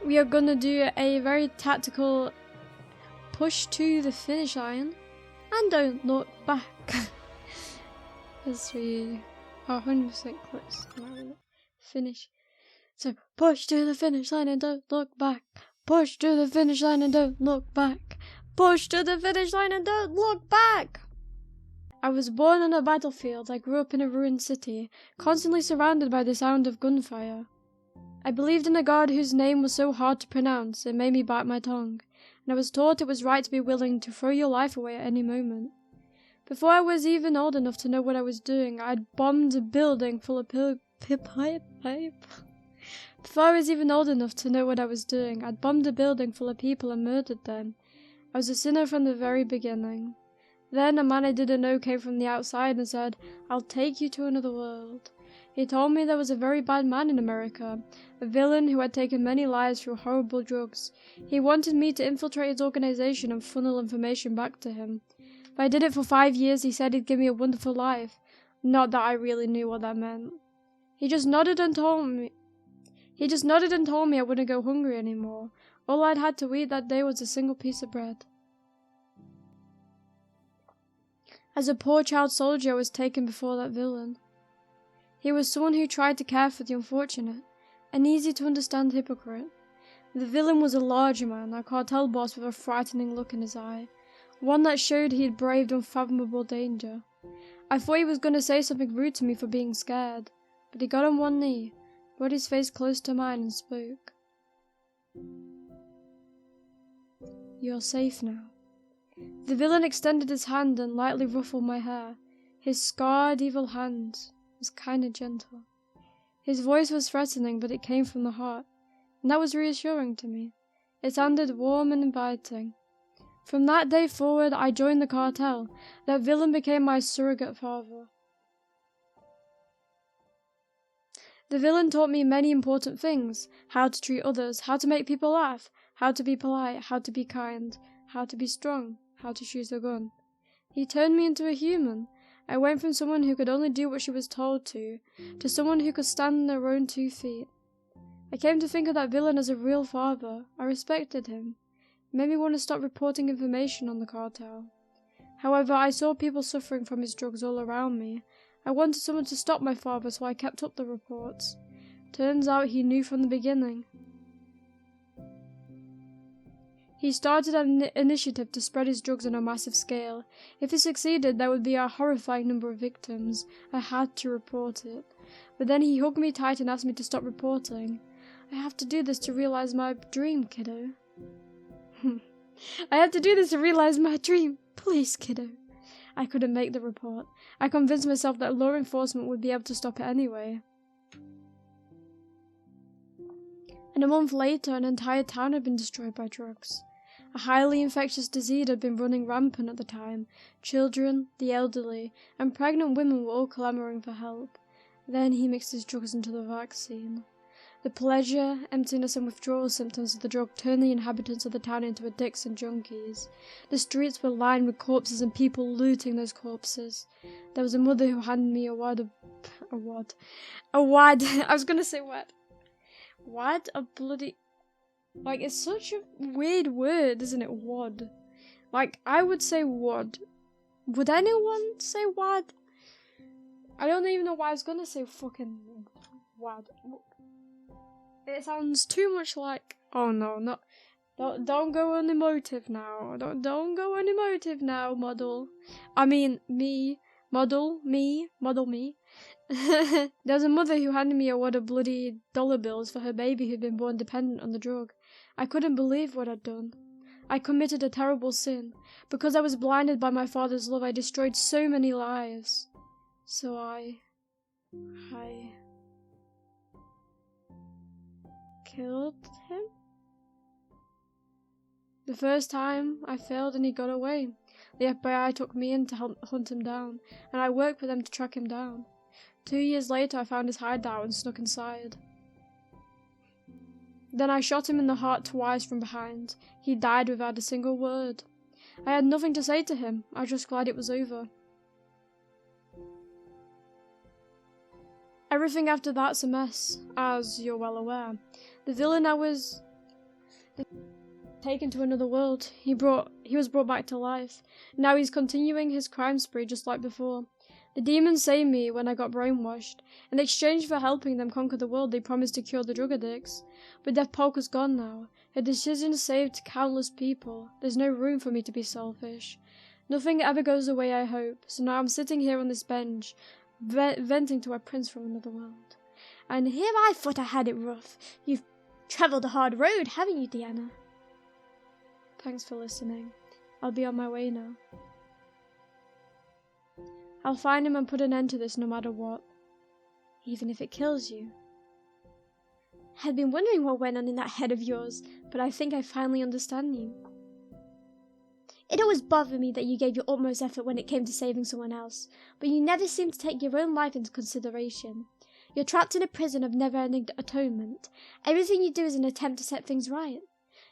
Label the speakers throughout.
Speaker 1: we are gonna do a very tactical push to the finish line and don't look back. As we are 100% close to finish. So push to the finish line and don't look back. Push to the finish line and don't look back. Push to the finish line and don't look back. I was born on a battlefield. I grew up in a ruined city, constantly surrounded by the sound of gunfire. I believed in a god whose name was so hard to pronounce it made me bite my tongue, and I was taught it was right to be willing to throw your life away at any moment. Before I was even old enough to know what I was doing, I'd bombed a building full of Before I was even old enough to know what I was doing, I'd bombed a building full of people and murdered them. I was a sinner from the very beginning. Then a man I didn't know came from the outside and said, "I'll take you to another world." He told me there was a very bad man in America, a villain who had taken many lives through horrible drugs. He wanted me to infiltrate his organization and funnel information back to him. If I did it for 5 years, he said he'd give me a wonderful life. Not that I really knew what that meant. He just nodded and told me I wouldn't go hungry anymore. All I'd had to eat that day was a single piece of bread. As a poor child soldier, I was taken before that villain. He was someone who tried to care for the unfortunate, an easy-to-understand hypocrite. The villain was a large man, a cartel boss with a frightening look in his eye, one that showed he had braved unfathomable danger. I thought he was going to say something rude to me for being scared, but he got on one knee, brought his face close to mine and spoke. "You're safe now." The villain extended his hand and lightly ruffled my hair. His scarred, evil hand was kinda gentle. His voice was threatening, but it came from the heart, and that was reassuring to me. It sounded warm and inviting. From that day forward, I joined the cartel. That villain became my surrogate father. The villain taught me many important things: how to treat others, how to make people laugh, how to be polite, how to be kind, how to be strong, how to choose a gun. He turned me into a human. I went from someone who could only do what she was told to someone who could stand on their own 2 feet. I came to think of that villain as a real father. I respected him. It made me want to stop reporting information on the cartel. However, I saw people suffering from his drugs all around me. I wanted someone to stop my father, so I kept up the reports. Turns out he knew from the beginning. He started an initiative to spread his drugs on a massive scale. If he succeeded, there would be a horrifying number of victims. I had to report it. But then he hugged me tight and asked me to stop reporting. "I have to do this to realize my dream, kiddo." I have to do this to realize my dream. Please, kiddo. I couldn't make the report. I convinced myself that law enforcement would be able to stop it anyway. And a month later, an entire town had been destroyed by drugs. A highly infectious disease had been running rampant at the time. Children, the elderly, and pregnant women were all clamoring for help. Then he mixed his drugs into the vaccine. The pleasure, emptiness, and withdrawal symptoms of the drug turned the inhabitants of the town into addicts and junkies. The streets were lined with corpses and people looting those corpses. There was a mother who handed me a wad. I was gonna say what? Wad? A bloody... Like, it's such a weird word, isn't it? Wad. Like, I would say wad. Would anyone say wad? I don't even know why I was gonna say fucking wad. It sounds too much like... Oh no, not... Don't go on emotive now. Don't go on emotive now, model. I mean, me. Model me. There was a mother who handed me a wad of bloody dollar bills for her baby who'd been born dependent on the drug. I couldn't believe what I'd done. I committed a terrible sin. Because I was blinded by my father's love, I destroyed so many lives. So I killed him? The first time, I failed and he got away. The FBI took me in to help hunt him down, and I worked with them to track him down. 2 years later, I found his hideout and snuck inside. Then I shot him in the heart twice from behind. He died without a single word. I had nothing to say to him. I was just glad it was over. Everything after that's a mess, as you're well aware. The villain I was Taken to another world. He was brought back to life. Now he's continuing his crime spree just like before. The demons saved me when I got brainwashed. In exchange for helping them conquer the world, they promised to cure the drug addicts. But Deathpulk is gone now. Her decision saved countless people. There's no room for me to be selfish. Nothing ever goes the way I hope, so now I'm sitting here on this bench, venting to a prince from another world. And here I thought I had it rough. You've travelled a hard road, haven't you, Deanna? Thanks for listening. I'll be on my way now. I'll find him and put an end to this no matter what. Even if it kills you. I've been wondering what went on in that head of yours, but I think I finally understand you. It always bothered me that you gave your utmost effort when it came to saving someone else, but you never seemed to take your own life into consideration. You're trapped in a prison of never-ending atonement. Everything you do is an attempt to set things right.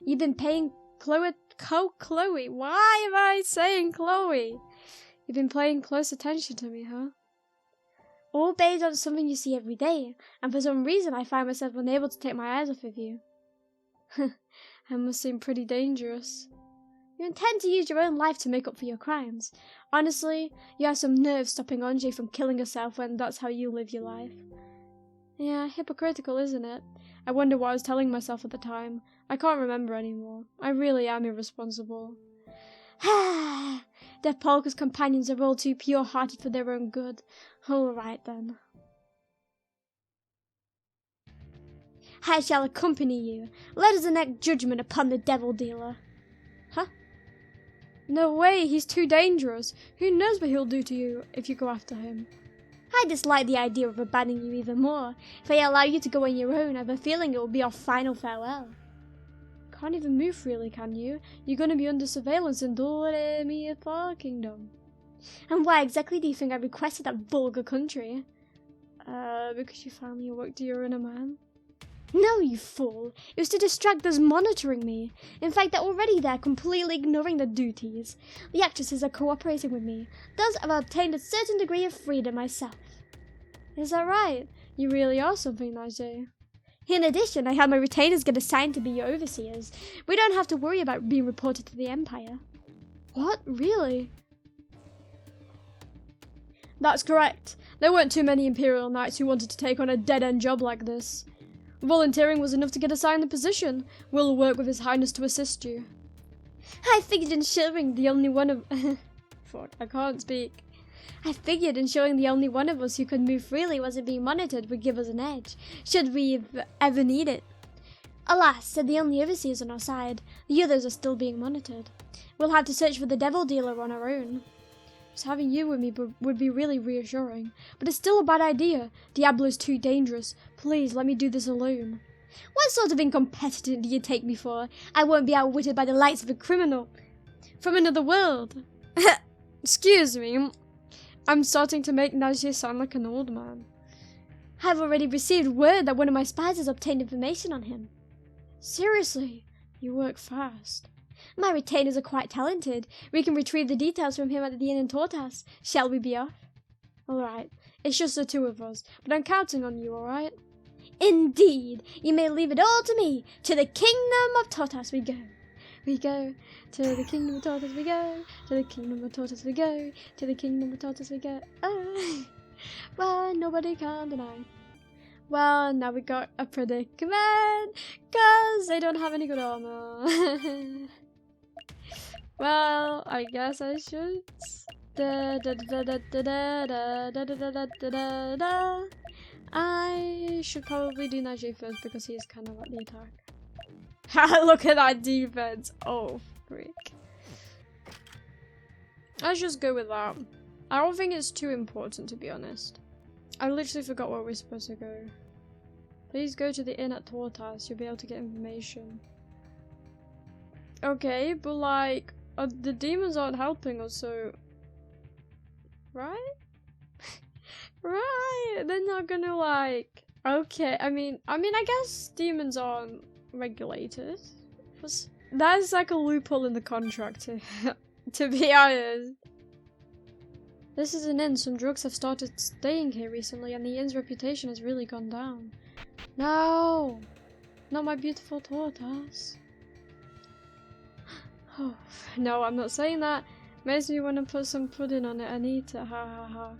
Speaker 1: You've been paying Chloe. Why am I saying Chloe? You've been paying close attention to me, huh? All based on something you see every day, and for some reason I find myself unable to take my eyes off of you. I must seem pretty dangerous. You intend to use your own life to make up for your crimes. Honestly, you have some nerve stopping Andre from killing herself when that's how you live your life. Yeah, hypocritical, isn't it? I wonder what I was telling myself at the time. I can't remember anymore. I really am irresponsible. Deathpulk's companions are all too pure-hearted for their own good. All right, then. I shall accompany you. Let us enact judgment upon the devil dealer. Huh? No way, he's too dangerous. Who knows what he'll do to you if you go after him? I dislike the idea of abandoning you even more. If I allow you to go on your own, I have a feeling it will be our final farewell. Can't even move freely, can you? You're going to be under surveillance in Doremi Kingdom. And why exactly do you think I requested that vulgar country? Because you finally awoke to your inner man? No, you fool. It was to distract those monitoring me. In fact, they're already there, completely ignoring their duties. The actresses are cooperating with me. Thus, I've obtained a certain degree of freedom myself. Is that right? You really are something, Najee. In addition, I have my retainers get assigned to be your overseers. We don't have to worry about being reported to the Empire. What? Really? That's correct. There weren't too many Imperial Knights who wanted to take on a dead-end job like this. Volunteering was enough to get assigned the position. We'll work with His Highness to assist you. I figured ensuring the only one of... Fuck, I can't speak. I figured ensuring the only one of us who could move freely wasn't being monitored would give us an edge, should we ever need it. Alas, said the only overseers on our side, the others are still being monitored. We'll have to search for the devil dealer on our own. So having you with me would be really reassuring, but it's still a bad idea. Diablo's too dangerous. Please, let me do this alone. What sort of incompetent do you take me for? I won't be outwitted by the lights of a criminal from another world. Excuse me. I'm starting to make Najee sound like an old man. I've already received word that one of my spies has obtained information on him. Seriously, you work fast. My retainers are quite talented. We can retrieve the details from him at the inn in Tortas. Shall we be off? All right. It's just the two of us, but I'm counting on you, all right? Indeed. You may leave it all to me. To the kingdom of Tortas we go. We go. To the kingdom of Tortas we go. To the kingdom of Tortas we go. To the kingdom of Tortas we go. Oh. Well, nobody can deny. Well, now we got a predicament, 'cause they don't have any good armor. Well, I guess I should. I should probably do Najee first because he's kind of at the attack. Look at that defense. Oh, freak. Let's just go with that. I don't think it's too important, to be honest. I literally forgot where we're supposed to go. Please go to the inn at Tortas. You'll be able to get information. Okay, but like, the demons aren't helping us, so... Right? Right, they're not gonna like... Okay, I mean, I guess demons aren't regulated. That's like a loophole in the contract, to be honest. This is an inn. Some drugs have started staying here recently, and the inn's reputation has really gone down. No! Not my beautiful Tortas. Oh, no, I'm not saying that. Makes me want to put some pudding on it. I need to. Ha ha ha.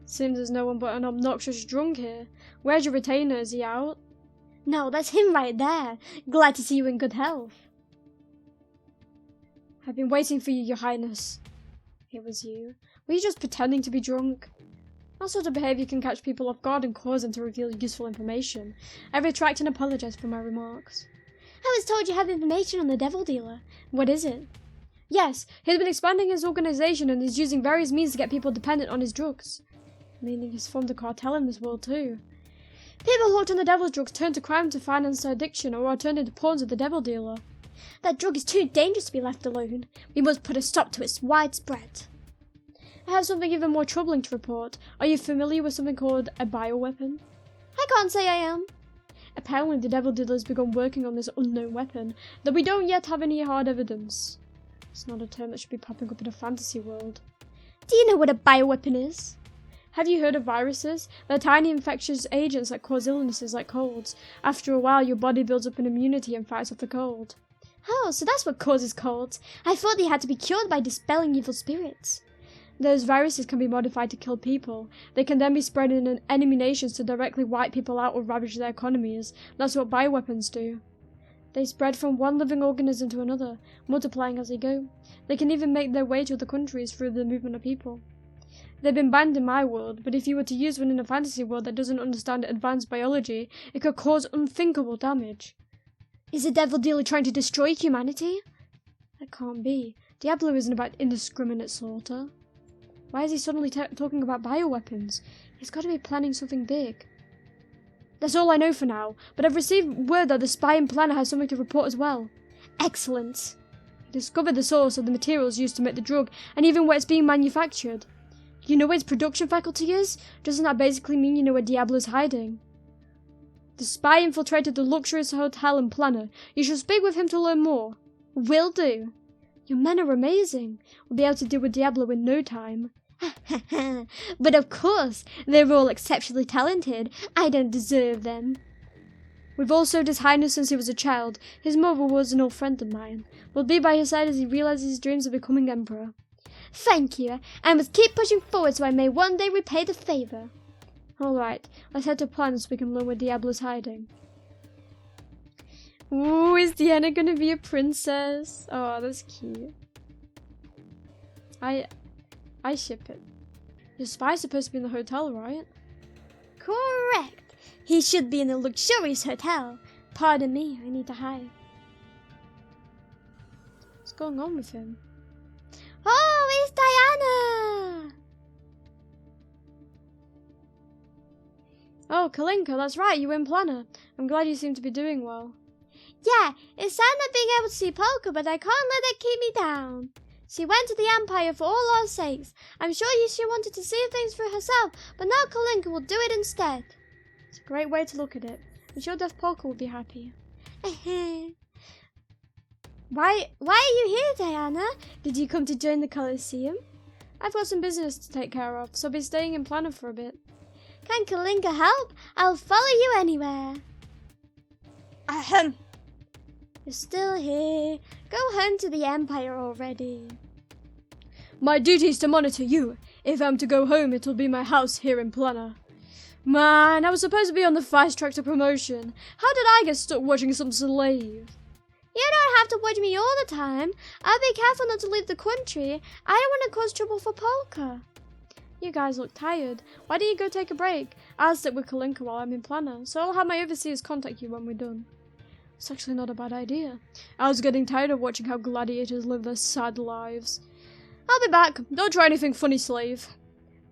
Speaker 1: Seems there's no one but an obnoxious drunk here. Where's your retainer? Is he out?
Speaker 2: No, that's him right there. Glad to see you in good health.
Speaker 1: I've been waiting for you, Your Highness. It was you. Were you just pretending to be drunk? That sort of behaviour can catch people off guard and cause them to reveal useful information. I retract and apologise for my remarks.
Speaker 2: I was told you have information on the devil dealer. What is it?
Speaker 1: Yes, he's been expanding his organisation and is using various means to get people dependent on his drugs. Meaning he's formed a cartel in this world too. People hooked on the devil's drugs turn to crime to finance their addiction or are turned into pawns of the devil dealer.
Speaker 2: That drug is too dangerous to be left alone. We must put a stop to its widespread.
Speaker 1: I have something even more troubling to report. Are you familiar with something called a bioweapon?
Speaker 2: I can't say I am.
Speaker 1: Apparently the devil dealer has begun working on this unknown weapon, though we don't yet have any hard evidence. It's not a term that should be popping up in a fantasy world.
Speaker 2: Do you know what a bioweapon is?
Speaker 1: Have you heard of viruses? They're tiny infectious agents that cause illnesses like colds. After a while, your body builds up an immunity and fights off the cold.
Speaker 2: Oh, so that's what causes colds. I thought they had to be cured by dispelling evil spirits.
Speaker 1: Those viruses can be modified to kill people. They can then be spread in enemy nations to directly wipe people out or ravage their economies. That's what bioweapons do. They spread from one living organism to another, multiplying as they go. They can even make their way to other countries through the movement of people. They've been banned in my world, but if you were to use one in a fantasy world that doesn't understand advanced biology, it could cause unthinkable damage.
Speaker 2: Is the devil dealer trying to destroy humanity?
Speaker 1: That can't be. Diablo isn't about indiscriminate slaughter. Why is he suddenly talking about bioweapons? He's got to be planning something big. That's all I know for now, but I've received word that the spy and planner has something to report as well.
Speaker 2: Excellent.
Speaker 1: He discovered the source of the materials used to make the drug, and even where it's being manufactured. You know where its production faculty is? Doesn't that basically mean you know where Diablo's hiding? The spy infiltrated the luxurious hotel and planner. You should speak with him to learn more.
Speaker 2: Will do.
Speaker 1: Your men are amazing. We'll be able to deal with Diablo in no time.
Speaker 2: But of course, they're all exceptionally talented. I don't deserve them.
Speaker 1: We've all served His Highness since he was a child. His mother was an old friend of mine. We'll be by his side as he realizes his dreams of becoming emperor.
Speaker 2: Thank you. I must keep pushing forward so I may one day repay the favour.
Speaker 1: All right, let's head to plan so we can learn where Diablo's hiding. Ooh, is Deanna gonna be a princess? Oh, that's cute. I ship it. Your spy's supposed to be in the hotel, right?
Speaker 2: Correct. He should be in a luxurious hotel. Pardon me, I need to hide.
Speaker 1: What's going on with him?
Speaker 2: Oh, it's Diana!
Speaker 1: Oh, Kalinka, that's right, you win planner. I'm glad you seem to be doing well.
Speaker 2: Yeah, it's sad not being able to see Polka, but I can't let that keep me down. She went to the Empire for all our sakes. I'm sure she wanted to see things for herself, but now Kalinka will do it instead.
Speaker 1: It's a great way to look at it. I'm sure Deaf Polka will be happy.
Speaker 2: Why are you here, Diana?
Speaker 1: Did you come to join the Colosseum? I've got some business to take care of, so I'll be staying in Planner for a bit.
Speaker 2: Can Kalinka help? I'll follow you anywhere.
Speaker 1: Ahem.
Speaker 2: You're still here. Go home to the Empire already.
Speaker 1: My duty is to monitor you. If I'm to go home, it'll be my house here in Planner. Man, I was supposed to be on the fast track to promotion. How did I get stuck watching some slave?
Speaker 2: You don't have to watch me all the time. I'll be careful not to leave the country. I don't want to cause trouble for Polka.
Speaker 1: You guys look tired. Why don't you go take a break? I'll stick with Kalinka while I'm in Planner, so I'll have my overseers contact you when we're done. It's actually not a bad idea. I was getting tired of watching how gladiators live their sad lives. I'll be back. Don't try anything funny, slave.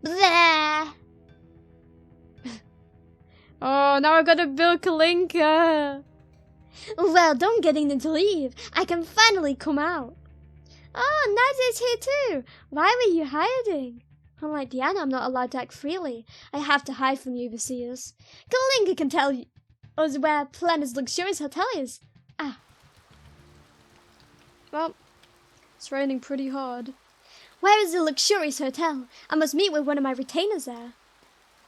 Speaker 2: Bleh.
Speaker 1: Oh, now I've got to bill Kalinka.
Speaker 2: Well, don't get them to leave. I can finally come out. Oh, Nadia's here too. Why were you hiding? Unlike Diana, I'm not allowed to act freely. I have to hide from the overseers. Kalinka can tell us where Planner's luxurious hotel is. Ah.
Speaker 1: Well, it's raining pretty hard.
Speaker 2: Where is the luxurious hotel? I must meet with one of my retainers there.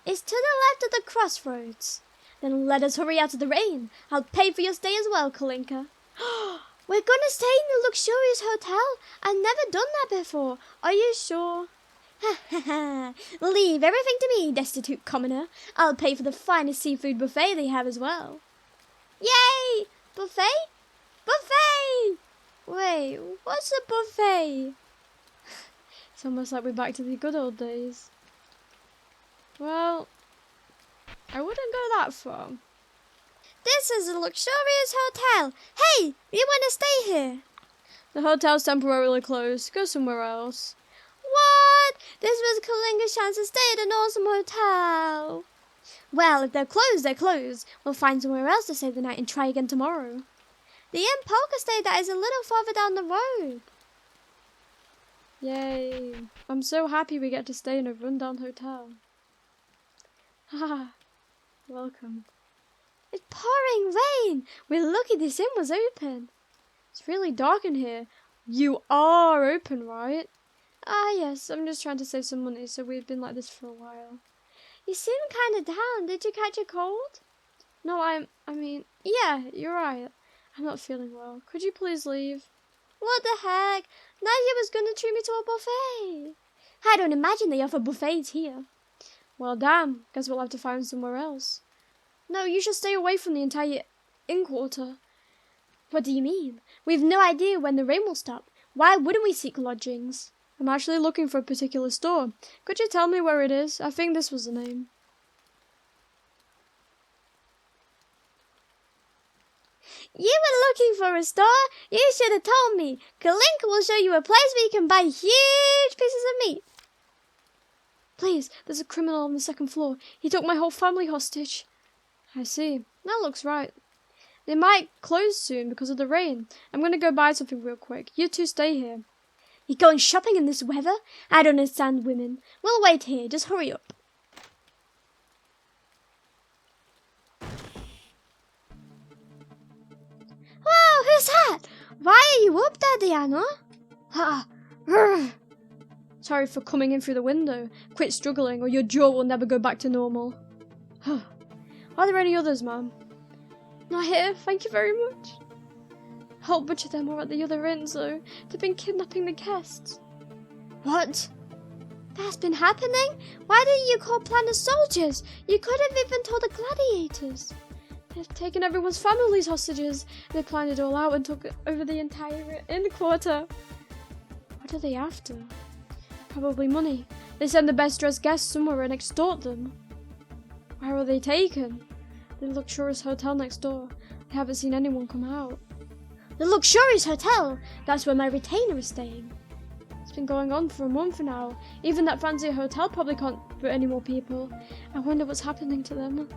Speaker 2: It's to the left of the crossroads. Then let us hurry out of the rain. I'll pay for your stay as well, Kalinka. We're gonna stay in the luxurious hotel. I've never done that before. Are you sure? Ha ha ha. Leave everything to me, destitute commoner. I'll pay for the finest seafood buffet they have as well. Yay! Buffet? Buffet! Wait, what's a buffet? It's almost like we're back to the good old days. Well, I wouldn't go that far. This is a luxurious hotel. Hey, you want to stay here?
Speaker 1: The hotel's temporarily closed. Go somewhere else.
Speaker 2: What? This was Kalinga's chance to stay at an awesome hotel. Well, if they're closed, they're closed. We'll find somewhere else to stay the night and try again tomorrow. The Inn Poker stay that is a little farther down the road.
Speaker 1: Yay. I'm so happy we get to stay in a rundown hotel. Haha. Welcome.
Speaker 2: It's pouring rain. We're lucky this inn was open.
Speaker 1: It's really dark in here. You are open, right?
Speaker 2: Ah, yes.
Speaker 1: I'm just trying to save some money, so we've been like this for a while.
Speaker 2: You seem kind of down. Did you catch a cold?
Speaker 1: No, I mean, yeah, you're right. I'm not feeling well. Could you please leave?
Speaker 2: What the heck? Nadia was going to treat me to a buffet. I don't imagine they offer buffets here.
Speaker 1: Well, damn. Guess we'll have to find somewhere else. No, you should stay away from the entire inn quarter.
Speaker 2: What do you mean? We've no idea when the rain will stop. Why wouldn't we seek lodgings?
Speaker 1: I'm actually looking for a particular store. Could you tell me where it is? I think this was the name.
Speaker 2: You were looking for a store? You should have told me. Kalinka will show you a place where you can buy huge pieces of meat.
Speaker 1: Please, there's a criminal on the second floor. He took my whole family hostage. I see. That looks right. They might close soon because of the rain. I'm going to go buy something real quick. You two stay here.
Speaker 2: You're going shopping in this weather? I don't understand women. We'll wait here. Just hurry up. Whoa, who's that? Why are you up there, Diana?
Speaker 1: Sorry for coming in through the window. Quit struggling or your jaw will never go back to normal. Are there any others, ma'am? Not here, thank you very much. A whole bunch of them are at the other end, though. They've been kidnapping the guests.
Speaker 2: What? That's been happening? Why didn't you call Planet soldiers? You could have even told the gladiators.
Speaker 1: They've taken everyone's families hostages. They planned it all out and took over the entire inn quarter. What are they after? Probably money. They send the best dressed guests somewhere and extort them. Where are they taken? The luxurious hotel next door. I haven't seen anyone come out.
Speaker 2: The luxurious hotel? That's where my retainer is staying.
Speaker 1: It's been going on for a month now. Even that fancy hotel probably can't put any more people. I wonder what's happening to them.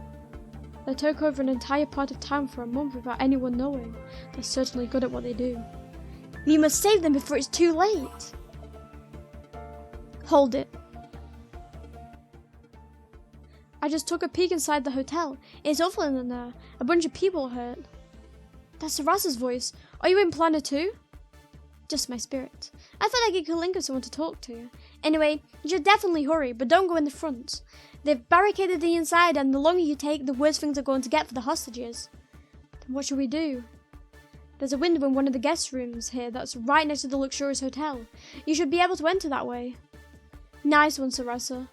Speaker 1: They took over an entire part of town for a month without anyone knowing. They're certainly good at what they do.
Speaker 2: We must save them before it's too late.
Speaker 1: Hold it. I just took a peek inside the hotel. It's awful in there. A bunch of people hurt. That's Saras's voice. Are you in Planet 2?
Speaker 2: Just my spirit. I thought I'd give Kalinka someone to talk to. Anyway, you should definitely hurry, but don't go in the front. They've barricaded the inside, and the longer you take, the worse things are going to get for the hostages.
Speaker 1: Then what should we do? There's a window in one of the guest rooms here that's right next to the luxurious hotel. You should be able to enter that way. Nice one, Sarasa.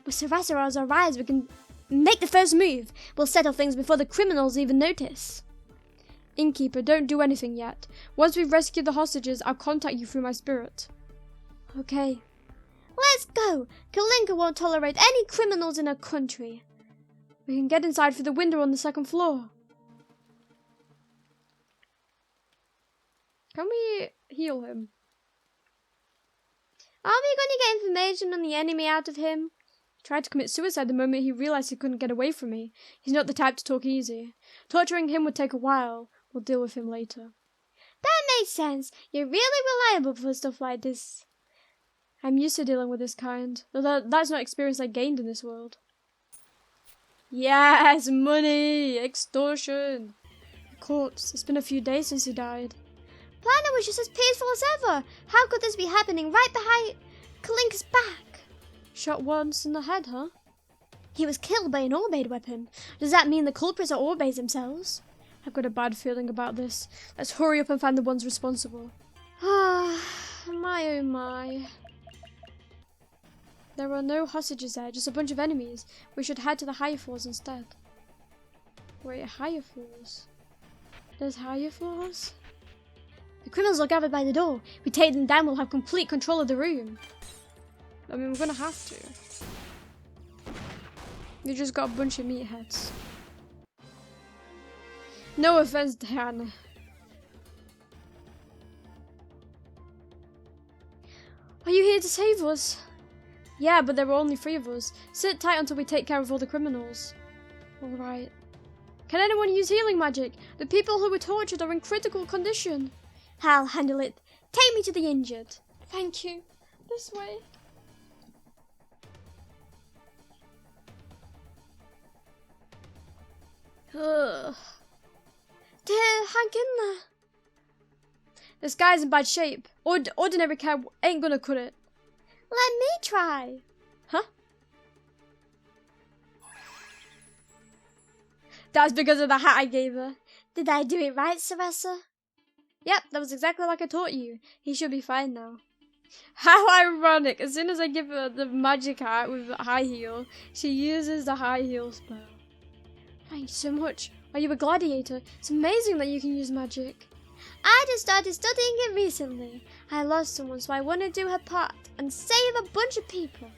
Speaker 2: With Sarasa as our eyes, we can make the first move. We'll settle things before the criminals even notice.
Speaker 1: Innkeeper, don't do anything yet. Once we've rescued the hostages, I'll contact you through my spirit.
Speaker 2: Okay. Let's go. Kalinka won't tolerate any criminals in her country.
Speaker 1: We can get inside through the window on the second floor. Can we heal him?
Speaker 2: Are we going to get information on the enemy out of him?
Speaker 1: He tried to commit suicide the moment he realized he couldn't get away from me. He's not the type to talk easy. Torturing him would take a while. We'll deal with him later.
Speaker 2: That makes sense. You're really reliable for stuff like this.
Speaker 1: I'm used to dealing with this kind, though that's not experience I gained in this world. Yes, money! Extortion! The corpse. It's been a few days since he died.
Speaker 2: Planet was just as peaceful as ever. How could this be happening right behind Kalinka's back?
Speaker 1: Shot once in the head, huh?
Speaker 2: He was killed by an Orbade weapon. Does that mean the culprits are Orbays themselves?
Speaker 1: I've got a bad feeling about this. Let's hurry up and find the ones responsible. Ah, my oh my. There are no hostages there, just a bunch of enemies. We should head to the higher floors instead. Wait, higher floors? There's higher floors?
Speaker 2: The criminals are gathered by the door. If we take them down, we'll have complete control of the room.
Speaker 1: I mean, we're gonna have to. You just got a bunch of meatheads. No offense, Diana. Are you here to save us? Yeah, but there were only 3 of us. Sit tight until we take care of all the criminals. Alright. Can anyone use healing magic? The people who were tortured are in critical condition.
Speaker 2: I'll handle it. Take me to the injured.
Speaker 1: Thank you. This way. Ugh.
Speaker 2: Hang in there.
Speaker 1: This guy's in bad shape. Ordinary care ain't gonna cut it.
Speaker 2: Let me try.
Speaker 1: Huh? That's because of the hat I gave her.
Speaker 2: Did I do it right, Sarasa?
Speaker 1: Yep, that was exactly like I taught you. He should be fine now. How ironic. As soon as I give her the magic hat with the high heel, she uses the high heel spell. Thank you so much. Are you a gladiator? It's amazing that you can use magic.
Speaker 2: I just started studying it recently. I lost someone, so I want to do her part and save a bunch of people.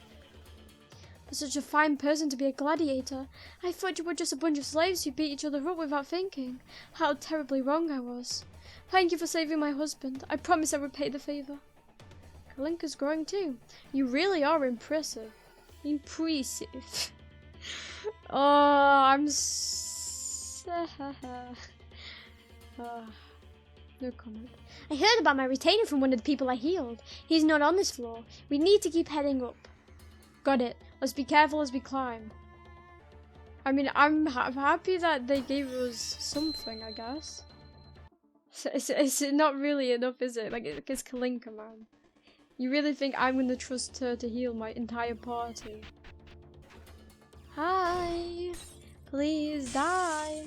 Speaker 1: For such a fine person to be a gladiator, I thought you were just a bunch of slaves who beat each other up without thinking. How terribly wrong I was. Thank you for saving my husband. I promise I will repay the favor. Kalinka's growing too. You really are impressive. Impressive. Oh, I'm no comment.
Speaker 2: I heard about my retainer from one of the people I healed. He's not on this floor. We need to keep heading up.
Speaker 1: Got it. Let's be careful as we climb. I mean, I'm happy that they gave us something, I guess. It's not really enough, is it? Like, it's Kalinka, man. You really think I'm gonna trust her to heal my entire party? Hi. Please die.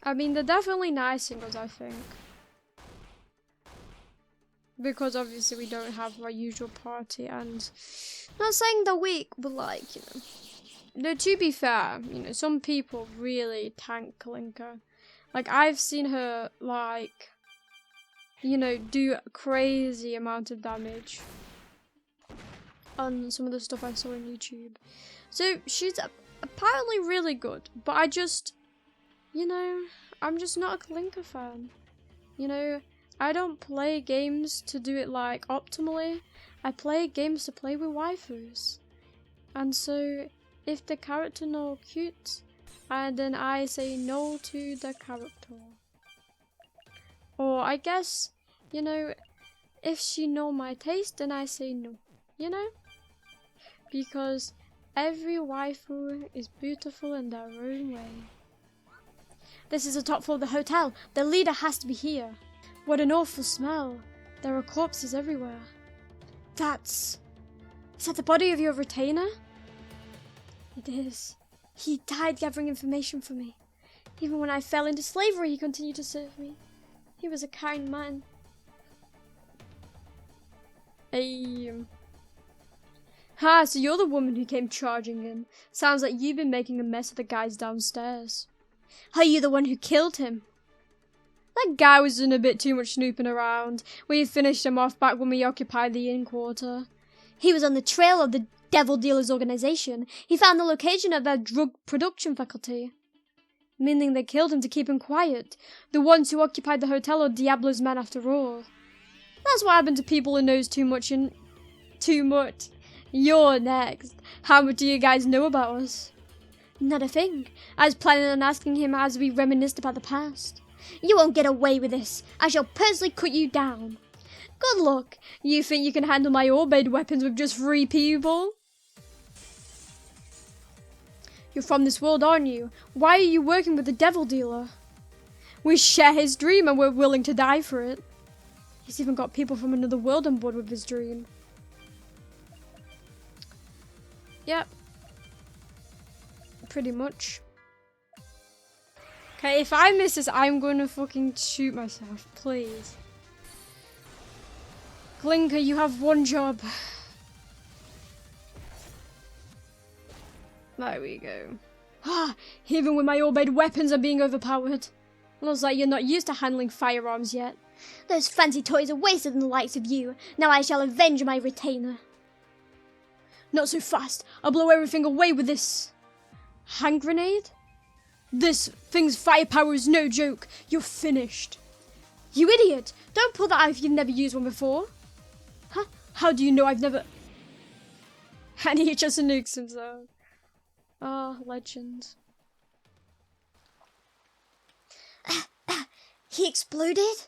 Speaker 1: I mean, they're definitely nice singles, I think. Because obviously we don't have our usual party, and not saying they're weak, but like, you know. No, to be fair, you know, some people really tank Kalinka. Like, I've seen her, like, you know, do a crazy amount of damage on some of the stuff I saw on YouTube. So, she's apparently really good, but I just, you know, I'm just not a Kalinka fan. You know, I don't play games to do it, like, optimally. I play games to play with waifus. And so, if the character no cute, then I say no to the character. Or I guess, you know, if she know my taste, then I say no. You know? Because every waifu is beautiful in their own way. This is the top floor of the hotel. The leader has to be here. What an awful smell. There are corpses everywhere. Is that the body of your retainer? It is. He died gathering information for me. Even when I fell into slavery, he continued to serve me. He was a kind man. Ha, so you're the woman who came charging in. Sounds like you've been making a mess of the guys downstairs. Are you the one who killed him? That guy was doing a bit too much snooping around. We finished him off back when we occupied the inn quarter.
Speaker 2: He was on the trail of the Devil Dealers organization. He found the location of their drug production faculty.
Speaker 1: Meaning they killed him to keep him quiet. The ones who occupied the hotel are Diablo's men after all. That's what happened to people who knows too much and... Too much. You're next. How much do you guys know about us?
Speaker 2: Not a thing. I was planning on asking him as we reminisced about the past. You won't get away with this. I shall personally cut you down.
Speaker 1: Good luck. You think you can handle my all-made weapons with just 3 people? You're from this world, aren't you? Why are you working with the devil dealer? We share his dream and we're willing to die for it. He's even got people from another world on board with his dream. Yep. Pretty much. Okay, if I miss this, I'm gonna fucking shoot myself. Please. Glinka, you have one job. There we go. Ah, even with my all-made weapons, I'm being overpowered. Looks like you're not used to handling firearms yet.
Speaker 2: Those fancy toys are wasted on the likes of you. Now I shall avenge my retainer.
Speaker 1: Not so fast. I'll blow everything away with this hand grenade. This thing's firepower is no joke. You're finished. You idiot! Don't pull that out if you've never used one before. Huh? How do you know I've never... And he just nukes himself. Ah, legend.
Speaker 2: He exploded?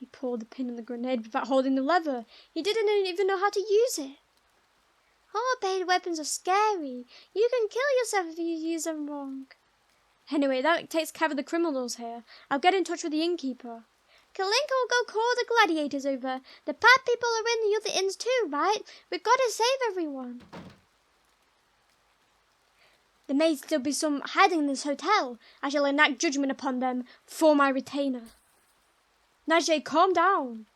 Speaker 1: He pulled the pin on the grenade without holding the lever. He didn't even know how to use it.
Speaker 2: All-made weapons are scary. You can kill yourself if you use them wrong.
Speaker 1: Anyway, that takes care of the criminals here. I'll get in touch with the innkeeper.
Speaker 2: Kalinka will go call the gladiators over. The bad people are in the other inns too, right? We've got to save everyone.
Speaker 1: There may still be some hiding in this hotel. I shall enact judgment upon them for my retainer. Najee, calm down.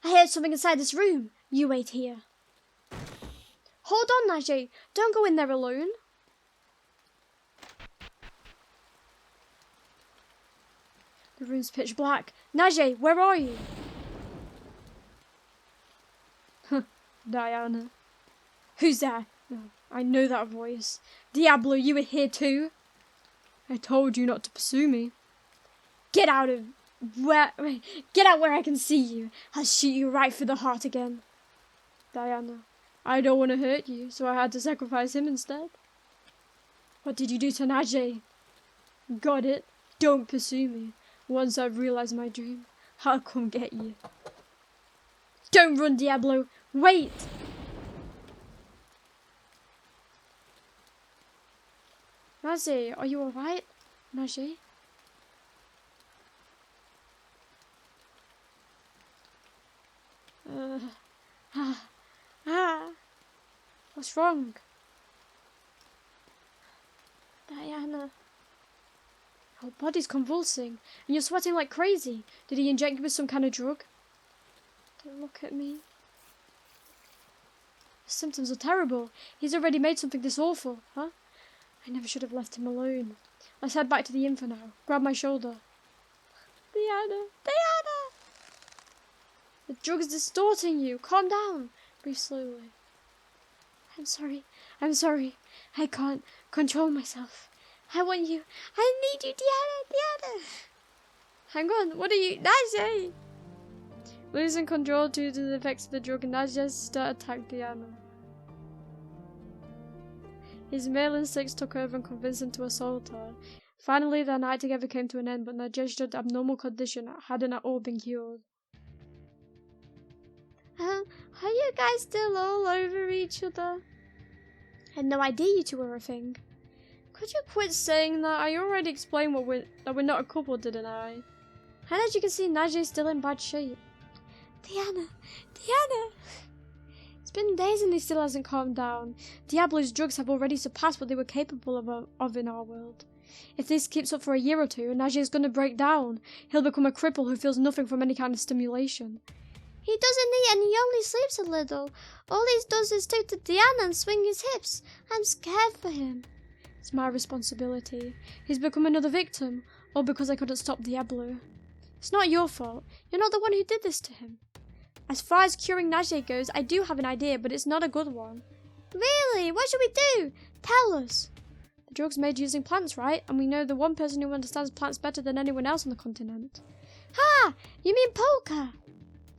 Speaker 1: I heard something inside this room. You wait here. Hold on, Najee. Don't go in there alone. The room's pitch black. Najee, where are you? Diana. Who's there? Oh, I know that voice. Diablo, you were here too? I told you not to pursue me. Get out where I can see you. I'll shoot you right through the heart again. Diana, I don't want to hurt you, so I had to sacrifice him instead. What did you do to Najee? Got it. Don't pursue me. Once I've realized my dream, I'll come get you. Don't run, Diablo. Wait. Najee, are you alright? Najee? What's wrong? Diana. Your body's convulsing, and you're sweating like crazy. Did he inject you with some kind of drug? Don't look at me. The symptoms are terrible. He's already made something this awful, huh? I never should have left him alone. Let's head back to the inn for now. Grab my shoulder. Diana! Diana! The drug is distorting you. Calm down. Breathe slowly. I'm sorry. I'm sorry. I can't control myself. I want you. I need you, Diana. Diana. Hang on. What are you? Najee! Losing control due to the effects of the drug, Najee attacked Diana. His male instincts took over and convinced him to assault her. Finally, their night together came to an end, but Najee's abnormal condition hadn't at all been cured.
Speaker 2: Are you guys still all over each other?
Speaker 1: I had no idea you two were a thing. Could you quit saying that? I already explained that we're not a couple, didn't I? And as you can see, Najee's still in bad shape.
Speaker 2: Diana! Diana!
Speaker 1: It's been days and he still hasn't calmed down. Diablo's drugs have already surpassed what they were capable of in our world. If this keeps up for a year or two, Najee's going to break down. He'll become a cripple who feels nothing from any kind of stimulation.
Speaker 2: He doesn't eat and he only sleeps a little. All he does is stick to Diana and swing his hips. I'm scared for him.
Speaker 1: It's my responsibility. He's become another victim, all because I couldn't stop Diablo. It's not your fault. You're not the one who did this to him. As far as curing Najee goes, I do have an idea, but it's not a good one.
Speaker 2: Really? What should we do? Tell us.
Speaker 1: The drug's made using plants, right? And we know the one person who understands plants better than anyone else on the continent.
Speaker 2: Ha! You mean Polka?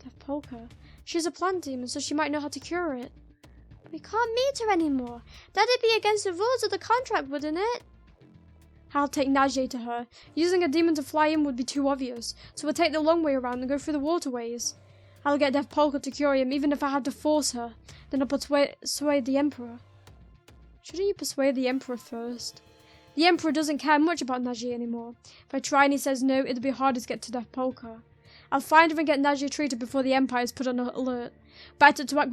Speaker 1: Deaf Polka. She's a plant demon, so she might know how to cure it.
Speaker 2: We can't meet her anymore. That'd be against the rules of the contract, wouldn't it?
Speaker 1: I'll take Najee to her. Using a demon to fly in would be too obvious, so we'll take the long way around and go through the waterways. I'll get Deaf Polka to cure him, even if I had to force her. Then I'll persuade the Emperor. Shouldn't you persuade the Emperor first? The Emperor doesn't care much about Najee anymore. If I try and he says no, it'll be harder to get to Deaf Polka. I'll find her and get Najee treated before the Empire is put on alert. Better to act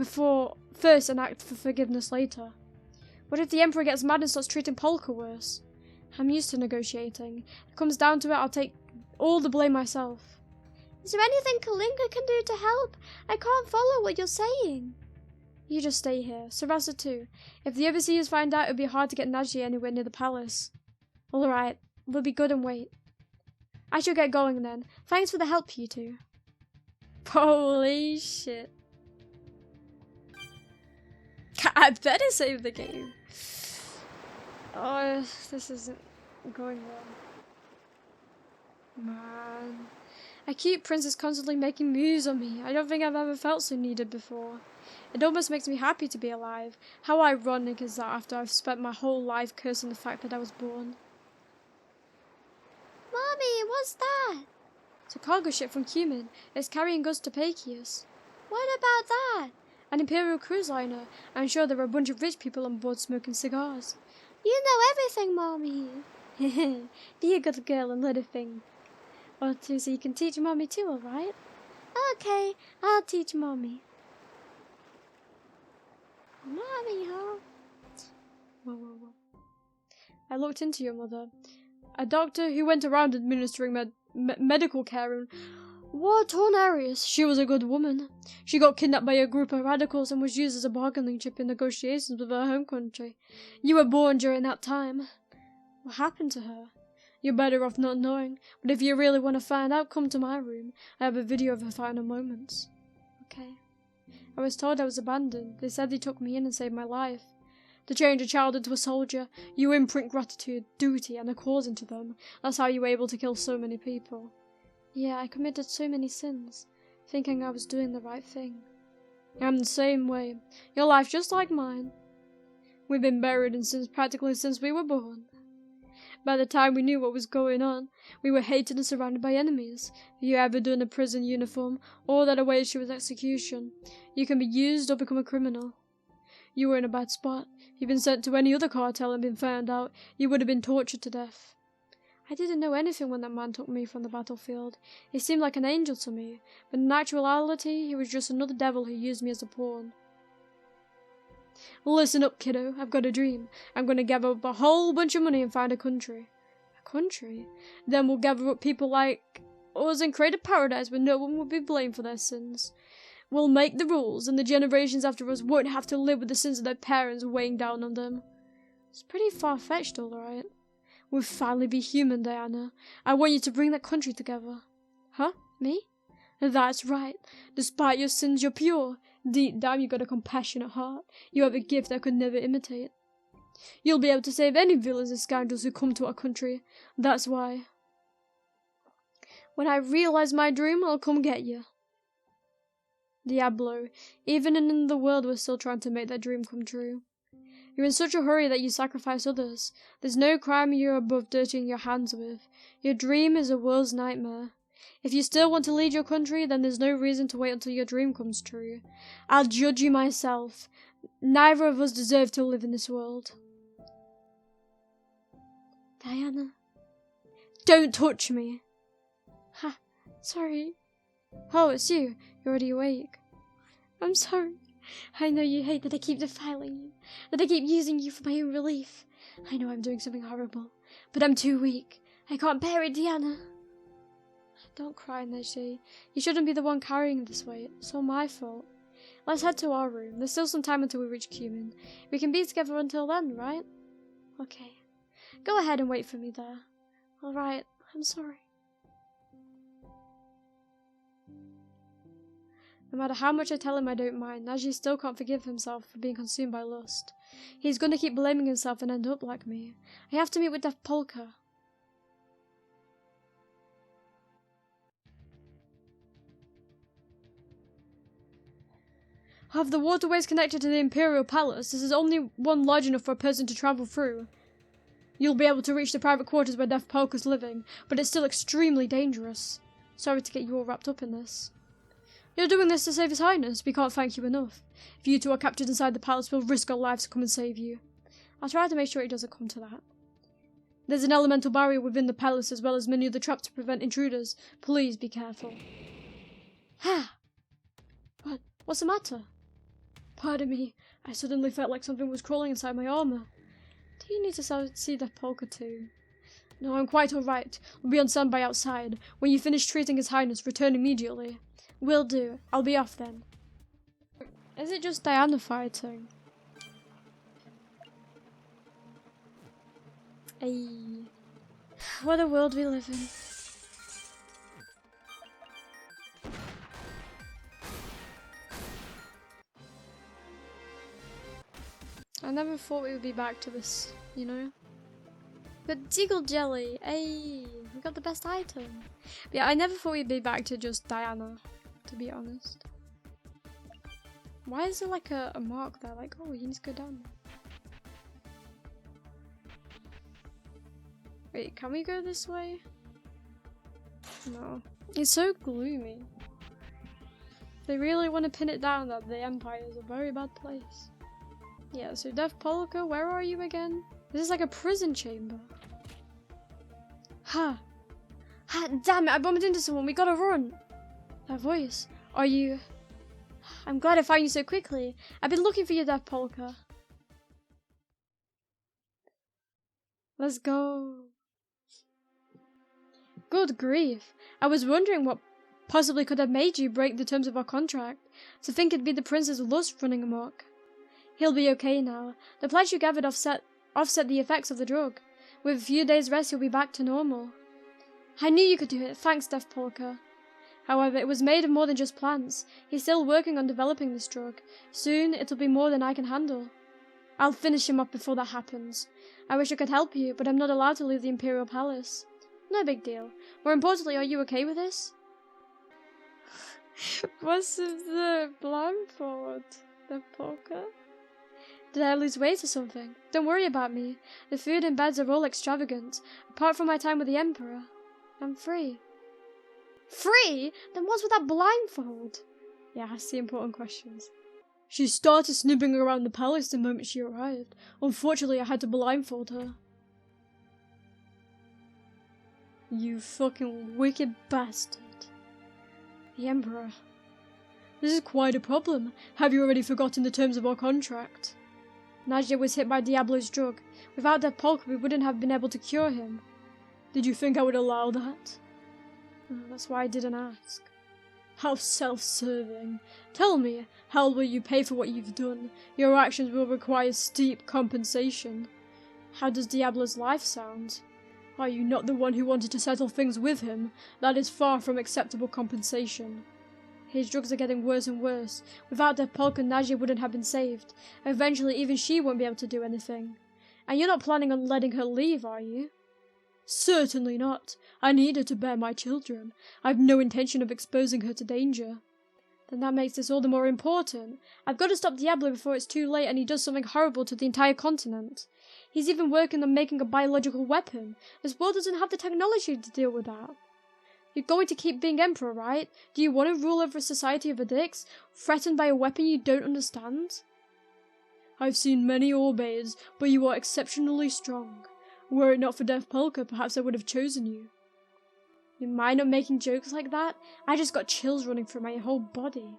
Speaker 1: first and act for forgiveness later. What if the Emperor gets mad and starts treating Polka worse? I'm used to negotiating. If it comes down to it, I'll take all the blame myself.
Speaker 2: Is there anything Kalinka can do to help? I can't follow what you're saying.
Speaker 1: You just stay here. Sarasa too. If the overseers find out, it'll be hard to get Naji anywhere near the palace. Alright, we'll be good and wait. I shall get going then. Thanks for the help, you two. Holy shit. I better save the game. Oh, this isn't going well. Man. I keep Princess constantly making moves on me. I don't think I've ever felt so needed before. It almost makes me happy to be alive. How ironic is that after I've spent my whole life cursing the fact that I was born?
Speaker 2: Mommy, what's that?
Speaker 1: It's a cargo ship from Cumin. It's carrying goods to Pakius.
Speaker 2: What about that?
Speaker 1: An Imperial cruise liner. I'm sure there are a bunch of rich people on board smoking cigars.
Speaker 2: You know everything, Mommy.
Speaker 1: Be a good girl and let it think. Or two, so you can teach Mommy too, alright?
Speaker 2: Okay, I'll teach Mommy. Mommy, huh?
Speaker 1: Whoa. I looked into your mother. A doctor who went around administering medical care in war-torn areas. She was a good woman. She got kidnapped by a group of radicals and was used as a bargaining chip in negotiations with her home country. You were born during that time. What happened to her? You're better off not knowing, but if you really want to find out, come to my room. I have a video of her final moments. Okay. I was told I was abandoned. They said they took me in and saved my life. To change a child into a soldier, you imprint gratitude, duty, and a cause into them. That's how you were able to kill so many people. Yeah, I committed so many sins, thinking I was doing the right thing. I'm the same way. Your life's just like mine. We've been buried in sins practically since we were born. By the time we knew what was going on, we were hated and surrounded by enemies. If you ever done a prison uniform, or that awaits you with execution, you can be used or become a criminal. You were in a bad spot. If you'd been sent to any other cartel and been found out, you would have been tortured to death. I didn't know anything when that man took me from the battlefield. He seemed like an angel to me, but in actuality, he was just another devil who used me as a pawn. Listen up, kiddo. I've got a dream. I'm going to gather up a whole bunch of money and find a country. A country? Then we'll gather up people like us and create a paradise where no one will be blamed for their sins. We'll make the rules, and the generations after us won't have to live with the sins of their parents weighing down on them. It's pretty far-fetched, all right. We'll finally be human, Diana. I want you to bring that country together. Huh? Me? That's right. Despite your sins, you're pure. Deep down, you got a compassionate heart. You have a gift I could never imitate. You'll be able to save any villains and scoundrels who come to our country. That's why. When I realize my dream, I'll come get you. Diablo, even in the world we're still trying to make that dream come true. You're in such a hurry that you sacrifice others. There's no crime you're above dirtying your hands with. Your dream is a world's nightmare. If you still want to lead your country, then there's no reason to wait until your dream comes true. I'll judge you myself. Neither of us deserve to live in this world. Diana. Don't touch me. Ha, sorry. Oh, it's you. You're already awake. I'm sorry. I know you hate that I keep defiling you, that I keep using you for my own relief. I know I'm doing something horrible, but I'm too weak. I can't bear it, Diana. Don't cry, Neji. You shouldn't be the one carrying this weight. It's all my fault. Let's head to our room. There's still some time until we reach Cumin. We can be together until then, right? Okay. Go ahead and wait for me there. Alright, I'm sorry. No matter how much I tell him I don't mind, Naji still can't forgive himself for being consumed by lust. He's going to keep blaming himself and end up like me. I have to meet with Deaf Polka. Of the waterways connected to the Imperial Palace, this is only one large enough for a person to travel through. You'll be able to reach the private quarters where Deaf Polka's living, but it's still extremely dangerous. Sorry to get you all wrapped up in this. You're doing this to save His Highness. We can't thank you enough. If you two are captured inside the palace, we'll risk our lives to come and save you. I'll try to make sure it doesn't come to that. There's an elemental barrier within the palace as well as many other traps to prevent intruders. Please be careful. Ha! What's the matter? Pardon me. I suddenly felt like something was crawling inside my armor. Do you need to see that polka too? No, I'm quite alright. We'll be on standby outside. When you finish treating His Highness, return immediately. Will do. I'll be off then. Is it just Diana fighting? Ayy. What a world we live in. I never thought we would be back to this, you know? But Deagle Jelly, hey, we got the best item. But yeah, I never thought we'd be back to just Diana, to be honest. Why is there like a mark there? Like, oh, you need to go down. Wait, can we go this way? No. It's so gloomy. They really want to pin it down that the Empire is a very bad place. Yeah, so Death Polka, where are you again? This is like a prison chamber. Ha! Ha! Damn it! I bumped into someone. We gotta run. That voice. Are you? I'm glad I found you so quickly. I've been looking for you, Death Polka. Let's go. Good grief! I was wondering what possibly could have made you break the terms of our contract. To think it'd be the prince's lust running amok. He'll be okay now. The pledge you gathered offset the effects of the drug. With a few days' rest, he'll be back to normal. I knew you could do it. Thanks, Death Polka. However, it was made of more than just plants. He's still working on developing this drug. Soon, it'll be more than I can handle. I'll finish him up before that happens. I wish I could help you, but I'm not allowed to leave the Imperial Palace. No big deal. More importantly, are you okay with this? What's the blindfold? Death Polka? Did I lose weight or something? Don't worry about me. The food and beds are all extravagant. Apart from my time with the Emperor, I'm free. Free? Then what's with that blindfold? Yeah, that's the important questions. She started snooping around the palace the moment she arrived. Unfortunately, I had to blindfold her. You fucking wicked bastard. The Emperor. This is quite a problem. Have you already forgotten the terms of our contract? Nadia was hit by Diablo's drug. Without that Polka, we wouldn't have been able to cure him. Did you think I would allow that? That's why I didn't ask. How self-serving. Tell me, how will you pay for what you've done? Your actions will require steep compensation. How does Diablo's life sound? Are you not the one who wanted to settle things with him? That is far from acceptable compensation. His drugs are getting worse and worse. Without their Polka, Nadia wouldn't have been saved. Eventually, even she won't be able to do anything. And you're not planning on letting her leave, are you? Certainly not. I need her to bear my children. I've no intention of exposing her to danger. Then that makes this all the more important. I've got to stop Diablo before it's too late and he does something horrible to the entire continent. He's even working on making a biological weapon. This world doesn't have the technology to deal with that. You're going to keep being Emperor, right? Do you want to rule over a society of addicts, threatened by a weapon you don't understand? I've seen many Orbades, but you are exceptionally strong. Were it not for Death Polka, perhaps I would have chosen you. You mind not making jokes like that? I just got chills running through my whole body.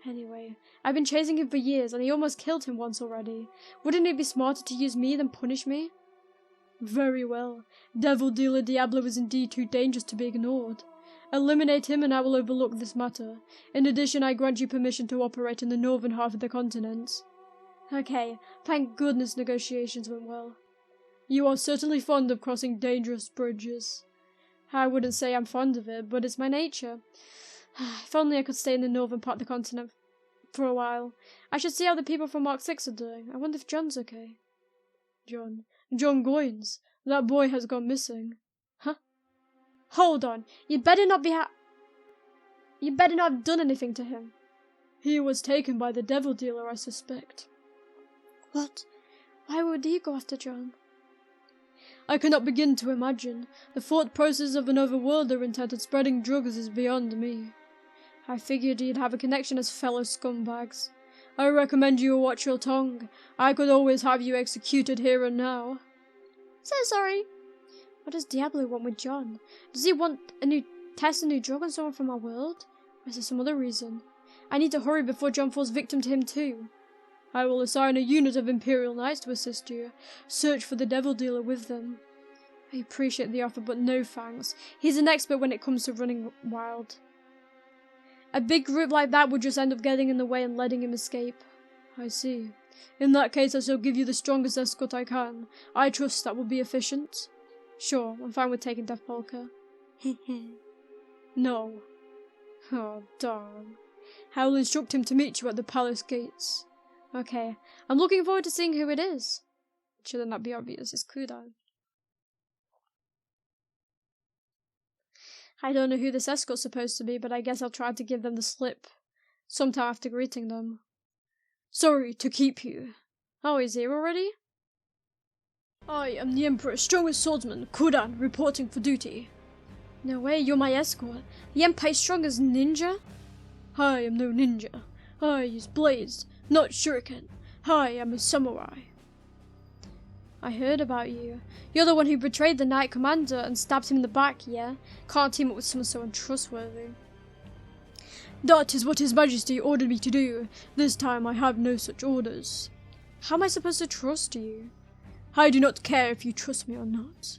Speaker 1: Anyway, I've been chasing him for years, and he almost killed him once already. Wouldn't it be smarter to use me than punish me? Very well. Devil Dealer Diablo is indeed too dangerous to be ignored. Eliminate him and I will overlook this matter. In addition, I grant you permission to operate in the northern half of the continent. Okay, thank goodness negotiations went well. You are certainly fond of crossing dangerous bridges. I wouldn't say I'm fond of it, but it's my nature. If only I could stay in the northern part of the continent for a while. I should see how the people from Mark 6 are doing. I wonder if John's okay. John Goins. That boy has gone missing. Huh? Hold on. You better not have done anything to him. He was taken by the Devil Dealer, I suspect. What? Why would he go after John? I cannot begin to imagine. The thought process of an overworlder intent on spreading drugs is beyond me. I figured you'd have a connection as fellow scumbags. I recommend you watch your tongue. I could always have you executed here and now. So sorry. What does Diablo want with John? Does he want a new drug on someone from our world? Or is there some other reason? I need to hurry before John falls victim to him too. I will assign a unit of Imperial Knights to assist you. Search for the Devil Dealer with them. I appreciate the offer, but no thanks. He's an expert when it comes to running wild. A big group like that would just end up getting in the way and letting him escape. I see. In that case, I shall give you the strongest escort I can. I trust that will be efficient. Sure, I'm fine with taking Death Polka. No. Oh, darn. I will instruct him to meet you at the palace gates. Okay, I'm looking forward to seeing who it is. Shouldn't that be obvious? It's Kudan. I don't know who this escort's supposed to be, but I guess I'll try to give them the slip sometime after greeting them. Sorry to keep you. Oh, he's here already? I am the Emperor's strongest swordsman, Kudan, reporting for duty. No way, you're my escort. The Empire's strongest ninja? I am no ninja. I use blades, not shuriken. I am a samurai. I heard about you. You're the one who betrayed the Knight Commander and stabbed him in the back, yeah? Can't team up with someone so untrustworthy. That is what His Majesty ordered me to do. This time I have no such orders. How am I supposed to trust you? I do not care if you trust me or not.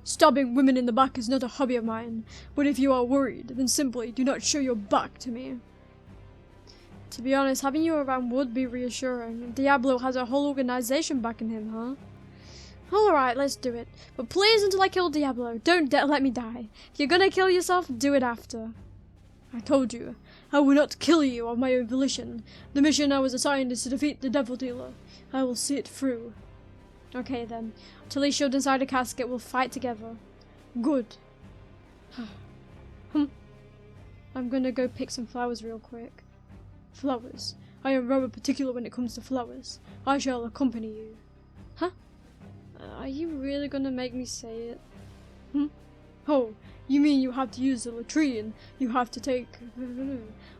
Speaker 1: Stabbing women in the back is not a hobby of mine, but if you are worried, then simply do not show your back to me. To be honest, having you around would be reassuring. Diablo has a whole organization backing him, huh? Alright, let's do it. But please, until I kill Diablo, don't let me die. If you're gonna kill yourself, do it after. I told you, I will not kill you of my own volition. The mission I was assigned is to defeat the Devil Dealer. I will see it through. Okay then, until he's shoved inside a casket, we'll fight together. Good. I'm gonna go pick some flowers real quick. Flowers. I am rather particular when it comes to flowers. I shall accompany you. Huh? Are you really gonna make me say it? Oh, you mean you have to use the latrine? You have to take...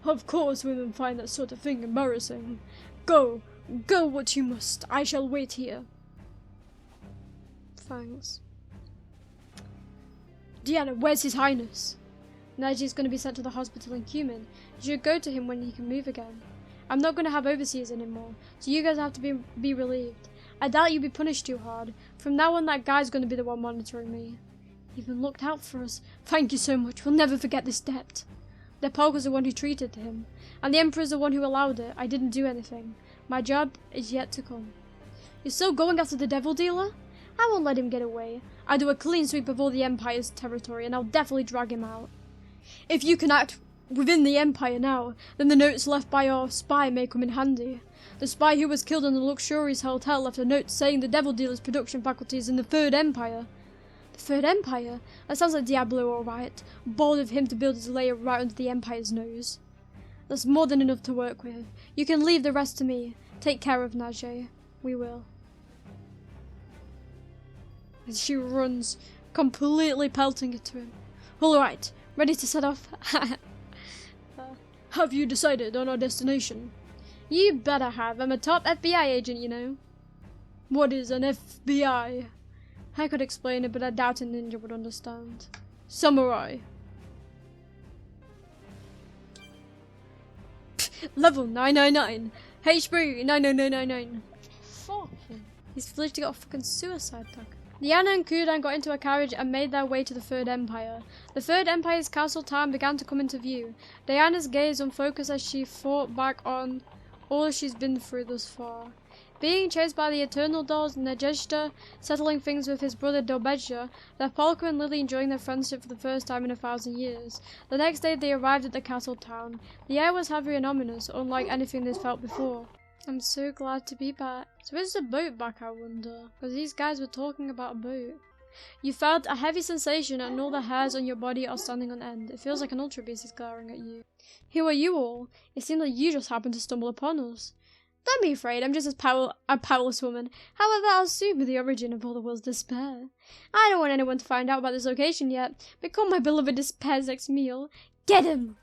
Speaker 1: Of course women find that sort of thing embarrassing. Go. Go what you must. I shall wait here. Thanks. Diana, where's His Highness? Naji's going to be sent to the hospital in Cumin. You should go to him when he can move again. I'm not going to have overseers anymore, so you guys have to be relieved. I doubt you'll be punished too hard. From now on, that guy's going to be the one monitoring me. Even looked out for us. Thank you so much. We'll never forget this debt. The Polk was the one who treated him, and the Emperor's the one who allowed it. I didn't do anything. My job is yet to come. You're still going after the Devil Dealer? I won't let him get away. I'll do a clean sweep of all the Empire's territory, and I'll definitely drag him out. If you can act within the Empire now, then the notes left by our spy may come in handy. The spy who was killed in the Luxurious Hotel left a note saying the Devil Dealer's production faculties in the Third Empire. The Third Empire? That sounds like Diablo alright. Bold of him to build his lair right under the Empire's nose. That's more than enough to work with. You can leave the rest to me. Take care of Najee. We will. As she runs, completely pelting it to him. Alright, ready to set off? Have you decided on our destination? You better have. I'm a top FBI agent, you know. What is an FBI? I could explain it, but I doubt a ninja would understand. Samurai. Level 999. HP 99999. Fuck him. He's literally got a fucking suicide pack. Diana and Kudan got into a carriage and made their way to the Third Empire. The Third Empire's castle town began to come into view. Diana's gaze unfocused as she thought back on all she's been through thus far. Being chased by the Eternal Dolls, Najeshta settling things with his brother Dobedja, left Polka and Lily enjoying their friendship for the first time in 1,000 years. The next day they arrived at the castle town. The air was heavy and ominous, unlike anything they'd felt before. I'm so glad to be back. So where's the boat back, I wonder? Because these guys were talking about a boat. You felt a heavy sensation and all the hairs on your body are standing on end. It feels like an Ultra Beast is glaring at you. Who are you all? It seems like you just happened to stumble upon us. Don't be afraid, I'm just a powerless woman. However, I'll soon be the origin of all the world's despair. I don't want anyone to find out about this location yet. Become my beloved despair's next meal. Get him!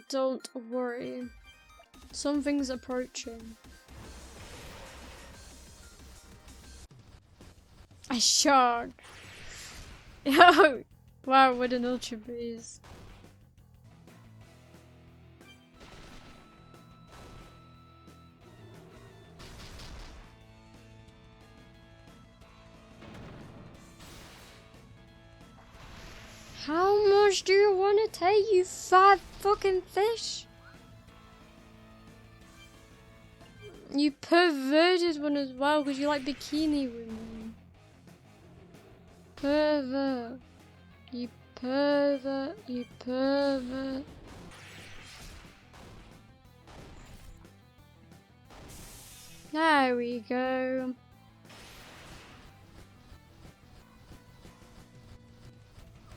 Speaker 1: Don't worry. Something's approaching. A shark! Oh! Wow, what an Ultra Beast. How much do you want to take, you fat fucking fish? You perverted one as well, because you like bikini women. Pervert. You pervert. You pervert. There we go.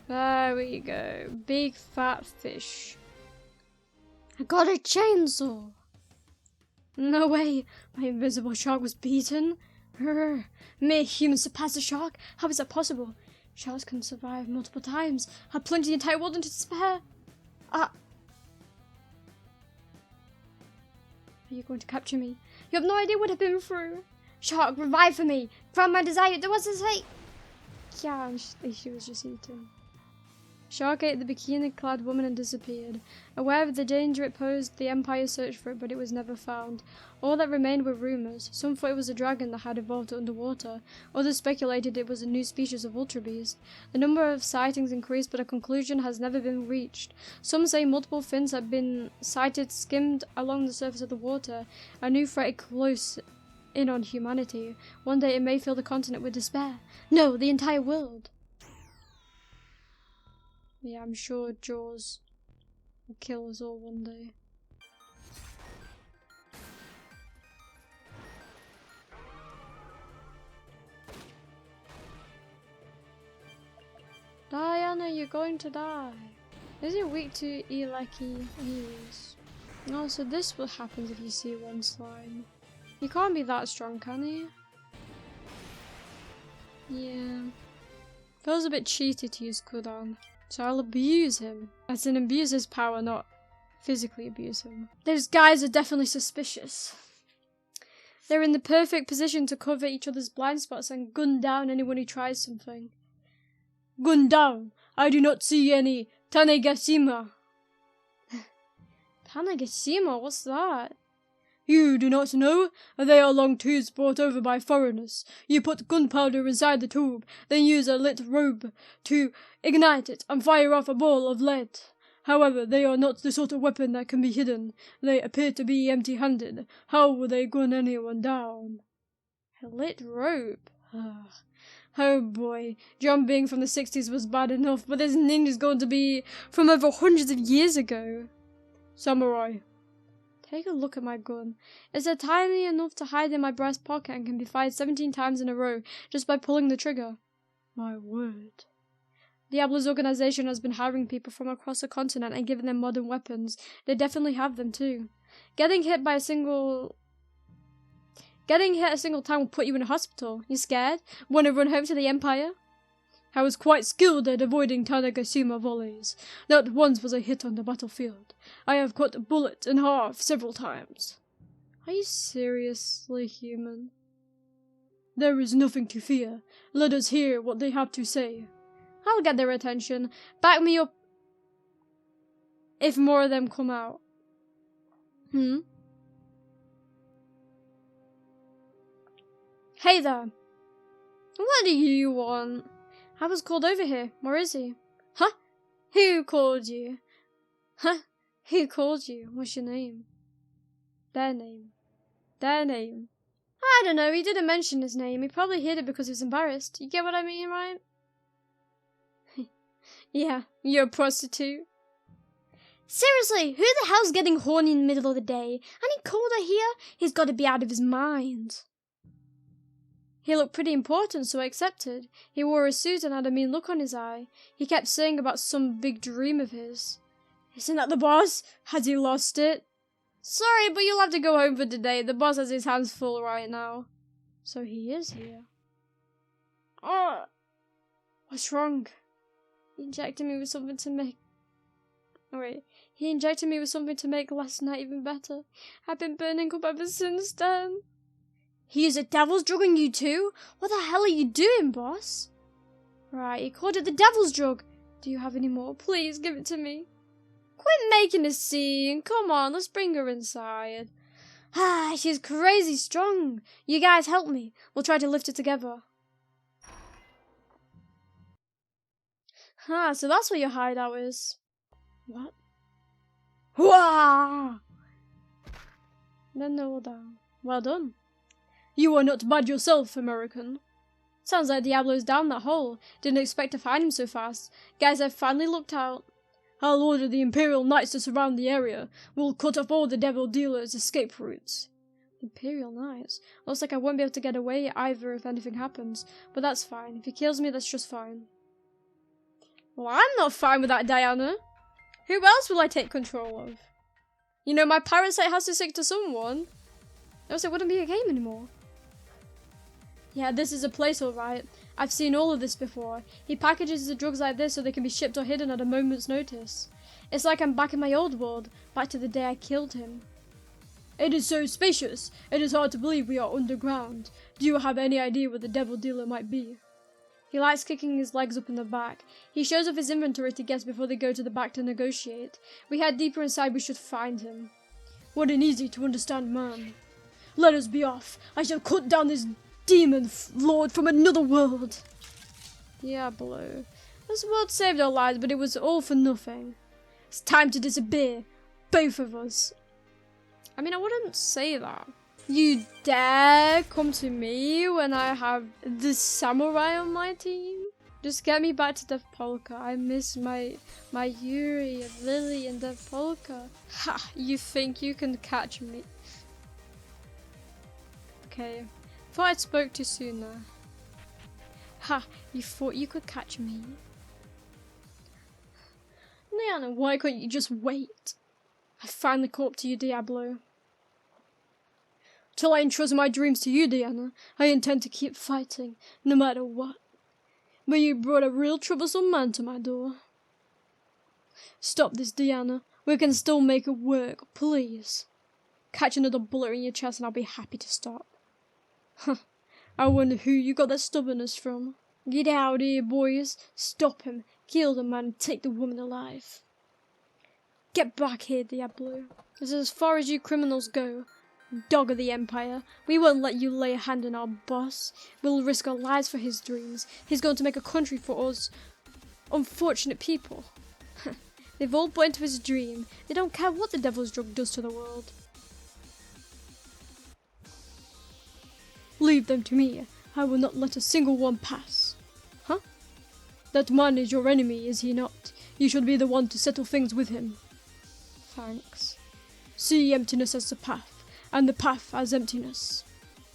Speaker 1: There we go. Big fat fish. I got a chainsaw. No way. My invisible shark was beaten. Mere humans surpass a shark? How is that possible? Sharks can survive multiple times. I plunged the entire world into despair. Are you going to capture me? You have no idea what I've been through. Shark, revive for me. Grant my desire. There was this hate. Yeah, and she was just eaten. Shark ate the bikini-clad woman and disappeared. Aware of the danger it posed, the Empire searched for it, but it was never found. All that remained were rumours. Some thought it was a dragon that had evolved underwater. Others speculated it was a new species of ultra beast. The number of sightings increased, but a conclusion has never been reached. Some say multiple fins have been sighted skimmed along the surface of the water. A new threat is close in on humanity. One day it may fill the continent with despair. No, the entire world. Yeah, I'm sure Jaws will kill us all one day. Diana, you're going to die. Is it weak to Eleki eels? Oh, so this what happens if you see one slime. He can't be that strong, can he? Yeah. Feels a bit cheaty to use Kudan. So I'll abuse him. As in abuse his power, not physically abuse him. Those guys are definitely suspicious. They're in the perfect position to cover each other's blind spots and gun down anyone who tries something. Gun down! I do not see any Tanegashima. Tanegashima? What's that? You do not know? They are long tubes brought over by foreigners. You put gunpowder inside the tube, then use a lit robe to ignite it and fire off a ball of lead. However, they are not the sort of weapon that can be hidden. They appear to be empty-handed. How will they gun anyone down? A lit rope? Oh boy, jumping from the 60s was bad enough, but this ninja's going to be from over hundreds of years ago. Samurai. Take a look at my gun. It's tiny enough to hide in my breast pocket and can be fired 17 times in a row just by pulling the trigger. My word. Diablo's organization has been hiring people from across the continent and giving them modern weapons. They definitely have them too. Getting hit a single time will put you in a hospital. You scared? Want to run home to the Empire? I was quite skilled at avoiding Tanegashima volleys. Not once was I hit on the battlefield. I have cut a bullet in half several times. Are you seriously human? There is nothing to fear. Let us hear what they have to say. I'll get their attention. Back me up if more of them come out. Hey there. What do you want? I was called over here. Where is he? Huh? Who called you? Huh? Who called you? What's your name? Their name. Their name. I don't know. He didn't mention his name. He probably hid it because he was embarrassed. You get what I mean, right? Yeah, you're a prostitute. Seriously, who the hell's getting horny in the middle of the day? Any colder here? He's got to be out of his mind. He looked pretty important, so I accepted. He wore a suit and had a mean look on his eye. He kept saying about some big dream of his. Isn't that the boss? Has he lost it? Sorry, but you'll have to go home for today. The boss has his hands full right now. So he is here. Oh, what's wrong? He injected me with something to make... Oh, wait. He injected me with something to make last night even better. I've been burning up ever since then. He used a devil's drug on you too? What the hell are you doing, boss? Right, he called it the devil's drug. Do you have any more? Please give it to me. Quit making a scene. Come on, let's bring her inside. Ah, she's crazy strong. You guys help me. We'll try to lift her together. Huh, so that's where your hideout is. What? Wah! Then they're all down. Well done. You are not bad yourself, American. Sounds like Diablo's down that hole. Didn't expect to find him so fast. Guys, I've finally looked out. I'll order the Imperial Knights to surround the area. We'll cut off all the Devil Dealer's escape routes. Imperial Knights? Looks like I won't be able to get away either if anything happens. But that's fine. If he kills me, that's just fine. Well, I'm not fine with that, Diana. Who else will I take control of? You know, my pirate site has to stick to someone. Else it wouldn't be a game anymore. Yeah, this is a place alright. I've seen all of this before. He packages the drugs like this so they can be shipped or hidden at a moment's notice. It's like I'm back in my old world, back to the day I killed him. It is so spacious. It is hard to believe we are underground. Do you have any idea where the Devil Dealer might be? He likes kicking his legs up in the back. He shows off his inventory to guests before they go to the back to negotiate. We head deeper inside, we should find him. What an easy to understand man. Let us be off. I shall cut down this demon lord from another world. Diablo. This world saved our lives, but it was all for nothing. It's time to disappear. Both of us. I mean, I wouldn't say that. You dare come to me when I have the samurai on my team? Just get me back to Death Polka. I miss my Yuri and Lily and Death Polka. Ha! You think you can catch me? Okay. Thought I spoke too soon there. Ha! You thought you could catch me? Diana, why couldn't you just wait? I finally caught up to you, Diablo. Till I entrust my dreams to you, Diana, I intend to keep fighting, no matter what. But you brought a real troublesome man to my door. Stop this, Diana. We can still make it work, please. Catch another bullet in your chest and I'll be happy to stop. Huh. I wonder who you got that stubbornness from. Get out here, boys. Stop him. Kill the man and take the woman alive. Get back here, Diablo. This is as far as you criminals go. Dog of the Empire, we won't let you lay a hand on our boss. We'll risk our lives for his dreams. He's going to make a country for us unfortunate people. They've all bought into his dream. They don't care what the devil's drug does to the world. Leave them to me. I will not let a single one pass. Huh? That man is your enemy, is he not? You should be the one to settle things with him. Thanks. See emptiness as the path. And the path as emptiness.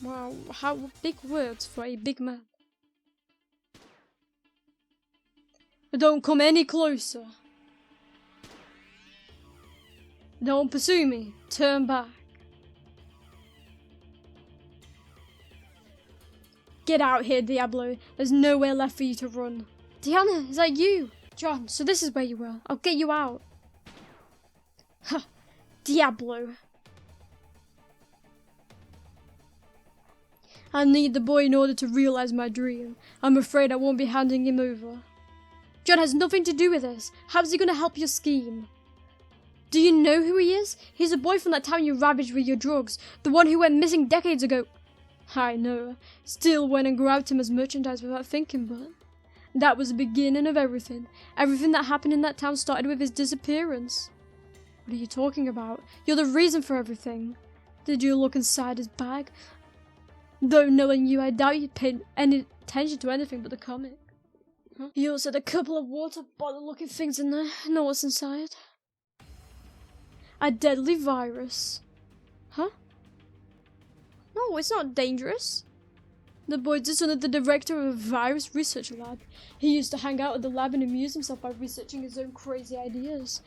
Speaker 1: Wow, how big words for a big man. Don't come any closer. Don't pursue me. Turn back. Get out here, Diablo. There's nowhere left for you to run. Diana, is that you? John, so this is where you were. I'll get you out. Ha! Diablo. I need the boy in order to realize my dream. I'm afraid I won't be handing him over. John has nothing to do with this. How's he going to help your scheme? Do you know who he is? He's a boy from that town you ravaged with your drugs. The one who went missing decades ago. I know. Still went and grabbed him as merchandise without thinking, but that was the beginning of everything. Everything that happened in that town started with his disappearance. What are you talking about? You're the reason for everything. Did you look inside his bag? Though knowing you, I doubt you'd paid any attention to anything but the comic. Huh? You also had a couple of water bottle-looking things in there. Know what's inside? A deadly virus. Huh? No, it's not dangerous. The boy is son of the director of a virus research lab. He used to hang out at the lab and amuse himself by researching his own crazy ideas.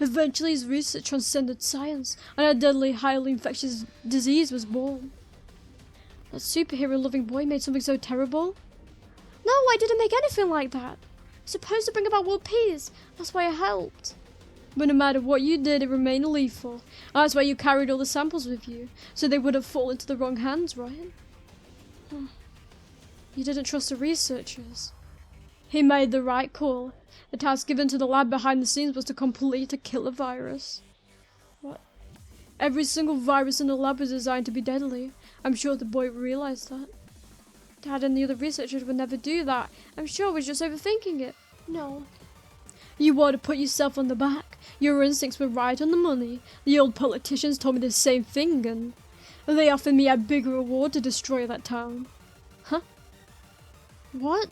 Speaker 1: Eventually his research transcended science, and a deadly, highly infectious disease was born. That superhero-loving boy made something so terrible? No, I didn't make anything like that. It's supposed to bring about world peace. That's why I helped. But no matter what you did, it remained lethal. That's why you carried all the samples with you, so they wouldn't fall into the wrong hands, right? You didn't trust the researchers. He made the right call. The task given to the lab behind the scenes was to complete a killer virus. What? Every single virus in the lab was designed to be deadly. I'm sure the boy realized that. Dad and the other researchers would never do that. I'm sure I was just overthinking it.
Speaker 2: No.
Speaker 1: You ought to put yourself on the back. Your instincts were right on the money. The old politicians told me the same thing, and they offered me a big reward to destroy that town.
Speaker 2: Huh? What?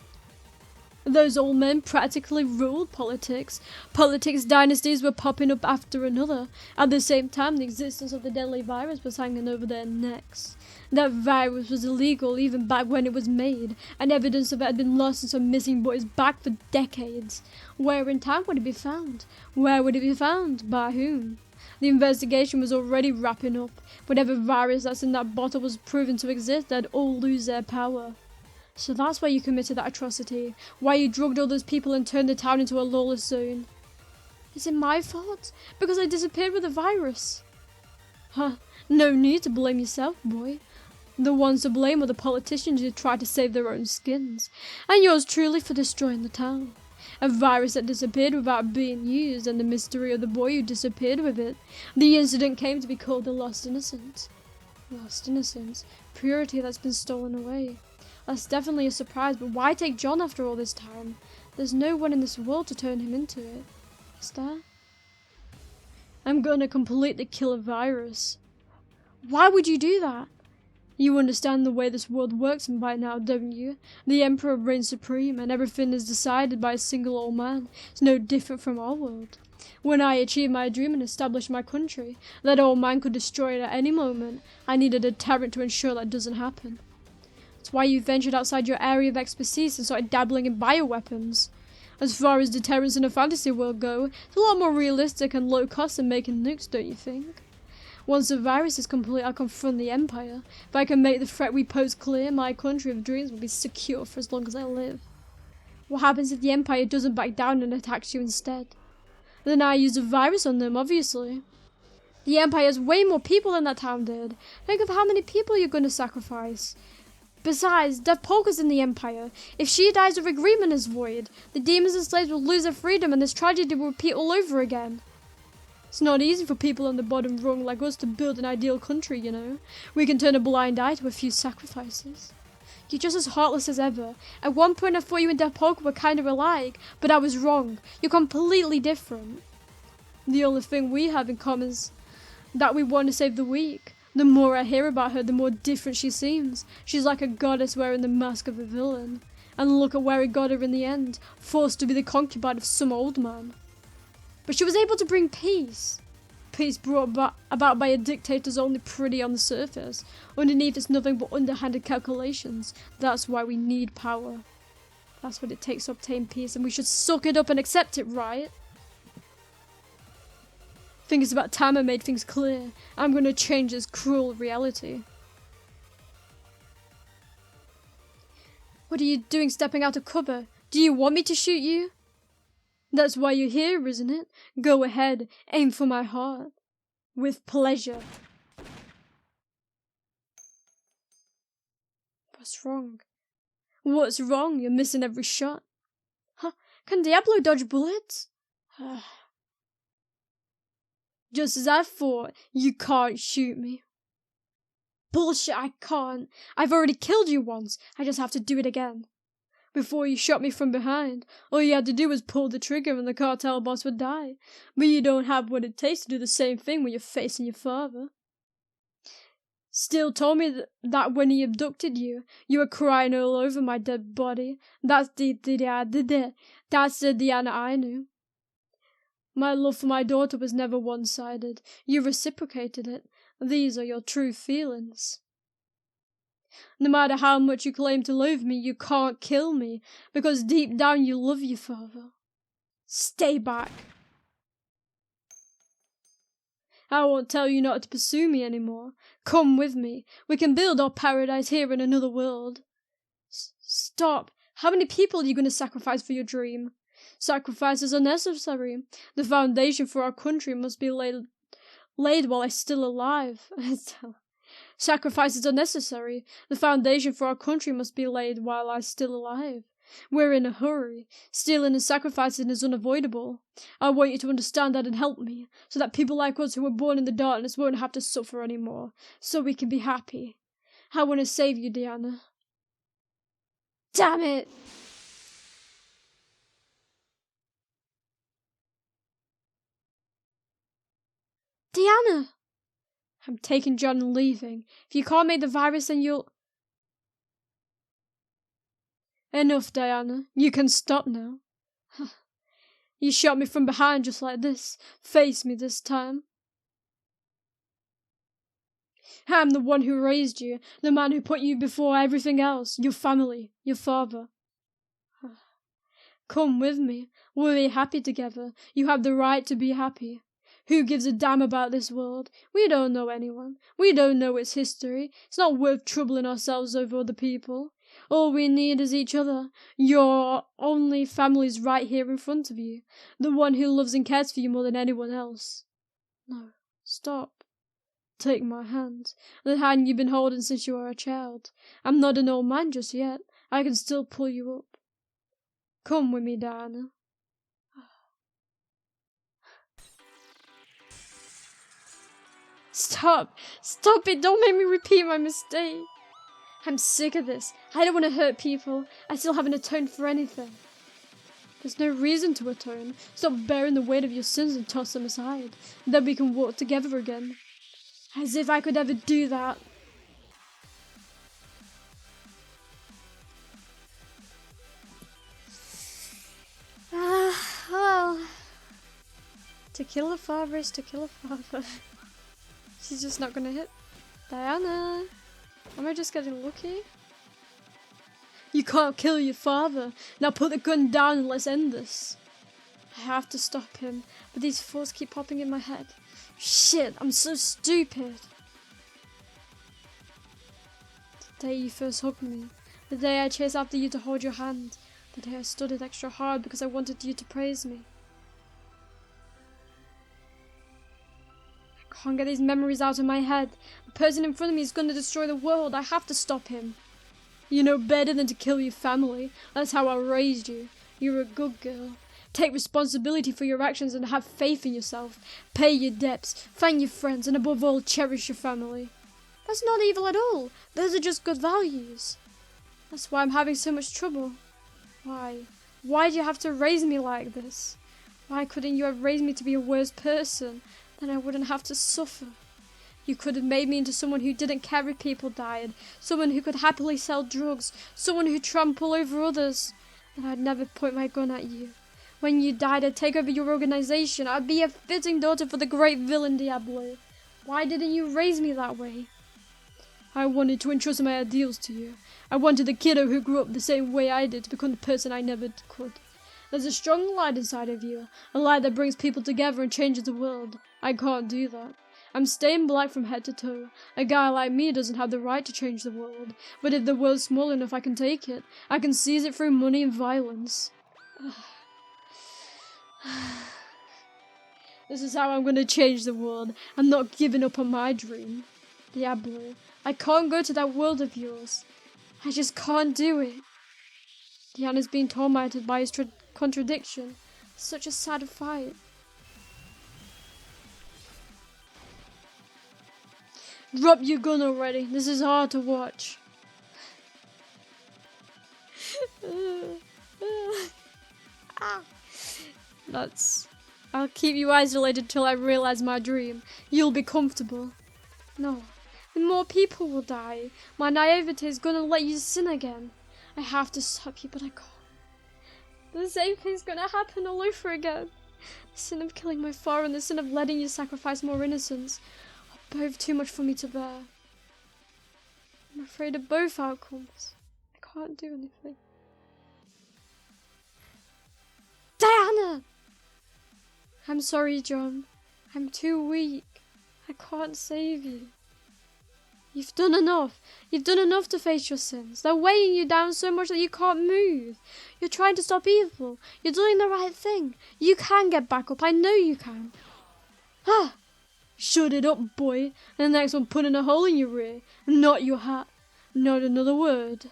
Speaker 1: Those old men practically ruled politics. Politics dynasties were popping up after another. At the same time, the existence of the deadly virus was hanging over their necks. That virus was illegal even back when it was made, and evidence of it had been lost in some missing boys back for decades. Where in time would it be found? Where would it be found? By whom? The investigation was already wrapping up. Whatever virus that's in that bottle was proven to exist, they'd all lose their power. So that's why you committed that atrocity. Why you drugged all those people and turned the town into a lawless zone.
Speaker 2: Is it my fault? Because I disappeared with the virus?
Speaker 1: Huh, no need to blame yourself, boy. The ones to blame were the politicians who tried to save their own skins. And yours truly for destroying the town. A virus that disappeared without being used, and the mystery of the boy who disappeared with it. The incident came to be called the Lost Innocent. Lost Innocence. Purity that's been stolen away. That's definitely a surprise, but why take John after all this time? There's no one in this world to turn him into it. Is there? I'm gonna completely kill a virus.
Speaker 2: Why would you do that?
Speaker 1: You understand the way this world works by now, don't you? The Emperor reigns supreme, and everything is decided by a single old man. It's no different from our world. When I achieved my dream and established my country, that old man could destroy it at any moment. I needed a deterrent to ensure that doesn't happen. That's why you ventured outside your area of expertise and started dabbling in bioweapons. As far as deterrents in a fantasy world go, it's a lot more realistic and low cost than making nukes, don't you think? Once the virus is complete, I'll confront the Empire. If I can make the threat we pose clear, my country of dreams will be secure for as long as I live. What happens if the Empire doesn't back down and attacks you instead? Then I use the virus on them, obviously. The Empire has way more people than that town did. Think of how many people you're going to sacrifice. Besides, Death Polka's in the Empire. If she dies, the agreement is void. The demons and slaves will lose their freedom and this tragedy will repeat all over again. It's not easy for people on the bottom rung like us to build an ideal country, you know. We can turn a blind eye to a few sacrifices. You're just as heartless as ever. At one point I thought you and Death Polka were kind of alike, but I was wrong. You're completely different. The only thing we have in common is that we want to save the weak. The more I hear about her, the more different she seems. She's like a goddess wearing the mask of a villain. And look at where it got her in the end, forced to be the concubine of some old man. But she was able to bring peace. Peace brought about by a dictator's only pretty on the surface. Underneath it's nothing but underhanded calculations. That's why we need power. That's what it takes to obtain peace, and we should suck it up and accept it, right? I think it's about time I made things clear. I'm gonna change this cruel reality. What are you doing stepping out of cover? Do you want me to shoot you? That's why you're here, isn't it? Go ahead, aim for my heart. With pleasure. What's wrong? What's wrong? You're missing every shot. Huh? Can Diablo dodge bullets? Just as I thought, you can't shoot me. Bullshit, I can't. I've already killed you once. I just have to do it again. Before you shot me from behind, all you had to do was pull the trigger and the cartel boss would die. But you don't have what it takes to do the same thing when you're facing your father. Still told me that when he abducted you, you were crying all over my dead body. That's the Diana I knew. My love for my daughter was never one-sided. You reciprocated it. These are your true feelings. No matter how much you claim to love me, you can't kill me, because deep down you love your father. Stay back. I won't tell you not to pursue me anymore. Come with me. We can build our paradise here in another world. Stop. How many people are you going to sacrifice for your dream? Sacrifices are necessary. The foundation for our country must be laid while I'm still alive. Sacrifices are necessary. The foundation for our country must be laid while I'm still alive. We're in a hurry. Stealing and sacrificing is unavoidable. I want you to understand that and help me, so that people like us who were born in the darkness won't have to suffer anymore, so we can be happy. I want to save you, Diana. Damn it! Diana! I'm taking John and leaving. If you can't make the virus, then you'll... Enough, Diana. You can stop now. You shot me from behind just like this. Face me this time. I'm the one who raised you, the man who put you before everything else, your family, your father. Come with me. We'll be happy together. You have the right to be happy. Who gives a damn about this world? We don't know anyone. We don't know its history. It's not worth troubling ourselves over other people. All we need is each other. Your only family's right here in front of you. The one who loves and cares for you more than anyone else. No, stop. Take my hand. The hand you've been holding since you were a child. I'm not an old man just yet. I can still pull you up. Come with me, Diana. Stop! Stop it! Don't make me repeat my mistake! I'm sick of this. I don't want to hurt people. I still haven't atoned for anything. There's no reason to atone. Stop bearing the weight of your sins and toss them aside. Then we can walk together again. As if I could ever do that.
Speaker 2: Well.
Speaker 1: To kill a father is to kill a father. She's just not gonna hit. Diana! Am I just getting lucky? You can't kill your father. Now put the gun down and let's end this. I have to stop him, but these thoughts keep popping in my head. Shit, I'm so stupid. The day you first hugged me. The day I chased after you to hold your hand. The day I studied extra hard because I wanted you to praise me. I can't get these memories out of my head. The person in front of me is going to destroy the world. I have to stop him. You know better than to kill your family. That's how I raised you. You're a good girl. Take responsibility for your actions and have faith in yourself. Pay your debts, thank your friends, and above all, cherish your family. That's not evil at all. Those are just good values. That's why I'm having so much trouble. Why? Why do you have to raise me like this? Why couldn't you have raised me to be a worse person? Then I wouldn't have to suffer. You could have made me into someone who didn't care if people died, someone who could happily sell drugs, someone who'd trample over others. And I'd never point my gun at you. When you died, I'd take over your organization. I'd be a fitting daughter for the great villain Diablo. Why didn't you raise me that way? I wanted to entrust my ideals to you. I wanted the kiddo who grew up the same way I did to become the person I never could. There's a strong light inside of you, a light that brings people together and changes the world. I can't do that. I'm staying black from head to toe. A guy like me doesn't have the right to change the world. But if the world's small enough, I can take it. I can seize it through money and violence. This is how I'm going to change the world. I'm not giving up on my dream. Diablo, I can't go to that world of yours. I just can't do it. Diana's being tormented by his contradiction. It's such a sad fight. Drop your gun already. This is hard to watch. I'll keep you isolated till I realize my dream. You'll be comfortable. No, then more people will die. My naivety is gonna let you sin again. I have to stop you, but I can't. The same thing's gonna happen all over again. The sin of killing my father and the sin of letting you sacrifice more innocents are both too much for me to bear. I'm afraid of both outcomes. I can't do anything. Diana! I'm sorry, John. I'm too weak. I can't save you. You've done enough. You've done enough to face your sins. They're weighing you down so much that you can't move. You're trying to stop evil. You're doing the right thing. You can get back up. I know you can. Ah! Shut it up, boy. And the next one put in a hole in your ear. Not your hat. Not another word.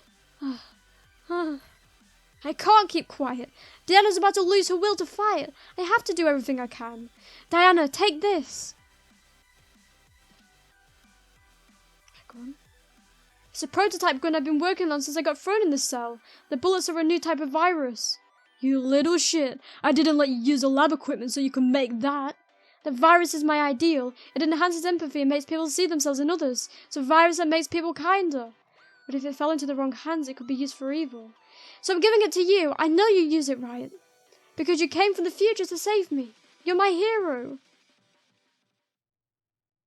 Speaker 1: I can't keep quiet. Diana's about to lose her will to fight. I have to do everything I can. Diana, take this. Gun. It's a prototype gun I've been working on since I got thrown in this cell. The bullets are a new type of virus. You little shit. I didn't let you use the lab equipment so you could make that. The virus is my ideal. It enhances empathy and makes people see themselves in others. It's a virus that makes people kinder. But if it fell into the wrong hands, it could be used for evil. So I'm giving it to you. I know you use it right. Because you came from the future to save me. You're my hero.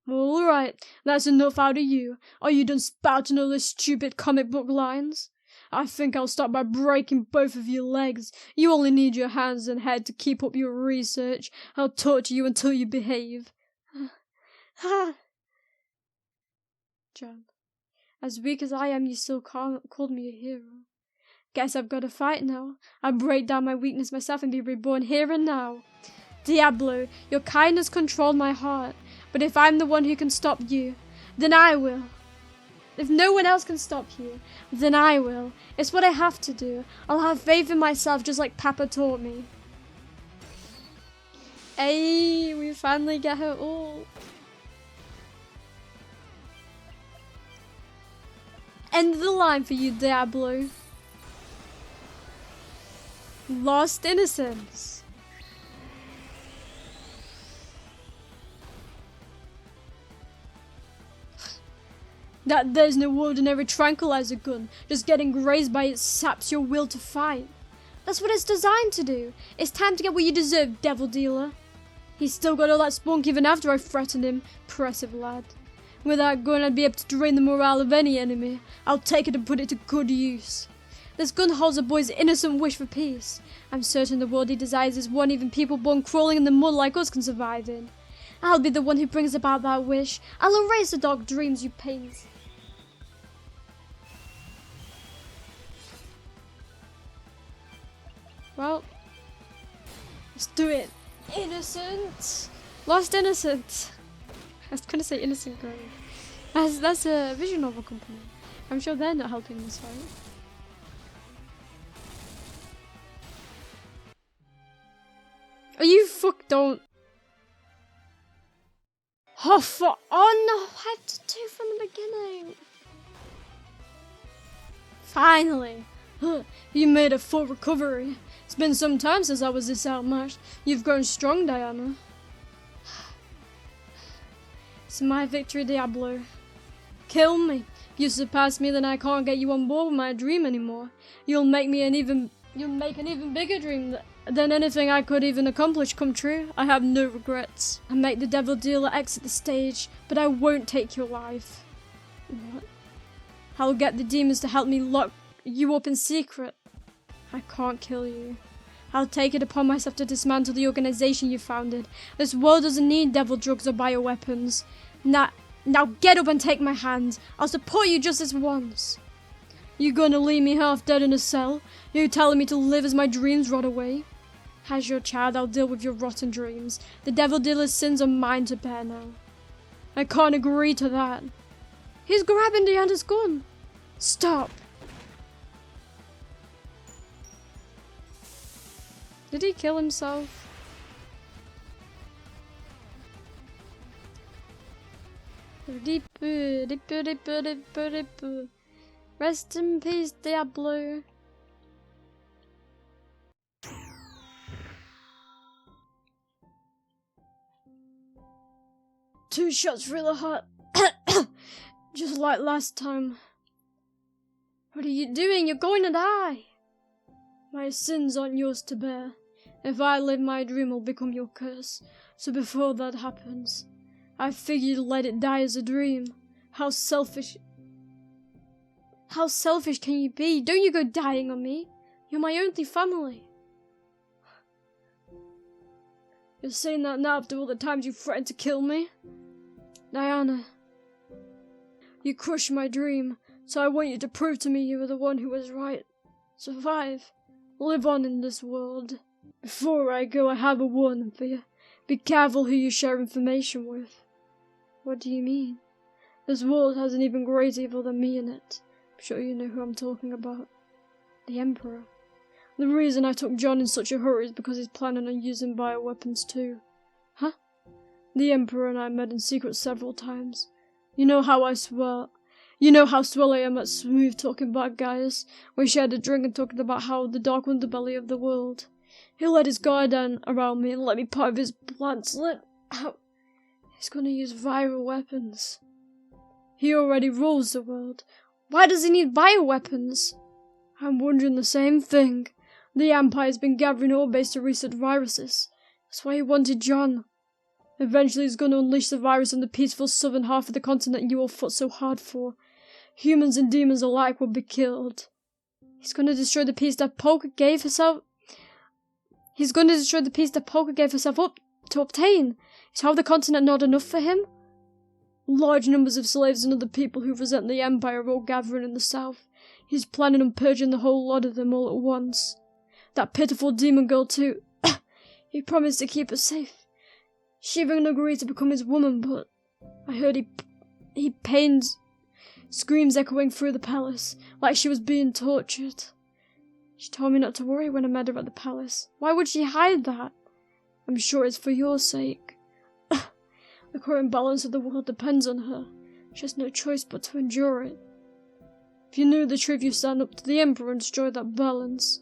Speaker 1: Alright, that's enough out of you. Are you done spouting all those stupid comic book lines? I think I'll start by breaking both of your legs. You only need your hands and head to keep up your research. I'll torture you until you behave. John, as weak as I am, you still called me a hero. Guess I've got to fight now. I'll break down my weakness myself and be reborn here and now. Diablo, your kindness controlled my heart. But if I'm the one who can stop you, then I will. If no one else can stop you, then I will. It's what I have to do. I'll have faith in myself just like Papa taught me. Hey, we finally get her all. End the line for you, Diablo. Lost innocence. That there's no ordinary tranquilizer gun. Just getting grazed by it saps your will to fight. That's what it's designed to do. It's time to get what you deserve, devil dealer. He's still got all that spunk even after I threatened him. Impressive lad. With that gun I'd be able to drain the morale of any enemy. I'll take it and put it to good use. This gun holds a boy's innocent wish for peace. I'm certain the world he desires is one even people born crawling in the mud like us can survive in. I'll be the one who brings about that wish. I'll erase the dark dreams you paint. Well, let's do it. Innocent. Lost innocent. I was gonna say Innocent Grove. That's a visual novel company. I'm sure they're not helping this fight. Oh, you fuck don't. Oh, no, I have to do from the beginning. Finally. You made a full recovery. It's been some time since I was this outmatched. You've grown strong, Diana. It's my victory, Diablo. Kill me. If you surpass me, then I can't get you on board with my dream anymore. You'll make an even bigger dream than anything I could even accomplish come true. I have no regrets. I make the devil dealer exit the stage, but I won't take your life. What? I'll get the demons to help me lock you up in secret. I can't kill you. I'll take it upon myself to dismantle the organization you founded. This world doesn't need devil drugs or bioweapons. Now get up and take my hand. I'll support you just this once. You gonna leave me half dead in a cell? You telling me to live as my dreams rot away? As your child, I'll deal with your rotten dreams. The devil dealer's sins are mine to bear now. I can't agree to that. He's grabbing Diana's gun. Stop. Did he kill himself? Rest in peace, Diablo. Two shots through the heart. Just like last time. What are you doing? You're going to die. My sins aren't yours to bear. If I live, my dream will become your curse. So before that happens, I figure to let it die as a dream. How selfish can you be? Don't you go dying on me. You're my only family. You're saying that now after all the times you threatened to kill me? Diana, you crushed my dream, so I want you to prove to me you were the one who was right. Survive. Live on in this world. Before I go, I have a warning for you. Be careful who you share information with. What do you mean? This world has an even greater evil than me in it. I'm sure you know who I'm talking about. The Emperor. The reason I took John in such a hurry is because he's planning on using bioweapons too. Huh? The Emperor and I met in secret several times. You know how swell I am at smooth talking about Gachas. We shared a drink and talked about how the dark underbelly of the world. He let his guard down around me and let me part of his plant slit. Ow. He's gonna use viral weapons. He already rules the world. Why does he need bioweapons? I'm wondering the same thing. The Empire's been gathering ore base to reset viruses. That's why he wanted John. Eventually he's gonna unleash the virus on the peaceful southern half of the continent you all fought so hard for. Humans and demons alike will be killed. He's gonna destroy the peace that Polka gave herself... He's gonna destroy the peace that Polka gave herself up to obtain. Is half the continent not enough for him? Large numbers of slaves and other people who resent the Empire are all gathering in the south. He's planning on purging the whole lot of them all at once. That pitiful demon girl too. He promised to keep her safe. She even agreed to become his woman, but I heard he pained screams echoing through the palace, like she was being tortured. She told me not to worry when I met her at the palace. Why would she hide that? I'm sure it's for your sake. The current balance of the world depends on her. She has no choice but to endure it. If you knew the truth, you'd stand up to the Emperor and destroy that balance.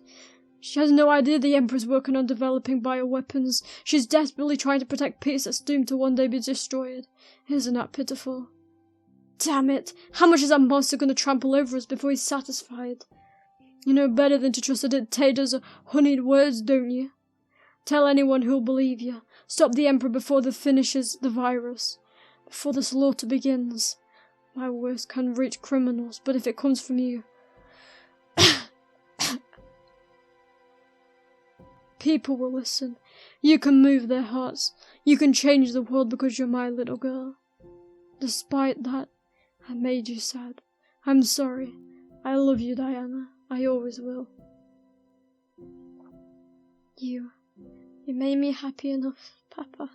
Speaker 1: She has no idea the Emperor's working on developing bioweapons. She's desperately trying to protect peace that's doomed to one day be destroyed. Isn't that pitiful? Damn it! How much is that monster going to trample over us before he's satisfied? You know better than to trust a dictator's honeyed words, don't you? Tell anyone who'll believe you. Stop the Emperor before they finishes the virus. Before the slaughter begins. My words can reach criminals, but if it comes from you... People will listen. You can move their hearts. You can change the world because you're my little girl. Despite that, I made you sad. I'm sorry. I love you, Diana. I always will. You made me happy enough, Papa.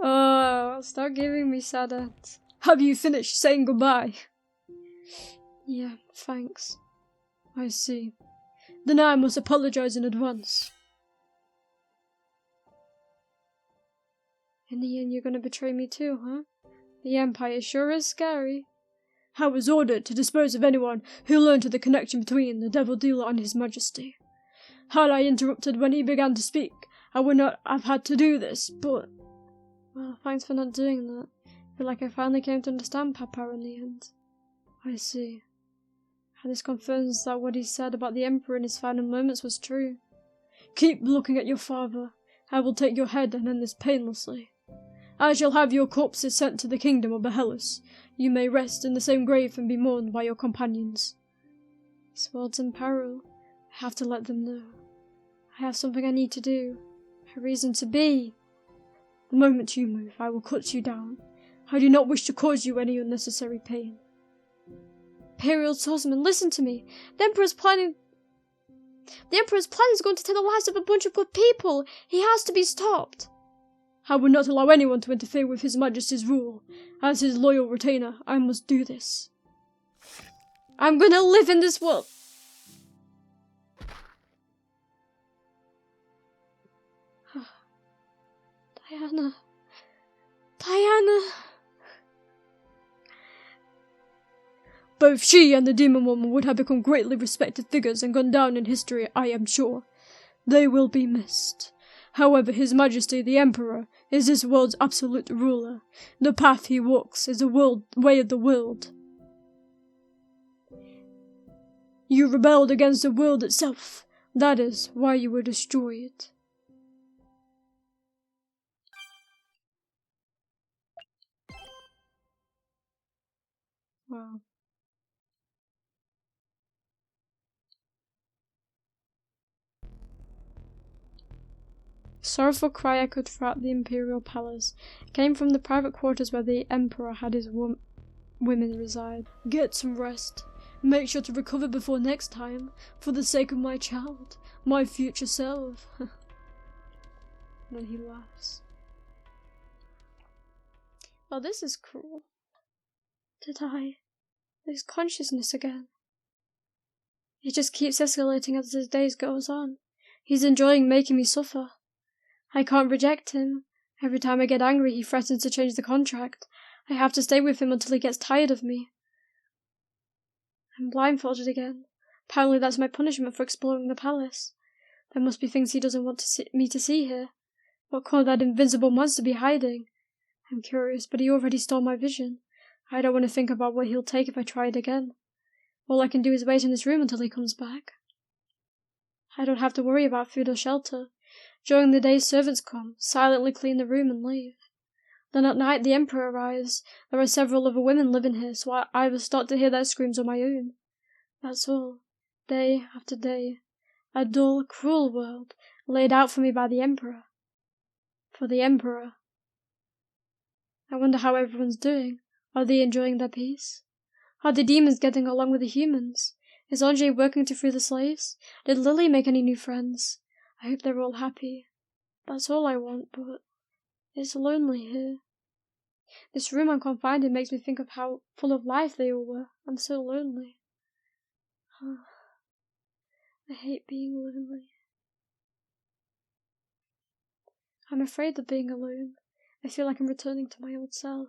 Speaker 1: Oh, stop giving me sad ants. Have you finished saying goodbye? Yeah, thanks. I see. Then I must apologize in advance. In the end, you're gonna betray me too, huh? The Empire sure is scary. I was ordered to dispose of anyone who learned of the connection between the Devil Dealer and His Majesty. Had I interrupted when he began to speak, I would not have had to do this, but... Well, thanks for not doing that. I feel like I finally came to understand Papa in the end. I see. And this confirms that what he said about the Emperor in his final moments was true. Keep looking at your father. I will take your head and end this painlessly. I shall have your corpses sent to the kingdom of Behelus. You may rest in the same grave and be mourned by your companions. This world's in peril. I have to let them know. I have something I need to do. A reason to be. The moment you move, I will cut you down. I do not wish to cause you any unnecessary pain. Imperial swordsman, listen to me. The Emperor's plan is going to take the lives of a bunch of good people. He has to be stopped. I will not allow anyone to interfere with His Majesty's rule. As his loyal retainer, I must do this. I'm gonna live in this world. Diana. Both she and the demon woman would have become greatly respected figures and gone down in history, I am sure. They will be missed. However, His Majesty the Emperor is this world's absolute ruler. The path he walks is the way of the world. You rebelled against the world itself. That is why you were destroyed. Wow. Sorrowful cry echoed throughout the imperial palace. It came from the private quarters where the emperor had his women reside. Get some rest. Make sure to recover before next time, for the sake of my child, my future self. Then he laughs. Well, this is cruel. Did I lose consciousness again? It just keeps escalating as the days goes on. He's enjoying making me suffer. I can't reject him. Every time I get angry, he threatens to change the contract. I have to stay with him until he gets tired of me. I'm blindfolded again. Apparently that's my punishment for exploring the palace. There must be things he doesn't want me to see here. What could that invisible monster be hiding? I'm curious, but he already stole my vision. I don't want to think about what he'll take if I try it again. All I can do is wait in this room until he comes back. I don't have to worry about food or shelter. During the day, servants come, silently clean the room and leave. Then at night, the Emperor arrives. There are several other women living here, so I will start to hear their screams on my own. That's all. Day after day. A dull, cruel world, laid out for me by the Emperor. For the Emperor. I wonder how everyone's doing. Are they enjoying their peace? Are the demons getting along with the humans? Is Andre working to free the slaves? Did Lily make any new friends? I hope they're all happy. That's all I want, but it's lonely here. This room I'm confined in makes me think of how full of life they all were. I'm so lonely. I hate being lonely. I'm afraid of being alone. I feel like I'm returning to my old self,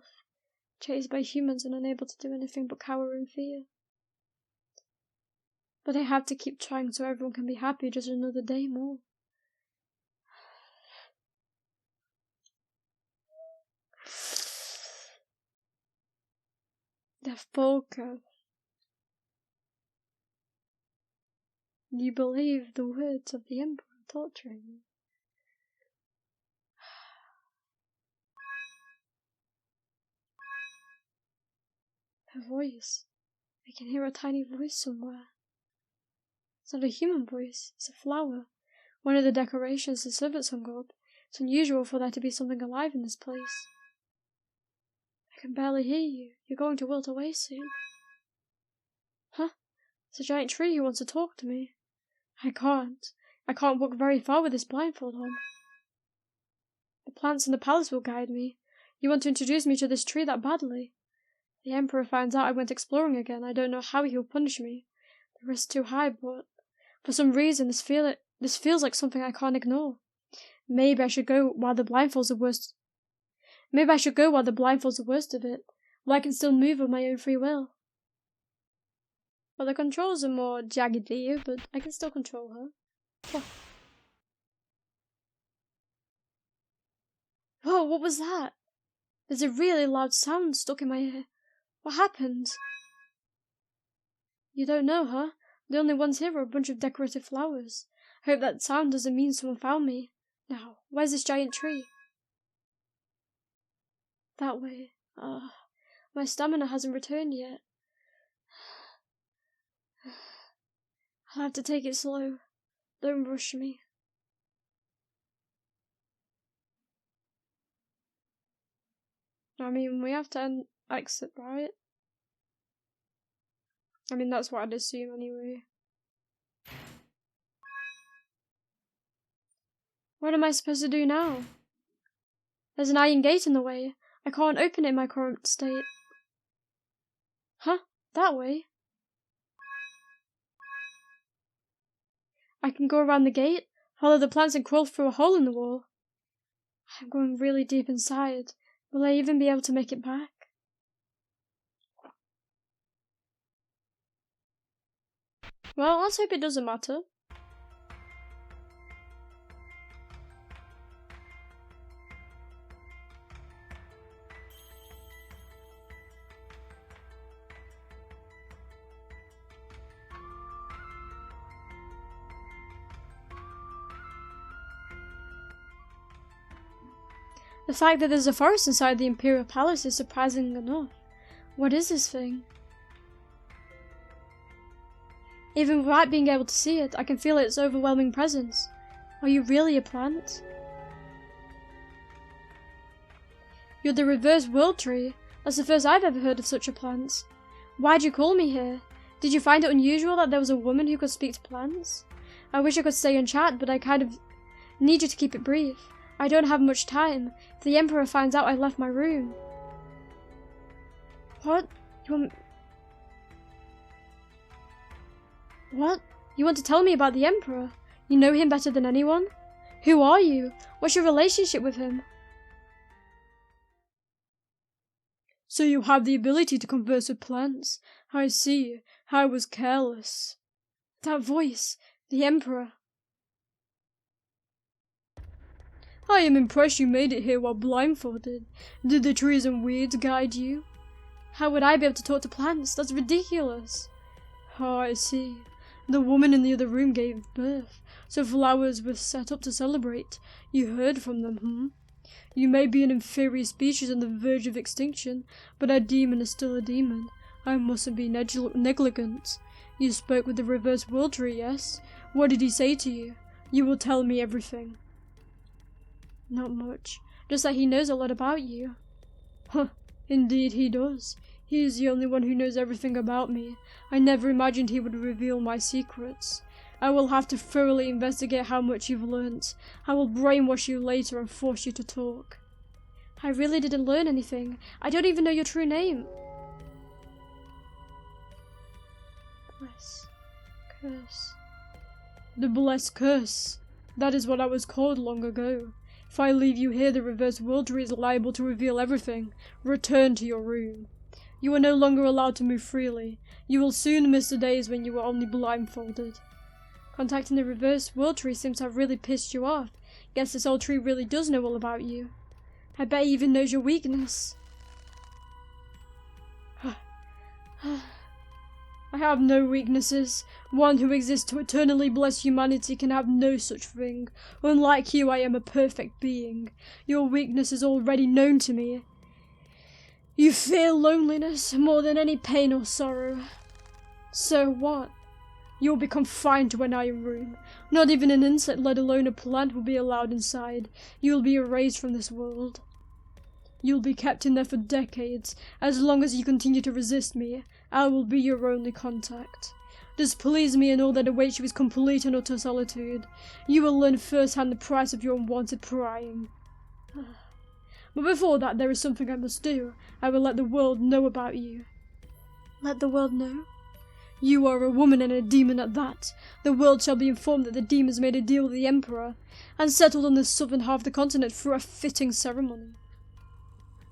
Speaker 1: chased by humans and unable to do anything but cower in fear. But I have to keep trying so everyone can be happy just another day more. The Volker. You believe the words of the Emperor torturing you. Her voice. I can hear a tiny voice somewhere. It's not a human voice, it's a flower. One of the decorations the servants hung up. It's unusual for there to be something alive in this place. I can barely hear you. You're going to wilt away soon. Huh? It's a giant tree who wants to talk to me. I can't walk very far with this blindfold on. The plants in the palace will guide me. You want to introduce me to this tree that badly. The Emperor finds out I went exploring again. I don't know how he'll punish me. The risk's too high, but for some reason this feels like something I can't ignore. Maybe I should go while the blindfold's the worst. Maybe I should go while the blindfold's the worst of it, while I can still move of my own free will. Well, the controls are more jagged here, but I can still control her. Oh. Whoa, what was that? There's a really loud sound stuck in my ear. What happened? You don't know, huh? The only ones here are a bunch of decorative flowers. I hope that sound doesn't mean someone found me. Now, where's this giant tree? That way. My stamina hasn't returned yet. I'll have to take it slow. Don't rush me. I mean, we have to exit, right? I mean, that's what I'd assume anyway. What am I supposed to do now? There's an iron gate in the way. I can't open it in my current state. Huh? That way? I can go around the gate, follow the plants and crawl through a hole in the wall. I'm going really deep inside. Will I even be able to make it back? Well, let's hope it doesn't matter. The fact that there's a forest inside the Imperial Palace is surprising enough. What is this thing? Even without being able to see it, I can feel its overwhelming presence. Are you really a plant? You're the reverse world tree. That's the first I've ever heard of such a plant. Why'd you call me here? Did you find it unusual that there was a woman who could speak to plants? I wish I could stay and chat, but I kind of need you to keep it brief. I don't have much time. If the Emperor finds out I left my room. What? What? You want to tell me about the Emperor? You know him better than anyone? Who are you? What's your relationship with him? So you have the ability to converse with plants. I see. I was careless. That voice. The Emperor. I am impressed you made it here while blindfolded. Did the trees and weeds guide you?
Speaker 2: How would I be able to talk to plants? That's ridiculous.
Speaker 1: Oh, I see. The woman in the other room gave birth, so flowers were set up to celebrate. You heard from them, You may be an inferior species on the verge of extinction, but a demon is still a demon. I mustn't be negligent. You spoke with the reverse world tree, yes? What did he say to you? You will tell me everything.
Speaker 2: Not much. Just that he knows a lot about you.
Speaker 1: Huh, indeed he does. He is the only one who knows everything about me. I never imagined he would reveal my secrets. I will have to thoroughly investigate how much you've learnt. I will brainwash you later and force you to talk.
Speaker 2: I really didn't learn anything. I don't even know your true name.
Speaker 1: Bless curse. The blessed curse. That is what I was called long ago. If I leave you here, the reverse world tree is liable to reveal everything. Return to your room. You are no longer allowed to move freely. You will soon miss the days when you were only blindfolded.
Speaker 2: Contacting the reverse world tree seems to have really pissed you off. Guess this old tree really does know all about you. I bet he even knows your weakness.
Speaker 1: I have no weaknesses. One who exists to eternally bless humanity can have no such thing. Unlike you, I am a perfect being. Your weakness is already known to me. You fear loneliness more than any pain or sorrow. So what? You will be confined to an iron room. Not even an insect, let alone a plant, will be allowed inside. You will be erased from this world. You will be kept in there for decades. As long as you continue to resist me, I will be your only contact. Displease me, and all that awaits you is complete and utter solitude. You will learn firsthand the price of your unwanted prying. But before that, there is something I must do. I will let the world know about you.
Speaker 2: Let the world know?
Speaker 1: You are a woman and a demon at that. The world shall be informed that the demons made a deal with the Emperor, and settled on the southern half of the continent through a fitting ceremony.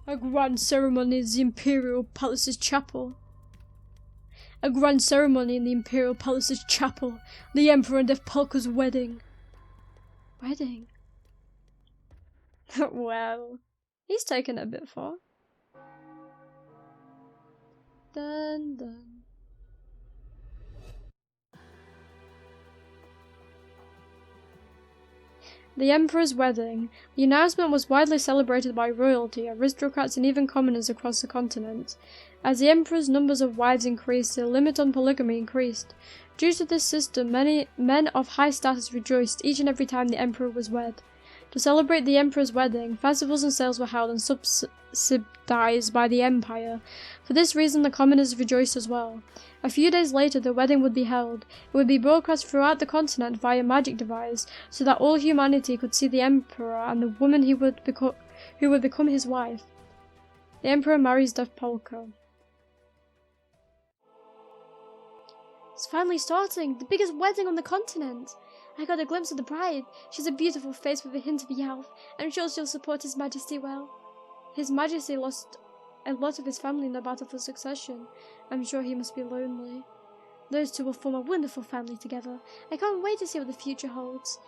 Speaker 1: A grand ceremony in the Imperial Palace's chapel. A grand ceremony in the Imperial Palace's chapel. The Emperor and Epilogue's wedding.
Speaker 2: Wedding?
Speaker 1: Well, he's taken it a bit far. Dun dun. The Emperor's wedding. The announcement was widely celebrated by royalty, aristocrats, and even commoners across the continent. As the Emperor's numbers of wives increased, the limit on polygamy increased. Due to this system, many men of high status rejoiced each and every time the Emperor was wed. To celebrate the Emperor's wedding, festivals and sales were held and subsidized by the Empire. For this reason, the commoners rejoiced as well. A few days later, the wedding would be held. It would be broadcast throughout the continent via magic device, so that all humanity could see the Emperor and the woman who would become his wife. The Emperor marries Epilogue.
Speaker 2: It's finally starting! The biggest wedding on the continent! I got a glimpse of the bride. She has a beautiful face with a hint of Yelf. I'm sure she'll support His Majesty well. His Majesty lost a lot of his family in the battle for succession. I'm sure he must be lonely. Those two will form a wonderful family together. I can't wait to see what the future holds.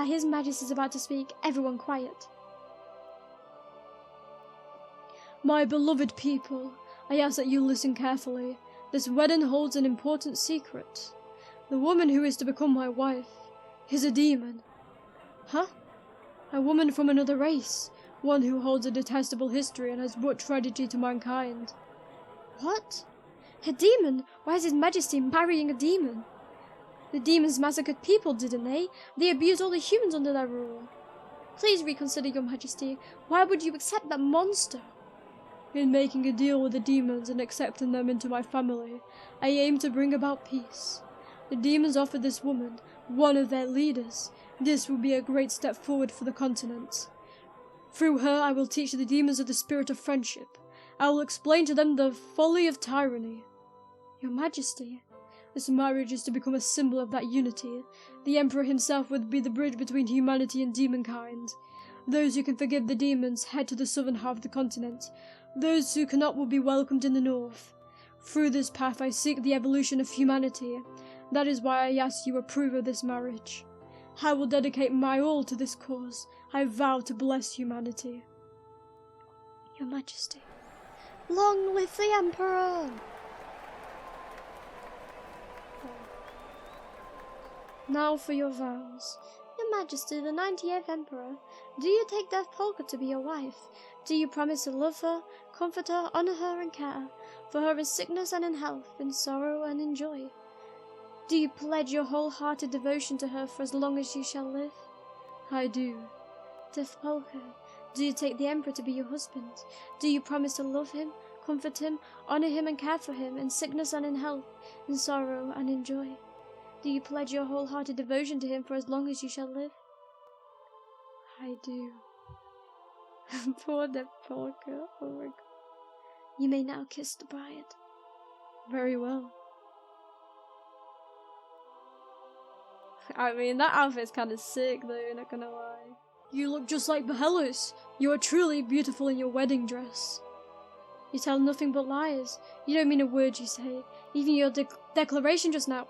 Speaker 2: His Majesty is about to speak. Everyone quiet.
Speaker 1: My beloved people, I ask that you listen carefully. This wedding holds an important secret. The woman who is to become my wife is a demon.
Speaker 2: Huh?
Speaker 1: A woman from another race. One who holds a detestable history and has brought tragedy to mankind.
Speaker 2: What? A demon? Why is His Majesty marrying a demon? The demons massacred people, didn't they? They abused all the humans under their rule. Please reconsider, Your Majesty. Why would you accept that monster?
Speaker 1: In making a deal with the demons and accepting them into my family, I aim to bring about peace. The demons offered this woman, one of their leaders. This will be a great step forward for the continent. Through her, I will teach the demons of the spirit of friendship. I will explain to them the folly of tyranny.
Speaker 2: Your Majesty,
Speaker 1: this marriage is to become a symbol of that unity. The Emperor himself would be the bridge between humanity and demonkind. Those who can forgive the demons head to the southern half of the continent. Those who cannot will be welcomed in the north. Through this path I seek the evolution of humanity. That is why I ask you approve of this marriage. I will dedicate my all to this cause. I vow to bless humanity.
Speaker 2: Your Majesty. Long live the Emperor!
Speaker 1: Now for your vows.
Speaker 2: Your Majesty, the 98th Emperor, do you take Death Polka to be your wife? Do you promise to love her, comfort her, honor her, and care for her in sickness and in health, in sorrow and in joy? Do you pledge your wholehearted devotion to her for as long as you shall live?
Speaker 1: I do.
Speaker 2: Death Polka, do you take the Emperor to be your husband? Do you promise to love him, comfort him, honor him, and care for him in sickness and in health, in sorrow and in joy? Do you pledge your wholehearted devotion to him for as long as you shall live?
Speaker 1: I do. Poor Death Polka. Oh my god.
Speaker 2: You may now kiss the bride.
Speaker 1: Very well. I mean, that outfit's kind of sick though, not gonna lie. You look just like Behelos. You are truly beautiful in your wedding dress. You tell nothing but lies. You don't mean a word you say. Even your declaration just now.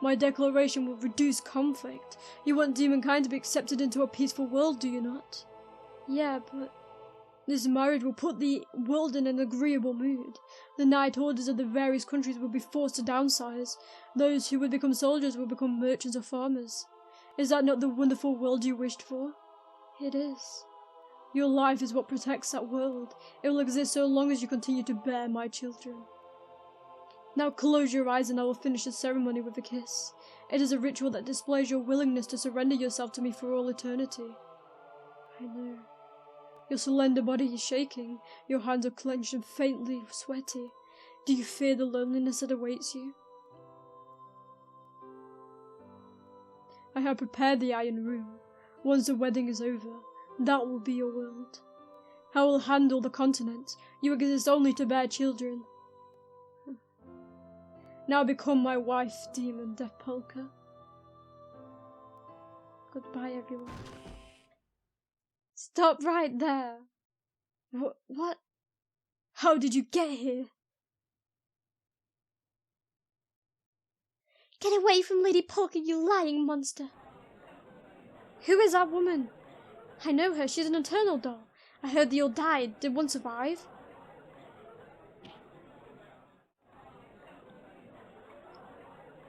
Speaker 1: My declaration will reduce conflict. You want demonkind to be accepted into a peaceful world, do you not? Yeah, but this marriage will put the world in an agreeable mood. The knight orders of the various countries will be forced to downsize. Those who would become soldiers will become merchants or farmers. Is that not the wonderful world you wished for?
Speaker 2: It is.
Speaker 1: Your life is what protects that world. It will exist so long as you continue to bear my children. Now close your eyes and I will finish the ceremony with a kiss. It is a ritual that displays your willingness to surrender yourself to me for all eternity.
Speaker 2: I know.
Speaker 1: Your slender body is shaking. Your hands are clenched and faintly sweaty. Do you fear the loneliness that awaits you? I have prepared the iron room. Once the wedding is over, that will be your world. I will handle the continent. You exist only to bear children. Now become my wife, demon Death Polka. Goodbye, everyone. Stop right there. What? How did you get here?
Speaker 2: Get away from Lady Polka, you lying monster.
Speaker 1: Who is that woman?
Speaker 2: I know her. She's an eternal doll. I heard they all died. Did one survive?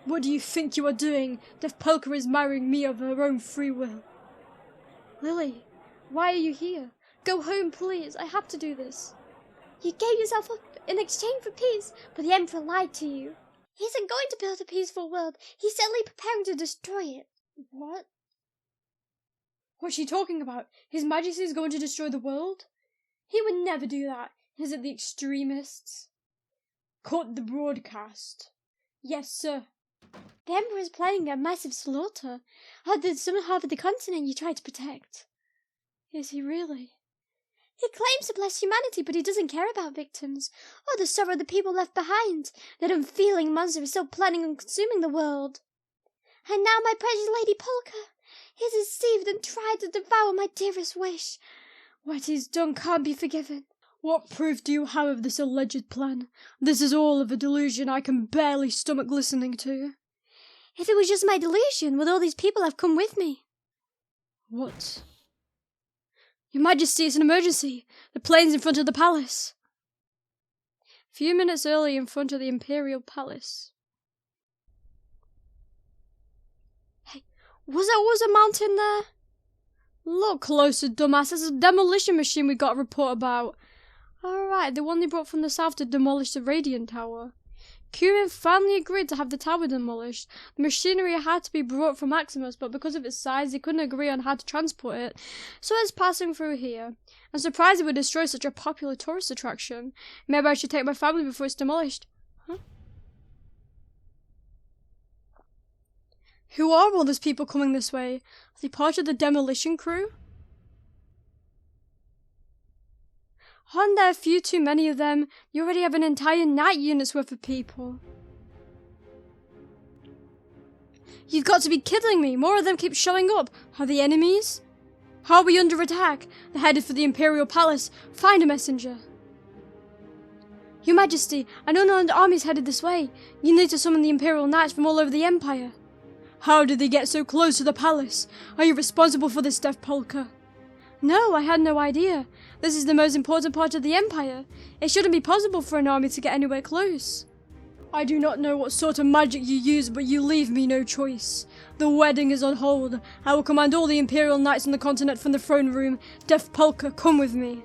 Speaker 1: What do you think you are doing? Death Polka is marrying me of her own free will.
Speaker 2: Lily, why are you here? Go home, please. I have to do this. You gave yourself up in exchange for peace, but the Emperor lied to you. He isn't going to build a peaceful world. He's certainly preparing to destroy it.
Speaker 1: What? What's she talking about? His Majesty is going to destroy the world? He would never do that. Is it the extremists? Cut the broadcast. Yes, sir.
Speaker 2: The Emperor is planning a massive slaughter of the southern half of the continent you tried to protect.
Speaker 1: Is he really?
Speaker 2: He claims to bless humanity, but he doesn't care about victims, or the sorrow of the people left behind. That unfeeling monster is still planning on consuming the world. And now my precious Lady Polka is deceived and tried to devour my dearest wish.
Speaker 1: What he's done can't be forgiven. What proof do you have of this alleged plan? This is all of a delusion I can barely stomach listening to.
Speaker 2: If it was just my delusion, would all these people have come with me?
Speaker 1: What? Your Majesty, it's an emergency. The plane's in front of the palace. A few minutes early in front of the Imperial Palace.
Speaker 2: Hey, was a mountain there?
Speaker 1: Look closer, dumbass. There's a demolition machine we got a report about. Alright, the one they brought from the south to demolish the Radiant Tower. Kudan finally agreed to have the tower demolished. The machinery had to be brought from Maximus, but because of its size, they couldn't agree on how to transport it, so it's passing through here. I'm surprised it would destroy such a popular tourist attraction. Maybe I should take my family before it's demolished. Huh? Who are all those people coming this way? Are they part of the demolition crew? Aren't there a few too many of them? You already have an entire night unit's worth of people. You've got to be kidding me. More of them keep showing up. Are they enemies? How are we under attack? They're headed for the Imperial Palace. Find a messenger. Your Majesty, I know no army's headed this way. You need to summon the Imperial Knights from all over the Empire. How did they get so close to the palace? Are you responsible for this death polka? No, I had no idea. This is the most important part of the Empire. It shouldn't be possible for an army to get anywhere close. I do not know what sort of magic you use, but you leave me no choice. The wedding is on hold. I will command all the Imperial Knights on the continent from the throne room. Death Polka, come with me.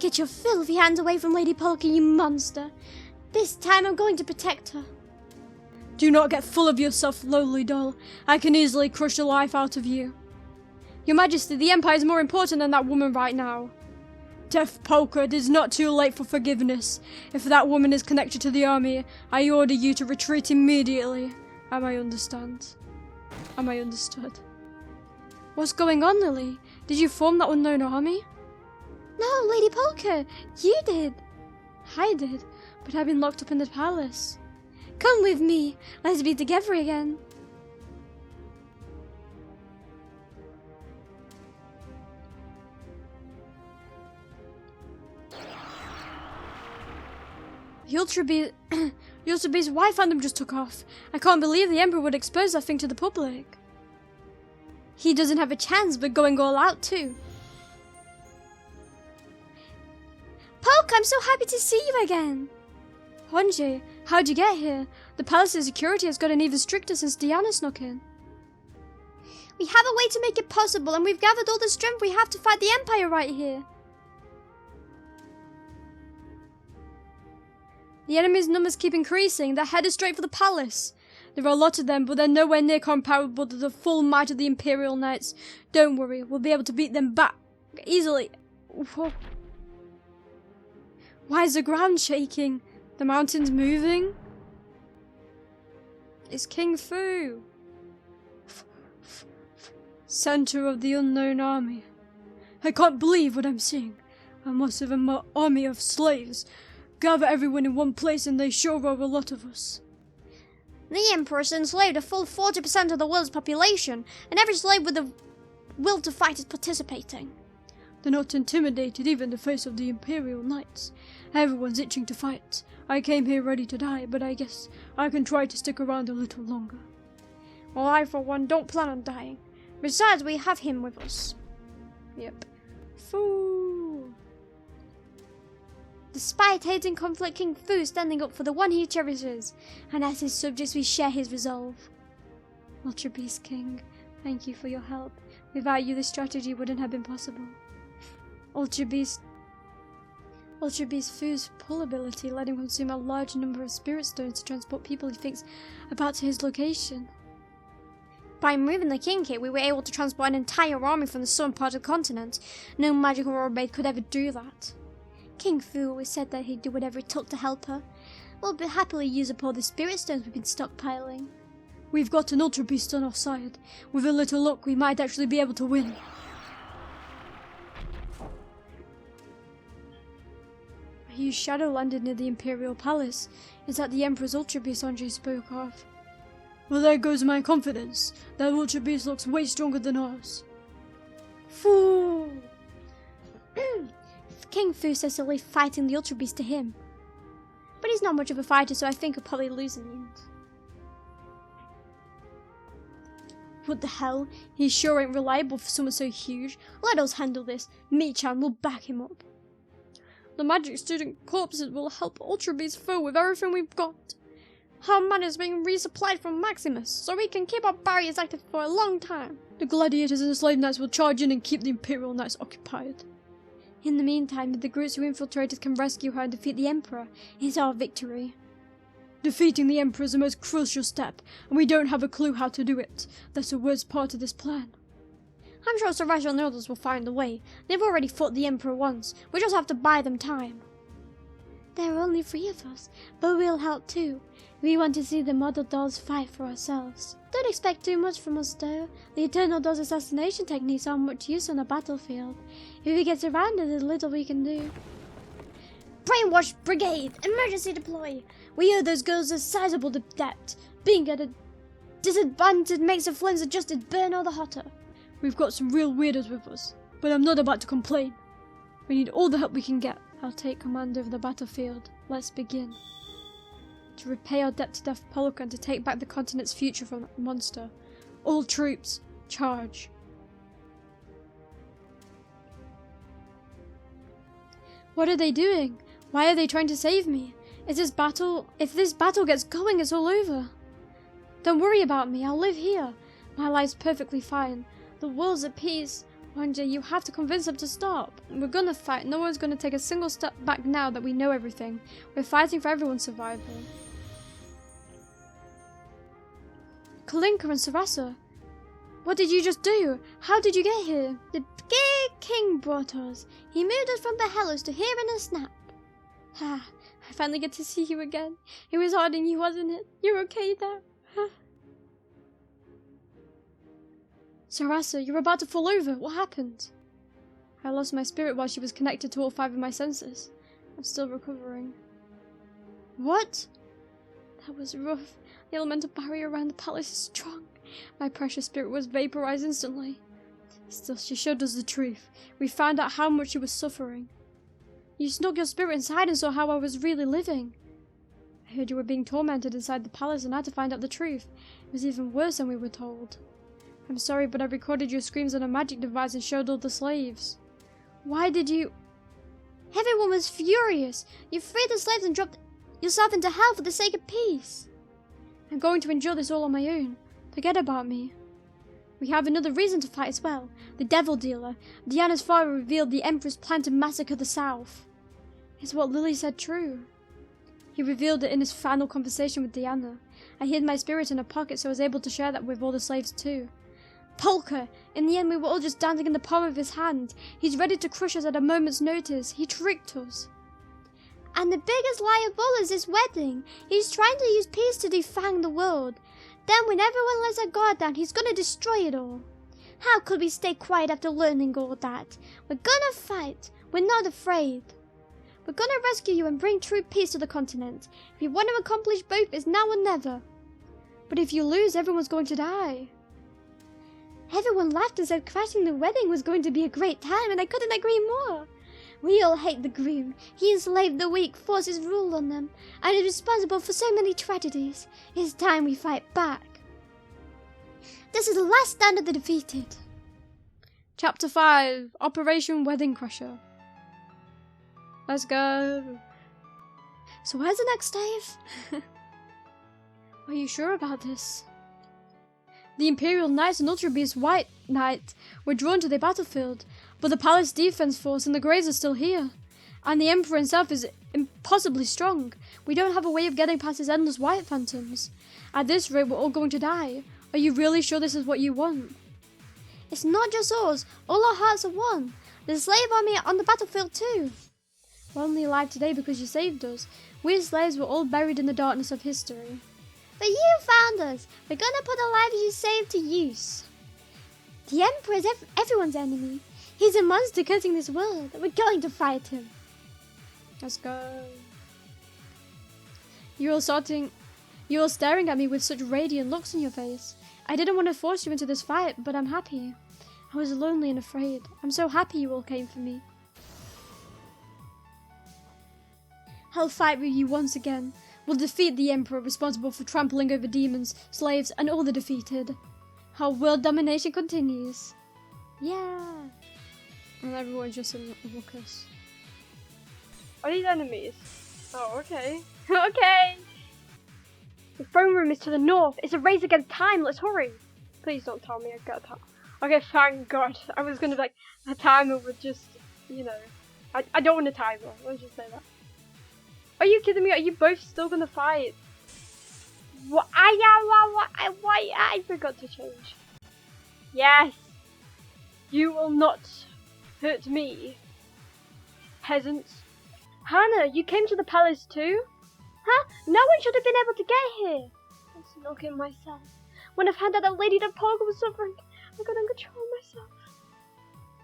Speaker 2: Get your filthy hands away from Lady Polka, you monster. This time I'm going to protect her.
Speaker 1: Do not get full of yourself, lowly doll. I can easily crush the life out of you. Your Majesty, the Empire is more important than that woman right now. Death Polka, it is not too late for forgiveness. If that woman is connected to the army, I order you to retreat immediately. Am I understood? What's going on, Lily? Did you form that unknown army?
Speaker 2: No, Lady Polka, you did.
Speaker 1: I did, but I've been locked up in the palace.
Speaker 2: Come with me. Let's be together again.
Speaker 1: The Ultra Beast Y fandom just took off. I can't believe the Emperor would expose that thing to the public.
Speaker 2: He doesn't have a chance, but going all out too. Polka, I'm so happy to see you again.
Speaker 1: Honji, how'd you get here? The palace's security has gotten even stricter since Diana snuck in.
Speaker 2: We have a way to make it possible, and we've gathered all the strength we have to fight the Empire right here.
Speaker 1: The enemy's numbers keep increasing. They're headed straight for the palace. There are a lot of them, but they're nowhere near comparable to the full might of the Imperial Knights. Don't worry, we'll be able to beat them back easily. Whoa. Why is the ground shaking? The mountain's moving? It's King Fu. Center of the unknown army. I can't believe what I'm seeing. I must have an army of slaves. Gather everyone in one place and they sure are a lot of us.
Speaker 2: The Emperor's enslaved a full 40% of the world's population, and every slave with the will to fight is participating.
Speaker 1: They're not intimidated even in the face of the Imperial Knights. Everyone's itching to fight. I came here ready to die, but I guess I can try to stick around a little longer.
Speaker 2: Well, I for one don't plan on dying. Besides, we have him with us.
Speaker 1: Yep. Fool.
Speaker 2: Despite hating conflict, King Fu is standing up for the one he cherishes, and as his subjects we share his resolve.
Speaker 1: Ultra Beast King, thank you for your help. Without you this strategy wouldn't have been possible. Ultra Beast Fu's pull ability let him consume a large number of spirit stones to transport people he thinks about to his location.
Speaker 2: By removing the King Kit, we were able to transport an entire army from the southern part of the continent. No magical mermaid could ever do that. King Fu always said that he'd do whatever it took to help her. We'll happily use up all the spirit stones we've been stockpiling.
Speaker 1: We've got an Ultra Beast on our side. With a little luck, we might actually be able to win. A huge shadow landed near the Imperial Palace. Is that the Emperor's Ultra Beast Sanjay spoke of? Well, there goes my confidence. That Ultra Beast looks way stronger than ours.
Speaker 2: Fool! King Fu says he'll leave fighting the Ultra Beast to him. But he's not much of a fighter, so I think he'll probably lose in the end.
Speaker 1: What the hell? He sure ain't reliable for someone so huge.
Speaker 2: Let us handle this. Mi-chan will back him up.
Speaker 1: The magic student corpses will help Ultra Beast Fu with everything we've got.
Speaker 2: Our money is being resupplied from Maximus, so we can keep our barriers active for a long time.
Speaker 1: The gladiators and the slave knights will charge in and keep the Imperial Knights occupied.
Speaker 2: In the meantime, if the groups who infiltrated can rescue her and defeat the Emperor, it's our victory.
Speaker 1: Defeating the Emperor is the most crucial step, and we don't have a clue how to do it. That's the worst part of this plan.
Speaker 2: I'm sure Sarasha and the others will find a way. They've already fought the Emperor once. We just have to buy them time. There are only 3 of us, but we'll help too. We want to see the Mother Dolls fight for ourselves. Don't expect too much from us though. The Eternal Doll's assassination techniques aren't much use on a battlefield. If we get surrounded, there's little we can do. Brainwash Brigade! Emergency deploy! We owe those girls a sizable debt. Being at a disadvantage makes the flames adjusted burn all the hotter.
Speaker 1: We've got some real weirdos with us, but I'm not about to complain. We need all the help we can get. I'll take command over the battlefield. Let's begin. To repay our debt to Death Polka and to take back the continent's future from that monster. All troops, charge. What are they doing? Why are they trying to save me? If this battle gets going, it's all over. Don't worry about me, I'll live here. My life's perfectly fine. The world's at peace. Wanda, you have to convince them to stop. We're gonna fight. No one's gonna take a single step back now that we know everything. We're fighting for everyone's survival. Kalinka and Sarasa, what did you just do? How did you get here?
Speaker 2: The big king brought us. He moved us from Behelos to here in a snap.
Speaker 1: Ah, I finally get to see you again. It was hard on you, wasn't it? You're okay now. Sarasa, you're about to fall over. What happened? I lost my spirit while she was connected to all 5 of my senses. I'm still recovering.
Speaker 2: What?
Speaker 1: That was rough. The elemental barrier around the palace is strong. My precious spirit was vaporized instantly. Still, she showed us the truth. We found out how much she was suffering. You snuck your spirit inside and saw how I was really living. I heard you were being tormented inside the palace and I had to find out the truth. It was even worse than we were told. I'm sorry, but I recorded your screams on a magic device and showed all the slaves. Why did you...
Speaker 2: Everyone was furious. You freed the slaves and dropped yourself into hell for the sake of peace.
Speaker 1: I'm going to endure this all on my own. Forget about me. We have another reason to fight as well. The Devil Dealer. Diana's father revealed the Emperor's plan to massacre the South. Is what Lily said true? He revealed it in his final conversation with Diana. I hid my spirit in a pocket so I was able to share that with all the slaves too. Polka! In the end we were all just dancing in the palm of his hand. He's ready to crush us at a moment's notice. He tricked us.
Speaker 2: And the biggest lie of all is this wedding. He's trying to use peace to defang the world. Then when everyone lets their guard down, he's gonna destroy it all. How could we stay quiet after learning all that? We're gonna fight. We're not afraid. We're gonna rescue you and bring true peace to the continent. If you want to accomplish both, it's now or never.
Speaker 1: But if you lose, everyone's going to die.
Speaker 2: Everyone laughed and said crashing the wedding was going to be a great time, and I couldn't agree more. We all hate the groom. He enslaved the weak, forced his rule on them, and is responsible for so many tragedies. It's time we fight back. This is the last stand of the defeated.
Speaker 1: Chapter 5, Operation Wedding Crusher. Let's go.
Speaker 2: So where's the next stave?
Speaker 1: Are you sure about this? The Imperial Knights and Ultra Beast White Knight were drawn to the battlefield, but the Palace Defense Force and the Greys are still here. And the Emperor himself is impossibly strong. We don't have a way of getting past his endless white phantoms. At this rate, we're all going to die. Are you really sure this is what you want?
Speaker 2: It's not just us. All our hearts are one. There's a slave army on the battlefield too.
Speaker 1: We're only alive today because you saved us. We slaves were all buried in the darkness of history.
Speaker 2: But you found us. We're gonna put the lives you saved to use. The Emperor is everyone's enemy. He's a monster cursing this world. We're going to fight him.
Speaker 1: Let's go. You're all staring at me with such radiant looks on your face. I didn't want to force you into this fight, but I'm happy. I was lonely and afraid. I'm so happy you all came for me. I'll fight with you once again. We'll defeat the Emperor responsible for trampling over demons, slaves, and all the defeated. Our world domination continues. Yeah. And everyone's just in a ruckus. Are these enemies? Oh, okay. Okay! The throne room is to the north. It's a race against time. Let's hurry. Please don't tell me I've got a time. Okay, thank God. I was gonna be like, a timer would just, you know. I don't want a timer. Let's just say that. Are you kidding me? Are you both still gonna fight? What? I forgot to change. Yes! You will not hurt me, peasants. Hannah, you came to the palace too?
Speaker 2: Huh? No one should have been able to get here.
Speaker 1: I snuck in myself. When I found out that Lady Polka was suffering, I couldn't control myself.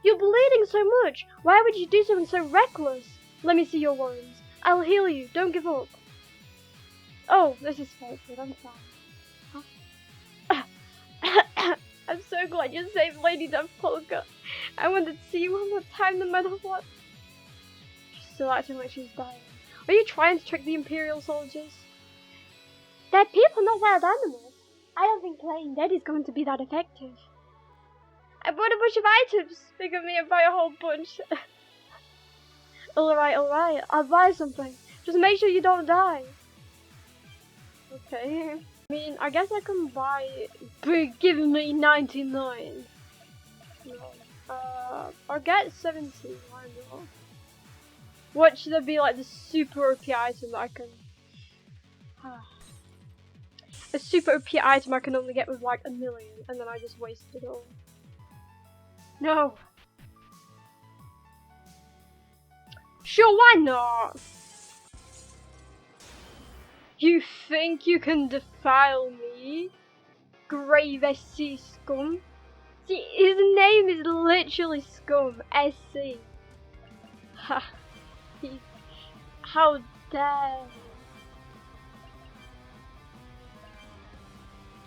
Speaker 1: You're bleeding so much. Why would you do something so reckless? Let me see your wounds. I'll heal you. Don't give up. Oh, this is so good. I'm fine. Huh? I'm so glad you saved Lady Polka. I wanted to see you one more time no matter what. She's still acting like she's dying. Are you trying to trick the Imperial soldiers?
Speaker 2: They're people, not wild animals. I don't think playing dead is going to be that effective. I bought a bunch of items. Bigger me and buy a whole bunch. Alright, I'll buy something. Just make sure you don't die. Okay. I mean, I guess I can buy... Give me 99. No. I'll get 70. Why not? What should there be like the super OP item that I can... A super OP item I can only get with like 1 million, and then I just wasted it all. No. Sure, why not? You think you can defile me? Grave SC scum? See, his name is literally scum. SC. Ha. How dare he?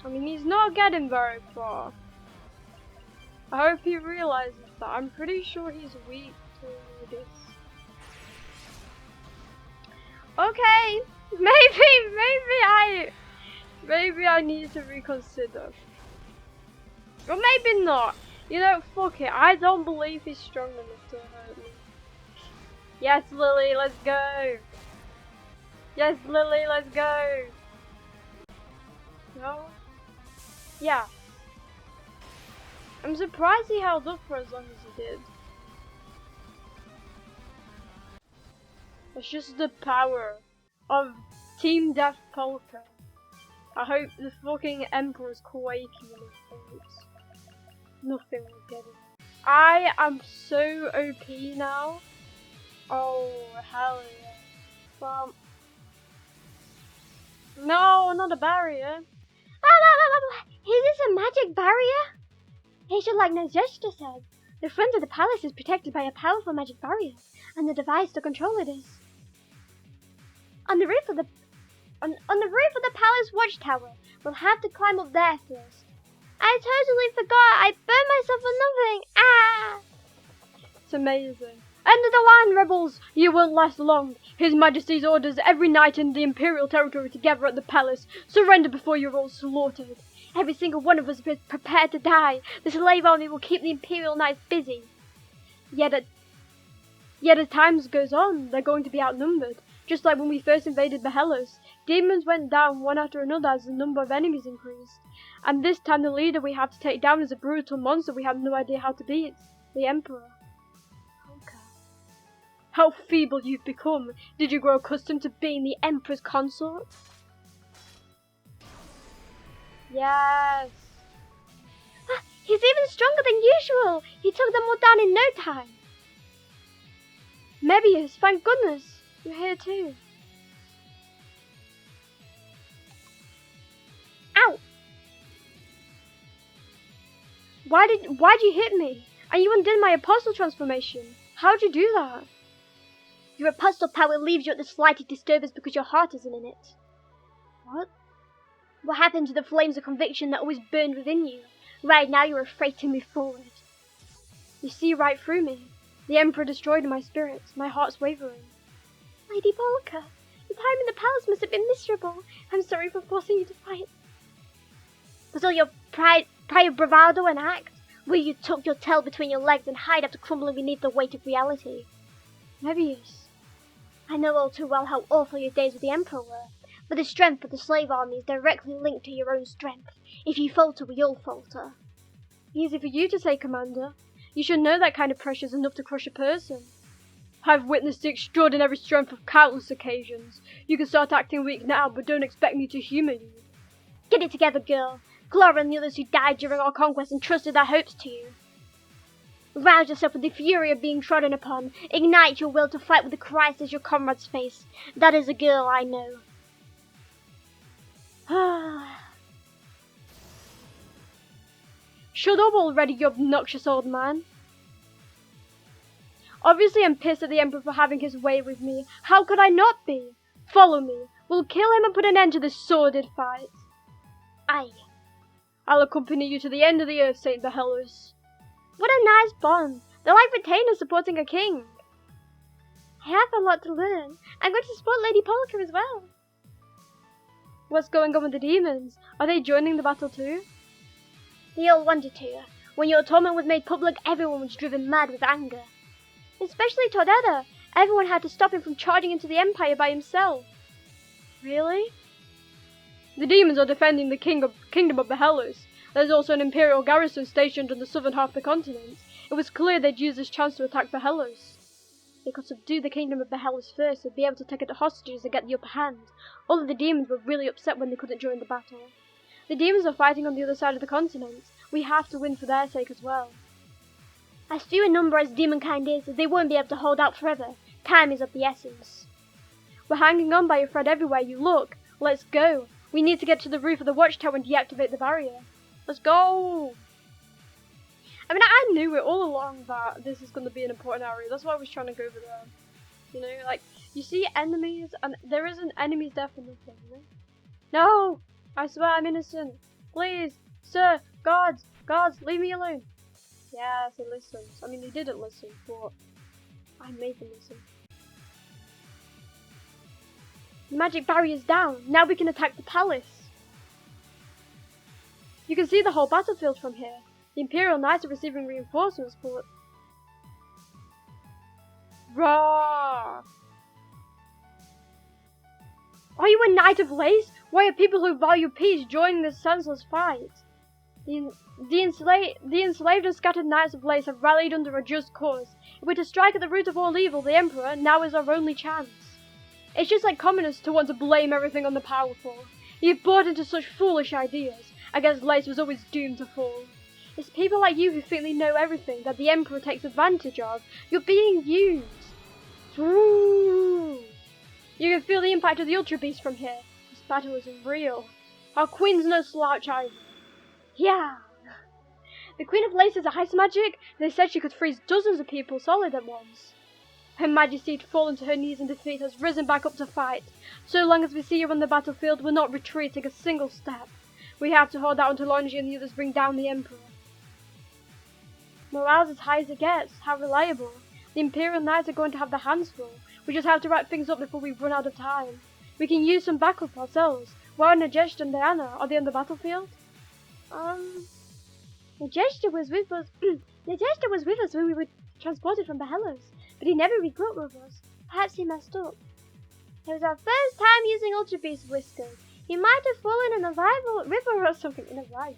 Speaker 2: I mean, he's not getting very far. I hope he realizes that. I'm pretty sure he's weak to this. Okay, maybe I need to reconsider. Or maybe not. You know, fuck it. I don't believe he's strong enough to hurt me. Yes, Lily, let's go. Yes, Lily, let's go. No? Yeah. I'm surprised he held up for as long as he did. It's just the power of Team Death Polka. I hope the fucking Emperor's quaking in his boots. Nothing will get him. I am so OP now. Oh, hell yeah. No, not a barrier. Is this a magic barrier? It's just like Nezheshta said. The front of the palace is protected by a powerful magic barrier, and the device to control it is on the roof of the palace watchtower. We'll have to climb up there first. I totally forgot. I burned myself for nothing. Ah!
Speaker 1: It's amazing. End of the line, rebels! You won't last long. His Majesty's orders every knight in the Imperial territory to gather at the palace. Surrender before you're all slaughtered. Every single one of us is prepared to die. The slave army will keep the Imperial knights busy. Yet as time goes on, they're going to be outnumbered. Just like when we first invaded Hellas. Demons went down one after another as the number of enemies increased. And this time the leader we have to take down is a brutal monster we have no idea how to beat. The Emperor. How feeble you've become. Did you grow accustomed to being the Emperor's consort? Yes.
Speaker 2: He's even stronger than usual. He took them all down in no time.
Speaker 1: Mebius, thank goodness. You're here too.
Speaker 2: Ow!
Speaker 1: Why'd you hit me? And you undid my apostle transformation. How'd you do that?
Speaker 2: Your apostle power leaves you at the slightest disturbance because your heart isn't in it.
Speaker 1: What?
Speaker 2: What happened to the flames of conviction that always burned within you? Right now you're afraid to move forward.
Speaker 1: You see right through me. The Emperor destroyed my spirit. My heart's wavering.
Speaker 2: Lady Polka, the time in the palace must have been miserable. I'm sorry for forcing you to fight. Was all your prior bravado an act? Where you tuck your tail between your legs and hide after crumbling beneath the weight of reality?
Speaker 1: Mebius.
Speaker 2: I know all too well how awful your days with the Emperor were, but the strength of the slave army is directly linked to your own strength. If you falter, we all falter.
Speaker 1: Easy for you to say, Commander. You should know that kind of pressure is enough to crush a person. I've witnessed the extraordinary strength of countless occasions. You can start acting weak now, but don't expect me to humor you.
Speaker 2: Get it together, girl. Clara and the others who died during our conquest entrusted their hopes to you. Rouse yourself with the fury of being trodden upon. Ignite your will to fight with the Christ as your comrades face. That is a girl I know.
Speaker 1: Shut up already, you obnoxious old man. Obviously I'm pissed at the Emperor for having his way with me. How could I not be? Follow me. We'll kill him and put an end to this sordid fight.
Speaker 2: Aye.
Speaker 1: I'll accompany you to the end of the earth, Saint Behellos.
Speaker 2: What a nice bond. They're like retainers supporting a king. I have a lot to learn. I'm going to support Lady Polka as well.
Speaker 1: What's going on with the demons? Are they joining the battle too?
Speaker 2: They all wanted to. When your torment was made public, everyone was driven mad with anger. Especially Todetta. Everyone had to stop him from charging into the Empire by himself.
Speaker 1: Really? The demons are defending the kingdom of the Hellas. There's also an Imperial garrison stationed on the southern half of the continent. It was clear they'd use this chance to attack the Hellas. They could subdue the kingdom of the Hellas first and be able to take it to hostages and get the upper hand. All of the demons were really upset when they couldn't join the battle. The demons are fighting on the other side of the continent. We have to win for their sake as well.
Speaker 2: As few in number as demonkind is, they won't be able to hold out forever. Time is of the essence.
Speaker 1: We're hanging on by a thread everywhere you look. Let's go. We need to get to the roof of the watchtower and deactivate the barrier. Let's go! I mean, I knew it all along that this is going to be an important area. That's why I was trying to go over there. You know, like, you see enemies, and there isn't enemies there for nothing, you know? No! I swear I'm innocent. Please, sir, guards, leave me alone. Yes, they listened. I mean, they didn't listen, but I made them listen.
Speaker 2: The magic barrier's down. Now we can attack the palace.
Speaker 1: You can see the whole battlefield from here. The Imperial Knights are receiving reinforcements, but... Rah! Are you a Knight of Lace? Why are people who value peace joining this senseless fight? The enslaved and scattered Knights of Lace have rallied under a just cause. If we're to strike at the root of all evil, the Emperor, now is our only chance. It's just like communists to want to blame everything on the powerful. You've bought into such foolish ideas. I guess Lace was always doomed to fall. It's people like you who think they know everything that the Emperor takes advantage of. You're being used. Ooh. You can feel the impact of the Ultra Beast from here. This battle is real. Our Queen's no slouch either. Yeah. The Queen of Lace is a ice magic. They said she could freeze dozens of people solid at once. Her Majesty had fallen to her knees in defeat, has risen back up to fight. So long as we see her on the battlefield, we're not retreating a single step. We have to hold out until Longi and the others bring down the Emperor. Morale's as high as it gets. How reliable. The Imperial Knights are going to have their hands full. We just have to wrap things up before we run out of time. We can use some backup ourselves. Where are Najesh and Diana? Are they on the battlefield?
Speaker 2: Najesh was with us. Najesh was with us when we were transported from the Hellas, but he never regrouped with us. Perhaps he messed up. It was our first time using Ultra Beast whiskers. He might have fallen in a river or something. In a river.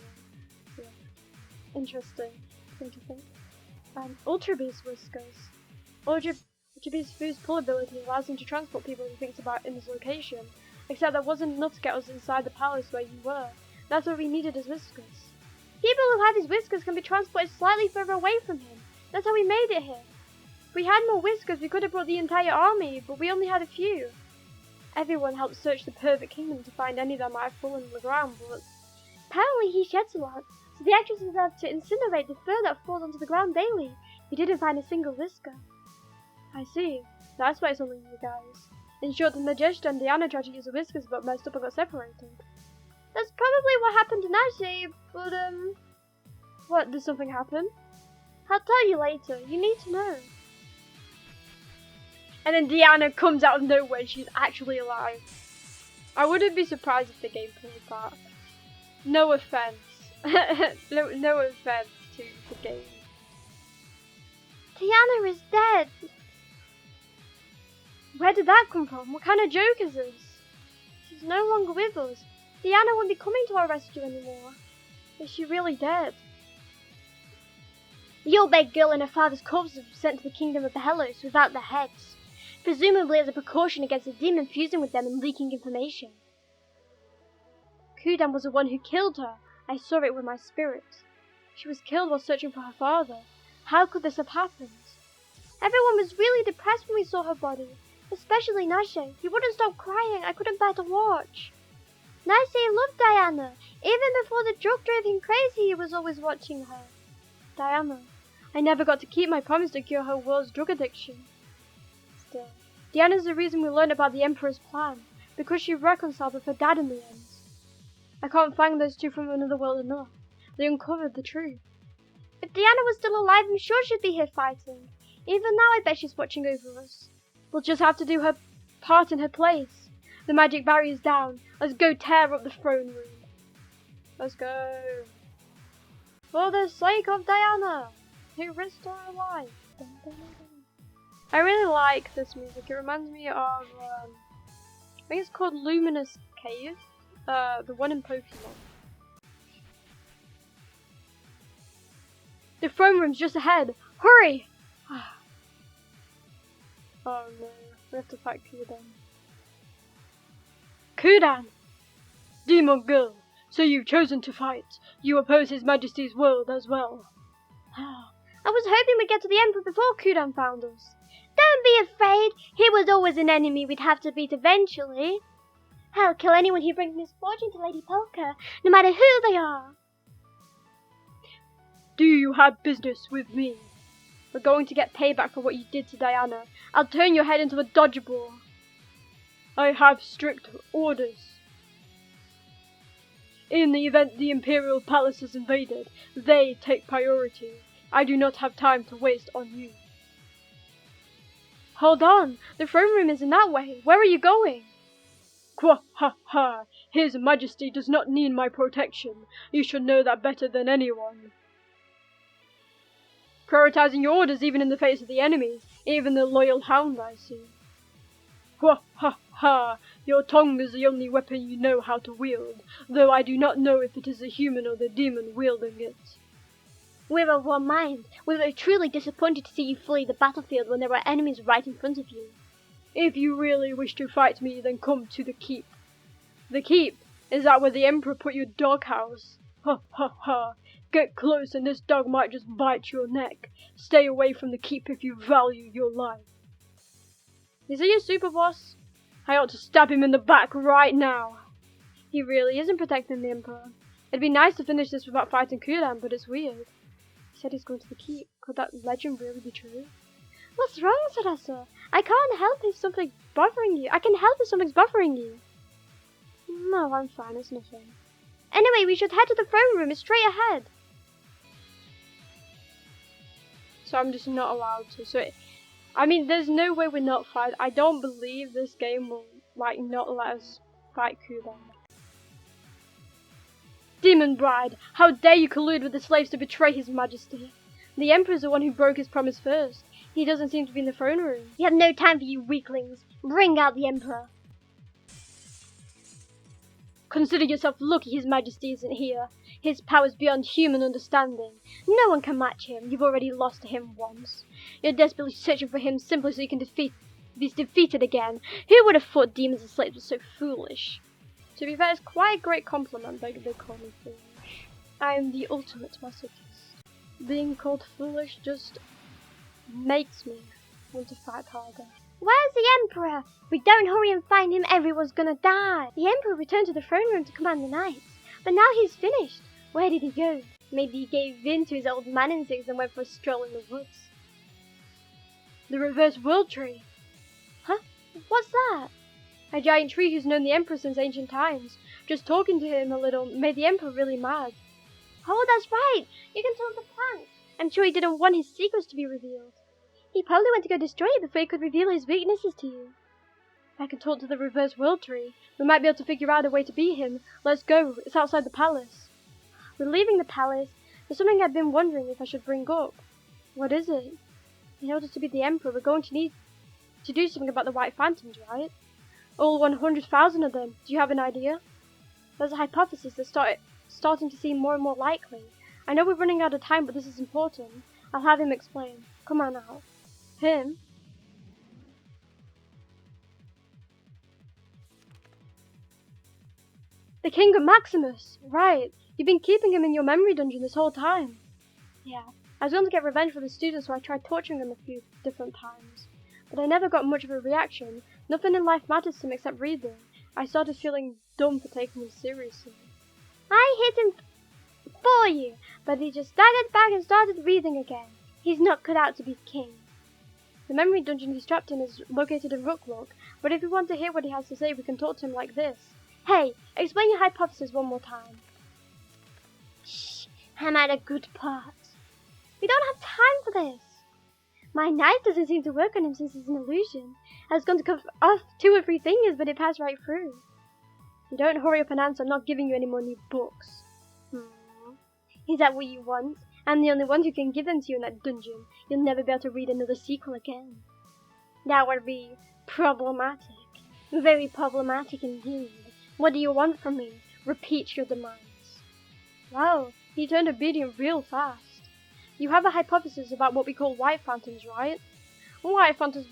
Speaker 2: Yeah. Interesting. Thing to think. Ultra Beast whiskers. Ultra Beast Food's pull ability allows him to transport people he thinks about in his location. Except that wasn't enough to get us inside the palace where you were. That's what we needed as whiskers. People who have his whiskers can be transported slightly further away from him. That's how we made it here. If we had more whiskers, we could have brought the entire army, but we only had a few. Everyone helped search the perfect kingdom to find any that might have fallen on the ground, but apparently he sheds a lot, so the actresses have to incinerate the fur that falls onto the ground daily. We didn't find a single whisker. I see. That's why it's only you guys. In short, the Najesh and Diana tried to use the whiskers but messed up and got separated. That's probably what happened to Nashi, but what, did something happen? I'll tell you later. You need to know. And then Diana comes out of nowhere. She's actually alive. I wouldn't be surprised if the game pulled back. No offense. no offense to the game. Diana is dead. Where did that come from? What kind of joke is this? She's no longer with us. Diana won't be coming to our rescue anymore. Is she really dead? The old bad girl and her father's corpses were sent to the kingdom of the Hellas without their heads, presumably as a precaution against the demon fusing with them and leaking information. Kudan was the one who killed her. I saw it with my spirit. She was killed while searching for her father. How could this have happened? Everyone was really depressed when we saw her body, especially Nashe. He wouldn't stop crying. I couldn't bear to watch. Nashe loved Diana. Even before the drug drove him crazy, he was always watching her. Diana. I never got to keep my promise to cure her world's drug addiction. Still, Diana's the reason we learned about the Emperor's plan, because she reconciled with her dad in the end. I can't find those two from another world enough. They uncovered the truth. If Diana was still alive, I'm sure she'd be here fighting. Even now I bet she's watching over us. We'll just have to do her part in her place.
Speaker 1: The magic barrier's down. Let's go tear up the throne room. Let's go. For the sake of Diana, who risked her life. Dun, dun, dun, dun. I really like this music. It reminds me of, I think it's called Luminous Cave, the one in Pokemon. The throne room's just ahead. Hurry! Oh no, we have to fight Kudan. Kudan! Demon girl, so you've chosen to fight. You oppose His Majesty's world as well.
Speaker 2: I was hoping we'd get to the Emperor before Kudan found us. Don't be afraid. He was always an enemy we'd have to beat eventually. I'll kill anyone who brings misfortune to Lady Polka, no matter who they are.
Speaker 1: Do you have business with me? We're going to get payback for what you did to Diana. I'll turn your head into a dodgeball. I have strict orders. In the event the Imperial Palace is invaded, they take priority. I do not have time to waste on you.
Speaker 2: Hold on, the throne room isn't that way. Where are you going?
Speaker 1: Quah ha ha! His Majesty does not need my protection. You should know that better than anyone. Prioritizing your orders even in the face of the enemy, even the loyal hound I see. Quah ha ha! Your tongue is the only weapon you know how to wield, though I do not know if it is the human or the demon wielding it.
Speaker 2: We're of one mind. We were truly disappointed to see you flee the battlefield when there were enemies right in front of you.
Speaker 1: If you really wish to fight me, then come to the keep. The keep? Is that where the Emperor put your doghouse? Ha ha ha! Get close and this dog might just bite your neck. Stay away from the keep if you value your life. Is he your super boss? I ought to stab him in the back right now. He really isn't protecting the Emperor. It'd be nice to finish this without fighting Kudan, but it's weird. He said he's going to the keep. Could that legend really be true?
Speaker 2: What's wrong, Sarasa? I can't help if something's bothering you. I can help if something's bothering you.
Speaker 1: No, I'm fine. It's nothing.
Speaker 2: Anyway, we should head to the throne room. It's straight ahead.
Speaker 1: So I'm just not allowed to. I mean, there's no way we're not fight. I don't believe this game will, not let us fight Kudan. Demon bride, how dare you collude with the slaves to betray His Majesty? The Emperor's the one who broke his promise first. He doesn't seem to be in the throne room.
Speaker 2: We have no time for you weaklings. Bring out the Emperor.
Speaker 1: Consider yourself lucky His Majesty isn't here. His power's beyond human understanding.
Speaker 2: No one can match him. You've already lost to him once.
Speaker 1: You're desperately searching for him simply so you can be defeated again. Who would have thought demons and slaves were so foolish? To be fair, it's quite a great compliment. They call me foolish. I am the ultimate masochist. Being called foolish just makes me want to fight harder.
Speaker 2: Where's the Emperor? If we don't hurry and find him, everyone's gonna die. The Emperor returned to the throne room to command the knights. But now he's finished. Where did he go? Maybe he gave in to his old man instincts and went for a stroll in the woods.
Speaker 1: The reverse world tree.
Speaker 2: Huh? What's that?
Speaker 1: A giant tree who's known the Emperor since ancient times. Just talking to him a little made the Emperor really mad.
Speaker 2: Oh, that's right. You can talk to plants. I'm sure he didn't want his secrets to be revealed. He probably went to go destroy it before he could reveal his weaknesses to you.
Speaker 1: If I can talk to the reverse world tree, we might be able to figure out a way to beat him. Let's go. It's outside the palace.
Speaker 2: We're leaving the palace. There's something I've been wondering if I should bring up.
Speaker 1: What is it? In order to beat the Emperor, we're going to need to do something about the White Phantoms, right? All 100,000 of them. Do you have an idea? There's a hypothesis that's starting to seem more and more likely. I know we're running out of time, but this is important. I'll have him explain. Come on now. Him? The King of Maximus! Right. You've been keeping him in your memory dungeon this whole time. Yeah. I was going to get revenge for the students, so I tried torturing him a few different times. But I never got much of a reaction. Nothing in life matters to him except reading. I started feeling dumb for taking him seriously.
Speaker 2: I hit him for you, but he just staggered back and started reading again. He's not cut out to be king.
Speaker 1: The memory dungeon he's trapped in is located in Rooklock, but if you want to hear what he has to say, we can talk to him like this.
Speaker 2: Hey, explain your hypothesis one more time. Shh, I'm at a good part. We don't have time for this. My knife doesn't seem to work on him since it's an illusion. I was going to cut off 2 or 3 fingers, but it passed right through. If you don't hurry up and answer, I'm not giving you any more new books. Is that what you want? I'm the only one who can give them to you in that dungeon. You'll never be able to read another sequel again. That would be problematic. Very problematic indeed. What do you want from me? Repeat your demands. Wow, he turned obedient real fast. You have a hypothesis about what we call white phantoms, right? White phantom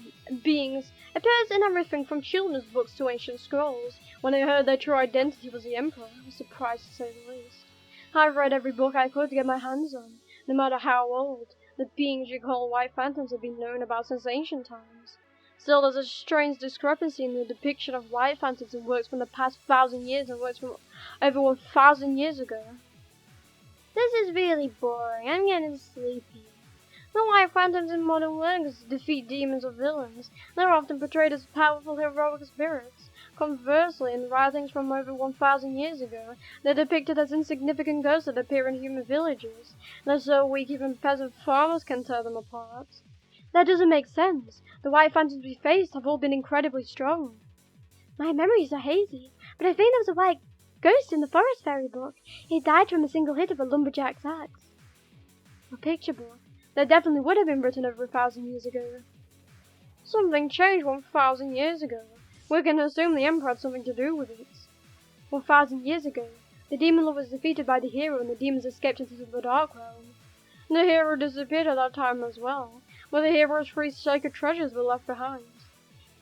Speaker 2: beings appears in everything from children's books to ancient scrolls. When I heard their true identity was the Emperor, I was surprised to say the least. I've read every book I could to get my hands on, no matter how old. The beings you call white phantoms have been known about since ancient times. Still, there's a strange discrepancy in the depiction of white phantoms in works from the past 1,000 years and works from over 1,000 years ago. This is really boring. I'm getting sleepy. The white phantoms in modern works defeat demons or villains. They're often portrayed as powerful, heroic spirits. Conversely, in writings from over 1,000 years ago, they're depicted as insignificant ghosts that appear in human villages. They're so weak even peasant farmers can tear them apart. That doesn't make sense. The white phantoms we faced have all been incredibly strong. My memories are hazy, but I think there was a white ghost in the Forest Fairy book. He died from a single hit of a lumberjack's axe. A picture book. That definitely would have been written over 1,000 years ago. Something changed 1,000 years ago. We can assume the Emperor had something to do with it. 1,000 years ago, the demon lord was defeated by the hero and the demons escaped into the Dark Realm. The hero disappeared at that time as well, but the hero's 3 sacred treasures were left behind.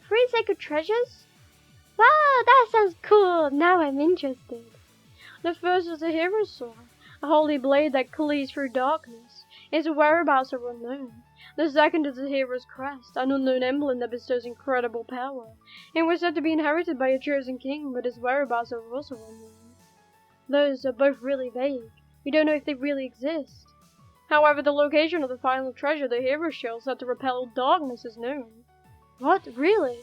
Speaker 2: 3 sacred treasures? Wow, that sounds cool. Now I'm interested. The first is the hero's sword, a holy blade that cleaves through darkness. Its whereabouts are unknown. The second is the hero's crest, an unknown emblem that bestows incredible power. It was said to be inherited by a chosen king, but its whereabouts are also unknown. Those are both really vague. We don't know if they really exist. However, the location of the final treasure, the hero's shield, said to repel darkness, is known. What? Really?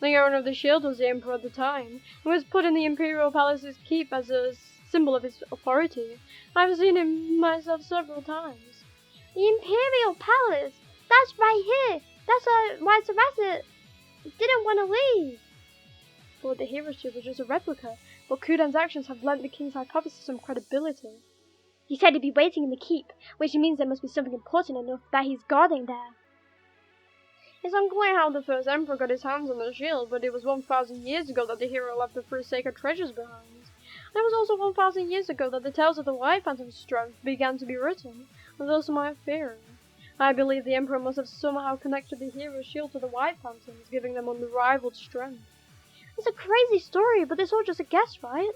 Speaker 2: The owner of the shield was the Emperor at the time. It was put in the Imperial Palace's keep as a symbol of his authority. I've seen him myself several times. The Imperial Palace! That's right here! That's why Sarasa didn't want to leave! Thought the hero shield was just a replica, but Kudan's actions have lent the king's hypothesis some credibility. He said he'd be waiting in the keep, which means there must be something important enough that he's guarding there. It's unclear how the first emperor got his hands on the shield, but it was 1,000 years ago that the hero left the 3 sacred treasures behind. It was also 1,000 years ago that the tales of the White Phantom's strength began to be written. Those are my theory. I believe the Emperor must have somehow connected the hero's shield to the White Phantoms, giving them unrivaled strength. It's a crazy story, but it's all just a guess, right?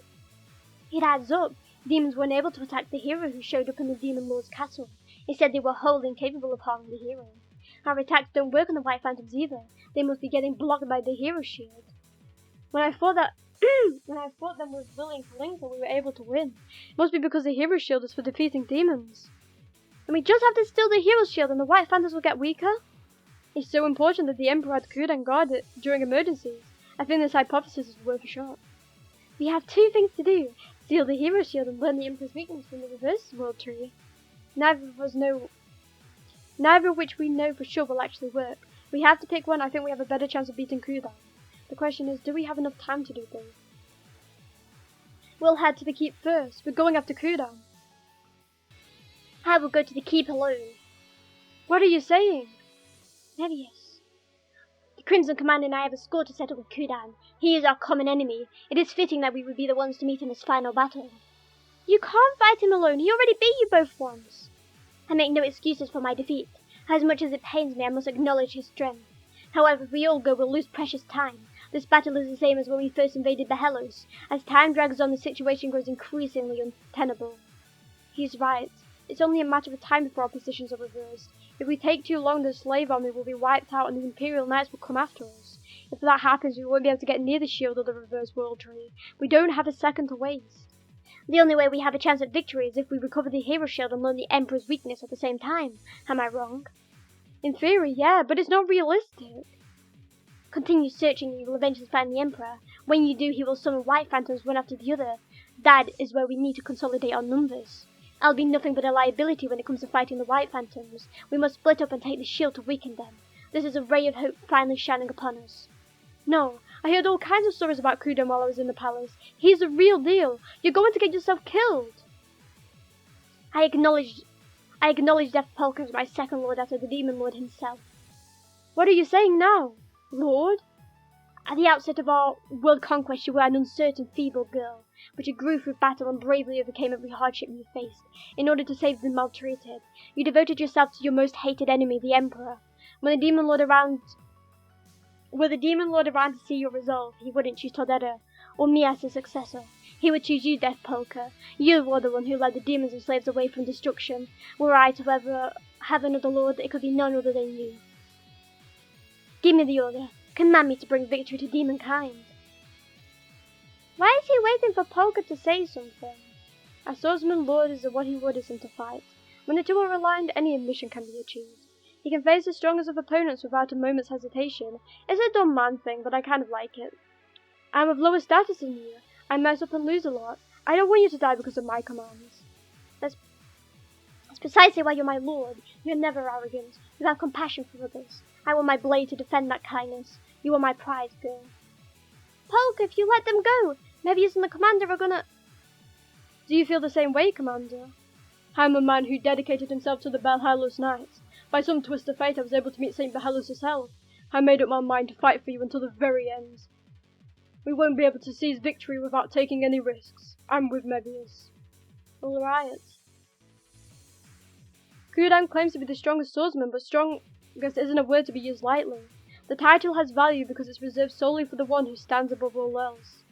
Speaker 2: It adds up. Demons weren't able to attack the hero who showed up in the Demon Lord's castle. It said they were wholly incapable of harming the hero. Our attacks don't work on the White Phantoms either. They must be getting blocked by the hero's shield. When I thought them was willing to link, we were able to win. It must be because the hero's shield is for defeating demons. And we just have to steal the hero's shield and the White Phantoms will get weaker? It's so important that the Emperor had Kudan guard it during emergencies. I think this hypothesis is worth a shot. We have 2 things to do. Steal the hero's shield and learn the Emperor's weakness from the reverse world tree. Neither of which we know for sure will actually work. We have to pick one. I think we have a better chance of beating Kudan. The question is, do we have enough time to do both? We'll head to the keep first. We're going after Kudan. I will go to the keep alone. What are you saying? Nevius. The Crimson Commander and I have a score to settle with Kudan. He is our common enemy. It is fitting that we would be the ones to meet in this final battle. You can't fight him alone. He already beat you both once. I make no excuses for my defeat. As much as it pains me, I must acknowledge his strength. However, if we all go, we'll lose precious time. This battle is the same as when we first invaded the Hellos. As time drags on, the situation grows increasingly untenable. He's right. It's only a matter of time before our positions are reversed. If we take too long, the slave army will be wiped out and the Imperial Knights will come after us. If that happens, we won't be able to get near the shield or the reverse world tree. We don't have a second to waste. The only way we have a chance at victory is if we recover the hero shield and learn the Emperor's weakness at the same time. Am I wrong? In theory, yeah, but it's not realistic. Continue searching and you will eventually find the Emperor. When you do, he will summon White Phantoms one after the other. That is where we need to consolidate our numbers. I'll be nothing but a liability when it comes to fighting the White Phantoms. We must split up and take the shield to weaken them. This is a ray of hope finally shining upon us. No, I heard all kinds of stories about Kudan while I was in the palace. He's the real deal. You're going to get yourself killed. I acknowledge Death Polka as my second lord after the Demon Lord himself. What are you saying now, Lord? At the outset of our world conquest, you were an uncertain, feeble girl, but you grew through battle and bravely overcame every hardship you faced. In order to save the maltreated, you devoted yourself to your most hated enemy, the Emperor. Were the Demon Lord around to see your resolve, he wouldn't choose Todera or me as his successor. He would choose you, Death Polka. You were the one who led the demons and slaves away from destruction. Were I to ever have another lord, it could be none other than you. Give me the order. Command me to bring victory to demonkind. Why is he waiting for Polka to say something? A swordsman lord is what he orders him to fight. When the two are aligned, any mission can be achieved. He can face the strongest of opponents without a moment's hesitation. It's a dumb man thing, but I kind of like it. I'm of lower status than you. I mess up and lose a lot. I don't want you to die because of my commands. That's precisely why you're my lord. You're never arrogant. You have compassion for others. I want my blade to defend that kindness. You are my pride, girl. Polka, if you let them go, Mebius and the commander are gonna...
Speaker 1: Do you feel the same way, Commander? I'm a man who dedicated himself to the Belhallos Knights. By some twist of fate, I was able to meet St. Belhallos herself. I made up my mind to fight for you until the very end. We won't be able to seize victory without taking any risks. I'm with Mebius. All right. Kudan claims to be the strongest swordsman, but strongest isn't a word to be used lightly. The title has value because it's reserved solely for the one who stands above all else.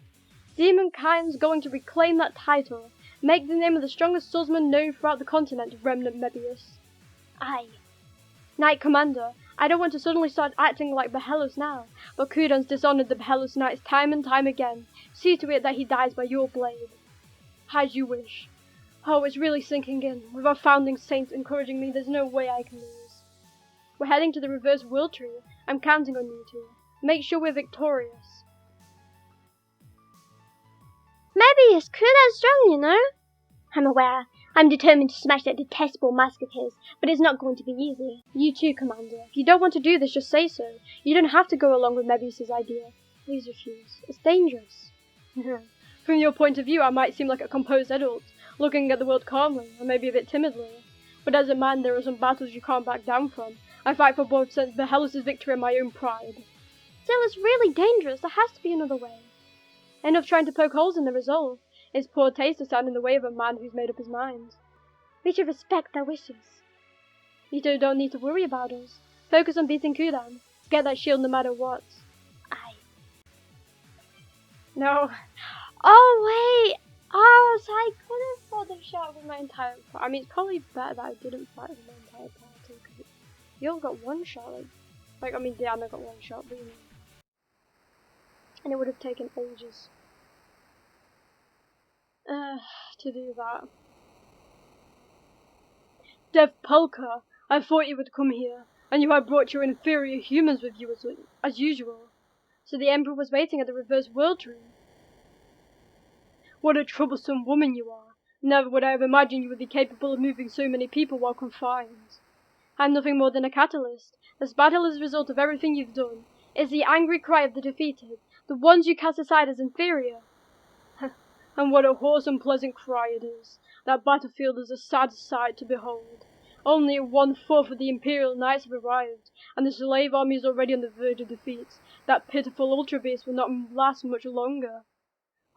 Speaker 1: Demonkind's going to reclaim that title, make the name of the strongest swordsman known throughout the continent, Remnant Mebius. Aye. Knight Commander, I don't want to suddenly start acting like Behelos now, but Kudan's dishonored the Behelos Knights time and time again. See to it that he dies by your blade. As you wish. Oh, it's really sinking in. With our founding saints encouraging me, there's no way I can lose. We're heading to the reverse world tree. I'm counting on you two. Make sure we're victorious.
Speaker 2: Mebius, Kudan's strong, you know. I'm aware. I'm determined to smash that detestable mask of his, but it's not going to be easy.
Speaker 1: You too, Commander. If you don't want to do this, just say so. You don't have to go along with Mebius's idea. Please refuse. It's dangerous. From your point of view, I might seem like a composed adult, looking at the world calmly, or maybe a bit timidly. But as a man, there are some battles you can't back down from. I fight for both Behelos' victory and my own pride.
Speaker 2: Still, it's really dangerous. There has to be another way.
Speaker 1: Enough trying to poke holes in the resolve. It's poor taste to stand in the way of a man who's made up his mind.
Speaker 2: We should respect their wishes.
Speaker 1: You two don't need to worry about us. Focus on beating Kudan. Get that shield no matter what.
Speaker 2: Aye.
Speaker 1: No.
Speaker 2: Oh, wait. Oh, so I could have fought the shot
Speaker 1: with my entire party. I mean, it's probably better that I didn't fight with my entire party. Cause you all got one shot. I mean, Diana got one shot, but you know. And it would have taken ages. To do that. Death Polka, I thought you would come here, and you had brought your inferior humans with you as usual. So the Emperor was waiting at the reverse world tree. What a troublesome woman you are. Never would I have imagined you would be capable of moving so many people while confined. I'm nothing more than a catalyst. This battle is the result of everything you've done. It's the angry cry of the defeated, the ones you cast aside as inferior. And what a hoarse and pleasant cry it is. That battlefield is a sad sight to behold. Only 1/4 of the Imperial Knights have arrived, and the slave army is already on the verge of defeat. That pitiful ultra beast will not last much longer.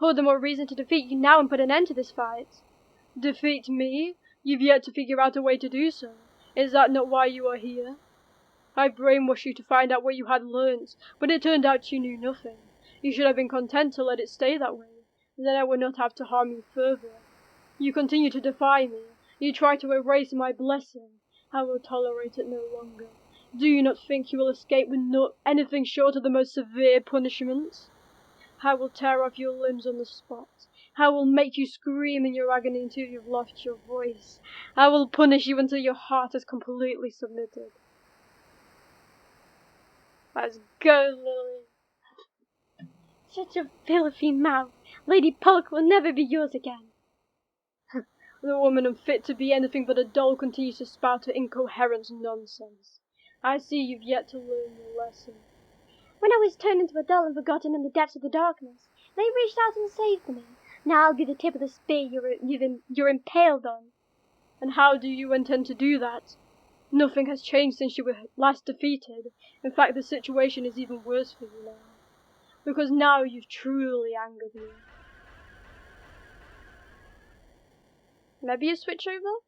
Speaker 1: All the more reason to defeat you now and put an end to this fight. Defeat me? You've yet to figure out a way to do so. Is that not why you are here? I brainwashed you to find out what you had learnt, but it turned out you knew nothing. You should have been content to let it stay that way. Then I would not have to harm you further. You continue to defy me. You try to erase my blessing. I will tolerate it no longer. Do you not think you will escape with anything short of the most severe punishment? I will tear off your limbs on the spot. I will make you scream in your agony until you've lost your voice. I will punish you until your heart is completely submitted. Let's go, Lily.
Speaker 2: Such a filthy mouth. Lady Polk will never be yours again.
Speaker 3: The woman unfit to be anything but a doll continues to spout her incoherent nonsense. I see you've yet to learn your lesson.
Speaker 2: When I was turned into a doll and forgotten in the depths of the darkness, they reached out and saved me. Now I'll be the tip of the spear you're impaled on.
Speaker 3: And how do you intend to do that? Nothing has changed since you were last defeated. In fact, the situation is even worse for you now. Because now you've truly angered me. Maybe you switch over?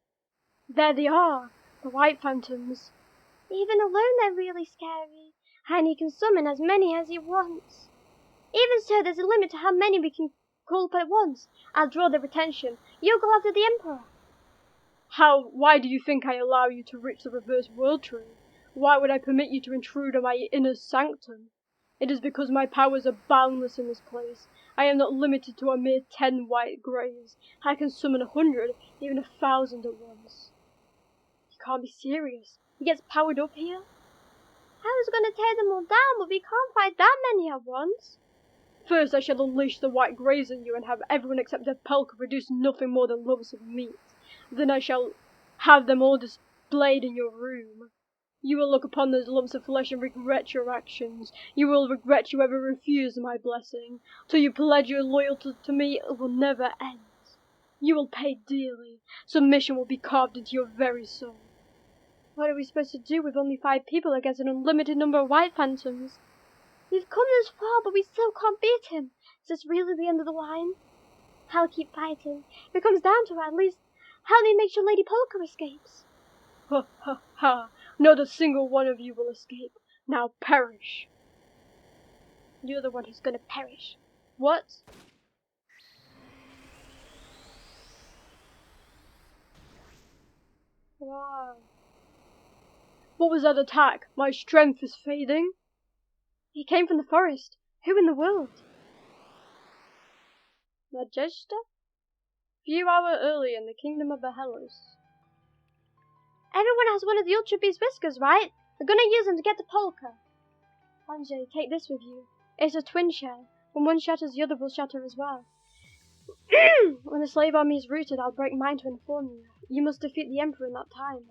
Speaker 3: There they are, the white phantoms.
Speaker 2: Even alone they're really scary, and he can summon as many as he wants. Even so, there's a limit to how many we can call up at once. I'll draw their attention. You go after the Emperor.
Speaker 3: Why do you think I allow you to reach the reverse world tree? Why would I permit you to intrude on my inner sanctum? It is because my powers are boundless in this place. I am not limited to a mere 10 white grays. I can summon 100, even 1,000 at once. You can't be serious. He gets powered up here?
Speaker 2: I was going to tear them all down, but we can't fight that many at once.
Speaker 3: First I shall unleash the white grays on you and have everyone except Epilogue reduce nothing more than lumps of meat. Then I shall have them all displayed in your room. You will look upon those lumps of flesh and regret your actions. You will regret you ever refused my blessing. Till you pledge your loyalty to me, it will never end. You will pay dearly. Submission will be carved into your very soul.
Speaker 1: What are we supposed to do with only 5 people against an unlimited number of white phantoms?
Speaker 2: We've come this far, but we still can't beat him. Is this really the end of the line? I'll keep fighting. If it comes down to it, at least help me make sure Lady Polka escapes.
Speaker 3: Ha ha ha! Not a single one of you will escape. Now perish.
Speaker 2: You're the one who's gonna perish.
Speaker 3: What? Wow. What was that attack? My strength is fading.
Speaker 1: He came from the forest. Who in the world?
Speaker 3: Majesta? Few hours earlier in the kingdom of the Hellas.
Speaker 2: Everyone has one of the Ultra Beast whiskers, right? We're gonna use them to get to Polka.
Speaker 1: Sanjay, take this with you. It's a twin shell. When one shatters, the other will shatter as well. When the slave army is routed, I'll break mine to inform you. You must defeat the Emperor in that time.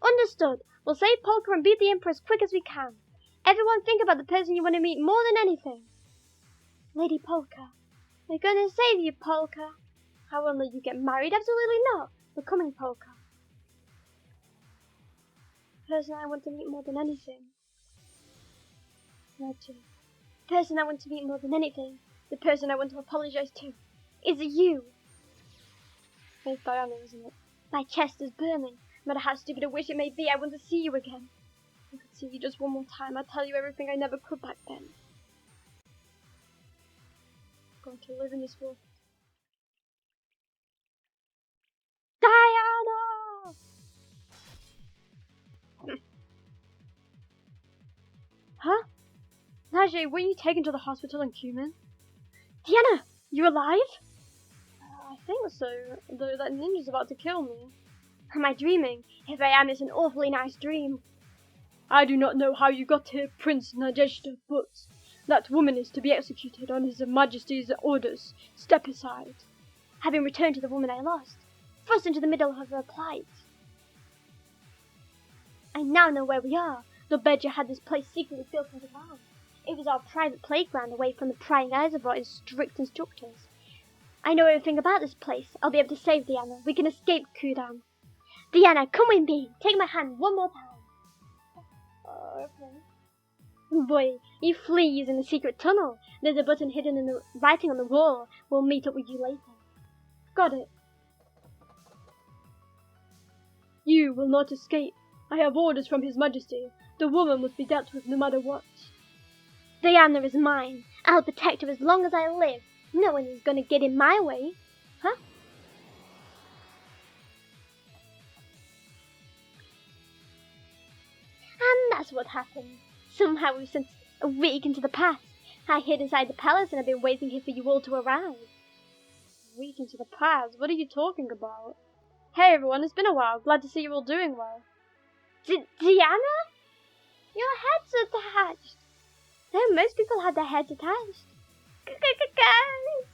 Speaker 2: Understood. We'll save Polka and beat the Emperor as quick as we can. Everyone think about the person you want to meet more than anything. Lady Polka. We're gonna save you, Polka. I won't let you get married. Absolutely not. We're coming, Polka.
Speaker 1: The person I want to meet more than anything.
Speaker 2: Roger. The person I want to meet more than anything. The person I want to apologize to. Is it you?
Speaker 1: It's Diana, isn't it?
Speaker 2: My chest is burning. No matter how stupid a wish it may be, I want to see you again.
Speaker 1: If I could see you just one more time, I'd tell you everything I never could back then. I'm going to live in this world.
Speaker 2: Diana!
Speaker 1: Huh? Najee, weren't you taken to the hospital in Cumin?
Speaker 2: Diana, you alive?
Speaker 1: I think so, though that ninja's about to kill me.
Speaker 2: Am I dreaming? If I am, it's an awfully nice dream.
Speaker 3: I do not know how you got here, Prince Najeshta, but that woman is to be executed on His Majesty's orders. Step aside.
Speaker 2: Having returned to the woman I lost, thrust into the middle of her plight. I now know where we are. The Bedja had this place secretly built underground. It was our private playground away from the prying eyes of our strict instructors. I know everything about this place. I'll be able to save Diana. We can escape Kudan. Diana, come with me. Take my hand one more time.
Speaker 1: Okay.
Speaker 2: Boy, you flee using the secret tunnel. There's a button hidden in the writing on the wall. We'll meet up with you later.
Speaker 1: Got it.
Speaker 3: You will not escape. I have orders from His Majesty. The woman must be dealt with no matter what.
Speaker 2: Diana is mine. I'll protect her as long as I live. No one is going to get in my way. Huh? And that's what happened. Somehow we sent a week into the past. I hid inside the palace and I've been waiting here for you all to arrive.
Speaker 1: A week into the past? What are you talking about? Hey everyone, it's been a while. Glad to see you all doing well.
Speaker 2: Diana? Your head's attached. No, most people had their heads attached. Guys!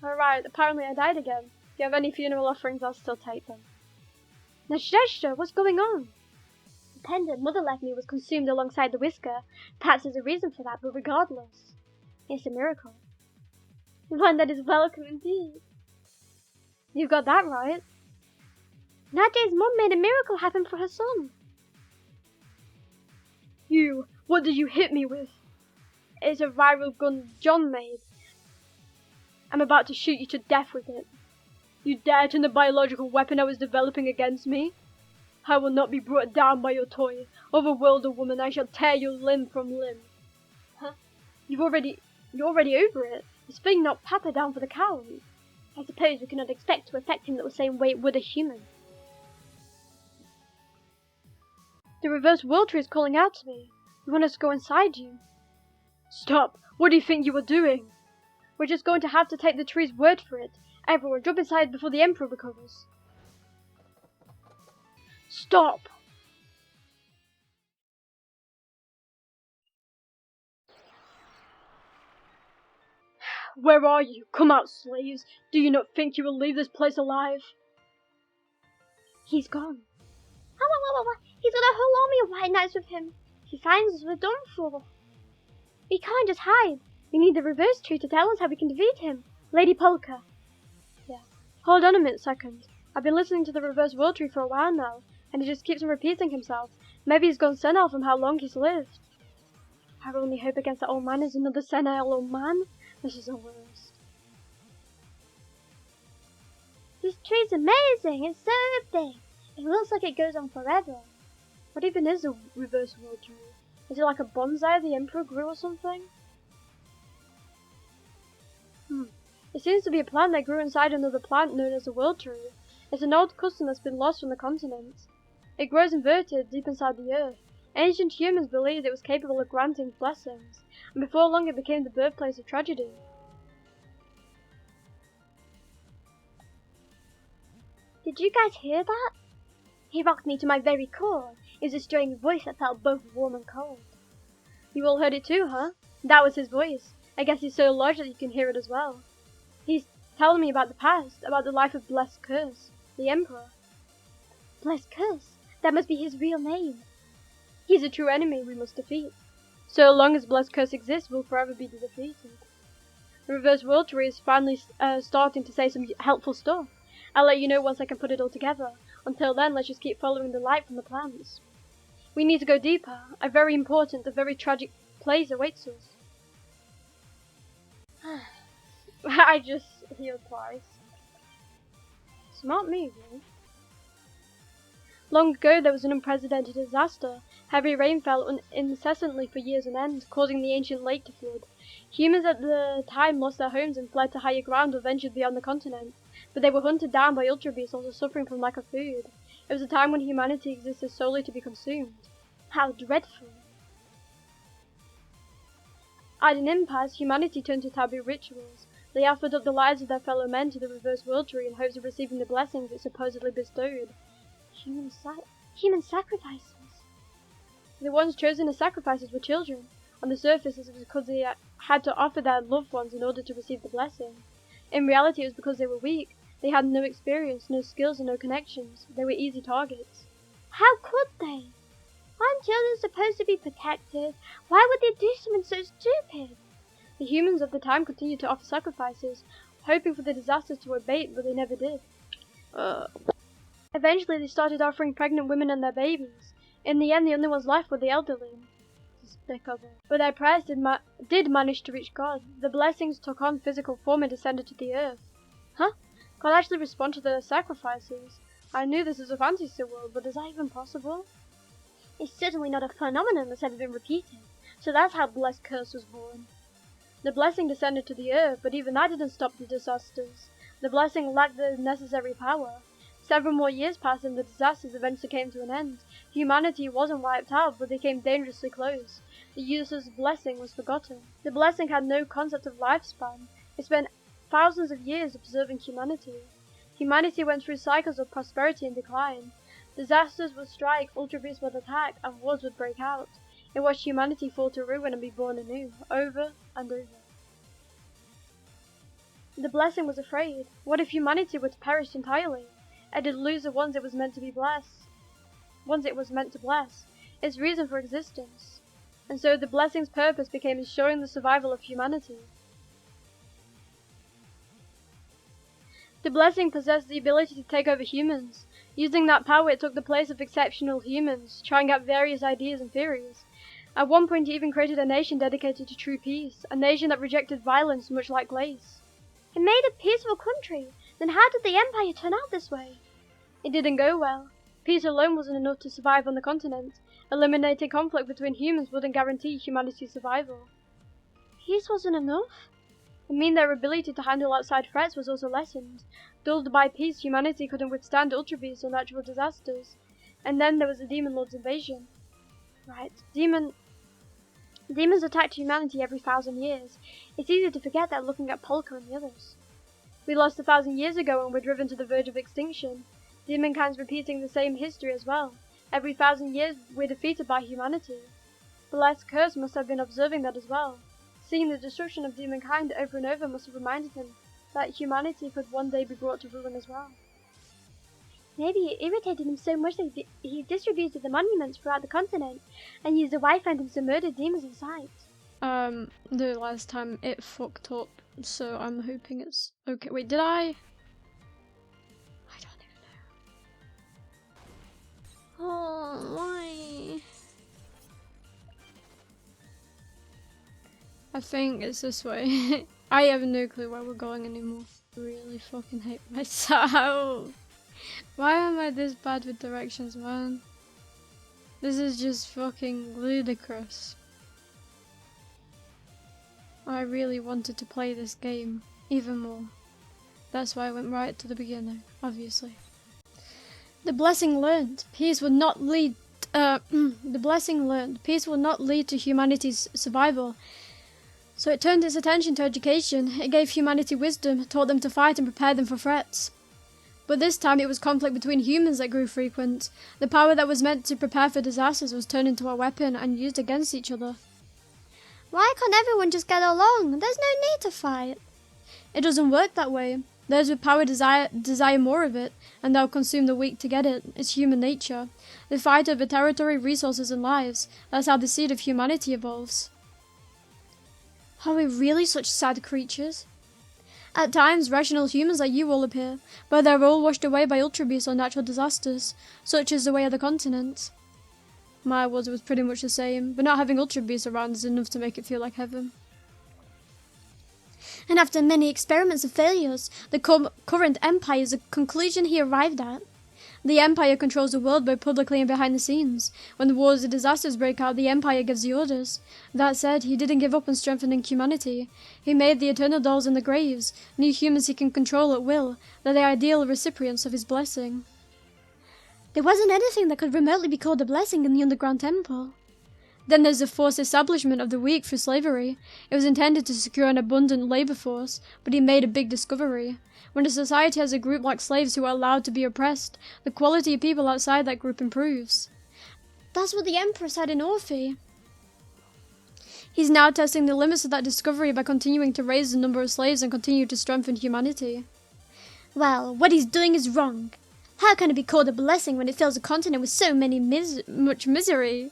Speaker 1: Alright, apparently I died again.
Speaker 3: you have any funeral offerings, I'll still take them. Najeshta, what's going on?
Speaker 2: The pendant Mother left me was consumed alongside the whisker. Perhaps there's a reason for that, but regardless, it's a miracle. One that is welcome indeed.
Speaker 3: You got that right.
Speaker 2: Nadia's mom made a miracle happen for her son.
Speaker 3: You, what did you hit me with? It's a viral gun John made. I'm about to shoot you to death with it. You dare turn the biological weapon I was developing against me? I will not be brought down by your toy. Overworlder woman, I shall tear your limb from limb. Huh? You're already over it. Is Fing not Papa down for the count?
Speaker 2: I suppose we cannot expect to affect him the same way it would a human.
Speaker 3: The reverse world tree is calling out to me. You want us to go inside you? Stop! What do you think you are doing? We're just going to have to take the tree's word for it. Everyone, jump inside before the Emperor recovers. Stop! Where are you? Come out, slaves! Do you not think you will leave this place alive?
Speaker 2: He's gone. He's got a whole army of white knights with him. If he finds us, we're done for. We can't just hide. We need the reverse tree to tell us how we can defeat him. Lady Polka.
Speaker 3: Yeah. Hold on a minute, second. I've been listening to the reverse world tree for a while now, and he just keeps on repeating himself. Maybe he's gone senile from how long he's lived. Our only hope against that old man is another senile old man. This is the worst.
Speaker 2: This tree's amazing. It's so big. It looks like it goes on forever.
Speaker 3: What even is a reverse world tree? Is it like a bonsai the Emperor grew or something? It seems to be a plant that grew inside another plant known as a world tree. It's an old custom that's been lost from the continent. It grows inverted deep inside the earth. Ancient humans believed it was capable of granting blessings, and before long it became the birthplace of tragedy.
Speaker 2: Did you guys hear that? He rocked me to my very core. It was a strange voice that felt both warm and cold.
Speaker 3: You all heard it too, huh? That was his voice. I guess he's so large that you can hear it as well. He's telling me about the past, about the life of Blessed Curse, the Emperor.
Speaker 2: Blessed Curse? That must be his real name.
Speaker 3: He's a true enemy we must defeat. So long as Blessed Curse exists, we'll forever be defeated. The reverse world tree is finally starting to say some helpful stuff. I'll let you know once I can put it all together. Until then, let's just keep following the light from the plants. We need to go deeper. A very important, a very tragic place awaits us. I just healed twice. Smart move, eh? Long ago there was an unprecedented disaster. Heavy rain fell incessantly for years on end, causing the ancient lake to flood. Humans at the time lost their homes and fled to higher ground or ventured beyond the continent, but they were hunted down by ultra beasts, also suffering from lack of food. It was a time when humanity existed solely to be consumed. How dreadful! At an impasse, humanity turned to taboo rituals. They offered up the lives of their fellow men to the reverse world tree in hopes of receiving the blessings it supposedly bestowed.
Speaker 2: Human sacrifices.
Speaker 3: The ones chosen as sacrifices were children. On the surface, it was because they had to offer their loved ones in order to receive the blessing. In reality, it was because they were weak. They had no experience, no skills, and no connections. They were easy targets.
Speaker 2: How could they? Aren't children supposed to be protected? Why would they do something so stupid?
Speaker 3: The humans of the time continued to offer sacrifices, hoping for the disasters to abate, but they never did. Eventually, they started offering pregnant women and their babies. In the end, the only ones left were the elderly. Despicable. But their prayers did manage to reach God. The blessings took on physical form and descended to the earth. Huh? God actually responded to their sacrifices. I knew this was a fantasy world, but is that even possible?
Speaker 2: It's certainly not a phenomenon that's ever been repeated.
Speaker 3: So that's how Blessed Curse was born. The blessing descended to the earth, but even that didn't stop the disasters. The blessing lacked the necessary power. Several more years passed and the disasters eventually came to an end. Humanity wasn't wiped out, but they came dangerously close. The user's blessing was forgotten. The blessing had no concept of lifespan. It spent thousands of years observing humanity. Humanity went through cycles of prosperity and decline. Disasters would strike, ultra beasts would attack, and wars would break out. It watched humanity fall to ruin and be born anew, over and over. The blessing was afraid. What if humanity were to perish entirely? It did lose the ones it was meant to bless. Its reason for existence. And so the blessing's purpose became ensuring the survival of humanity. The blessing possessed the ability to take over humans. Using that power, it took the place of exceptional humans, trying out various ideas and theories. At one point, it even created a nation dedicated to true peace, a nation that rejected violence much like Glace.
Speaker 2: It made a peaceful country. Then how did the Empire turn out this way?
Speaker 3: It didn't go well. Peace alone wasn't enough to survive on the continent. Eliminating conflict between humans wouldn't guarantee humanity's survival.
Speaker 2: Peace wasn't enough?
Speaker 3: It meant their ability to handle outside threats was also lessened. Dulled by peace, humanity couldn't withstand ultra beasts or natural disasters. And then there was the Demon Lord's invasion. Right, Demons attacked humanity every 1,000 years. It's easy to forget that looking at Polka and the others. We lost 1,000 years ago and were driven to the verge of extinction. Demonkind's repeating the same history as well. Every 1,000 years we're defeated by humanity. Blessed Curse must have been observing that as well. Seeing the destruction of demonkind over and over must have reminded him that humanity could one day be brought to ruin as well.
Speaker 2: Maybe it irritated him so much that he distributed the monuments throughout the continent and used the Wi-Fi to murder demons in sight.
Speaker 1: The last time it fucked up, so I'm hoping it's okay. Wait, did I don't even know. Oh, why? I think it's this way. I have no clue where we're going anymore. I really fucking hate myself. Why am I this bad with directions, man? This is just fucking ludicrous. I really wanted to play this game even more. That's why I went right to the beginning, obviously. The blessing learned peace would not lead peace will not lead to humanity's survival. So it turned its attention to education. It gave humanity wisdom, taught them to fight and prepared them for threats. But this time it was conflict between humans that grew frequent. The power that was meant to prepare for disasters was turned into a weapon and used against each other.
Speaker 2: Why can't everyone just get along? There's no need to fight.
Speaker 1: It doesn't work that way. Those with power desire more of it, and they'll consume the weak to get it. It's human nature. They fight over territory, resources and lives. That's how the seed of humanity evolves. Are we really such sad creatures? At times, rational humans like you all appear, but they're all washed away by ultra beasts or natural disasters, such as the way of the continent. My world was pretty much the same, but not having ultra beasts around is enough to make it feel like heaven.
Speaker 2: And after many experiments and failures, the current empire is the conclusion he arrived at.
Speaker 1: The Empire controls the world both publicly and behind the scenes. When the wars and disasters break out, the Empire gives the orders. That said, he didn't give up on strengthening humanity. He made the eternal dolls in the graves, new humans he can control at will. They're the ideal recipients of his blessing.
Speaker 2: There wasn't anything that could remotely be called a blessing in the underground temple.
Speaker 1: Then there's the forced establishment of the weak through slavery. It was intended to secure an abundant labor force, but he made a big discovery. When a society has a group like slaves who are allowed to be oppressed, the quality of people outside that group improves.
Speaker 2: That's what the Emperor said in Orphe.
Speaker 1: He's now testing the limits of that discovery by continuing to raise the number of slaves and continue to strengthen humanity.
Speaker 2: Well, what he's doing is wrong. How can it be called a blessing when it fills a continent with so much misery?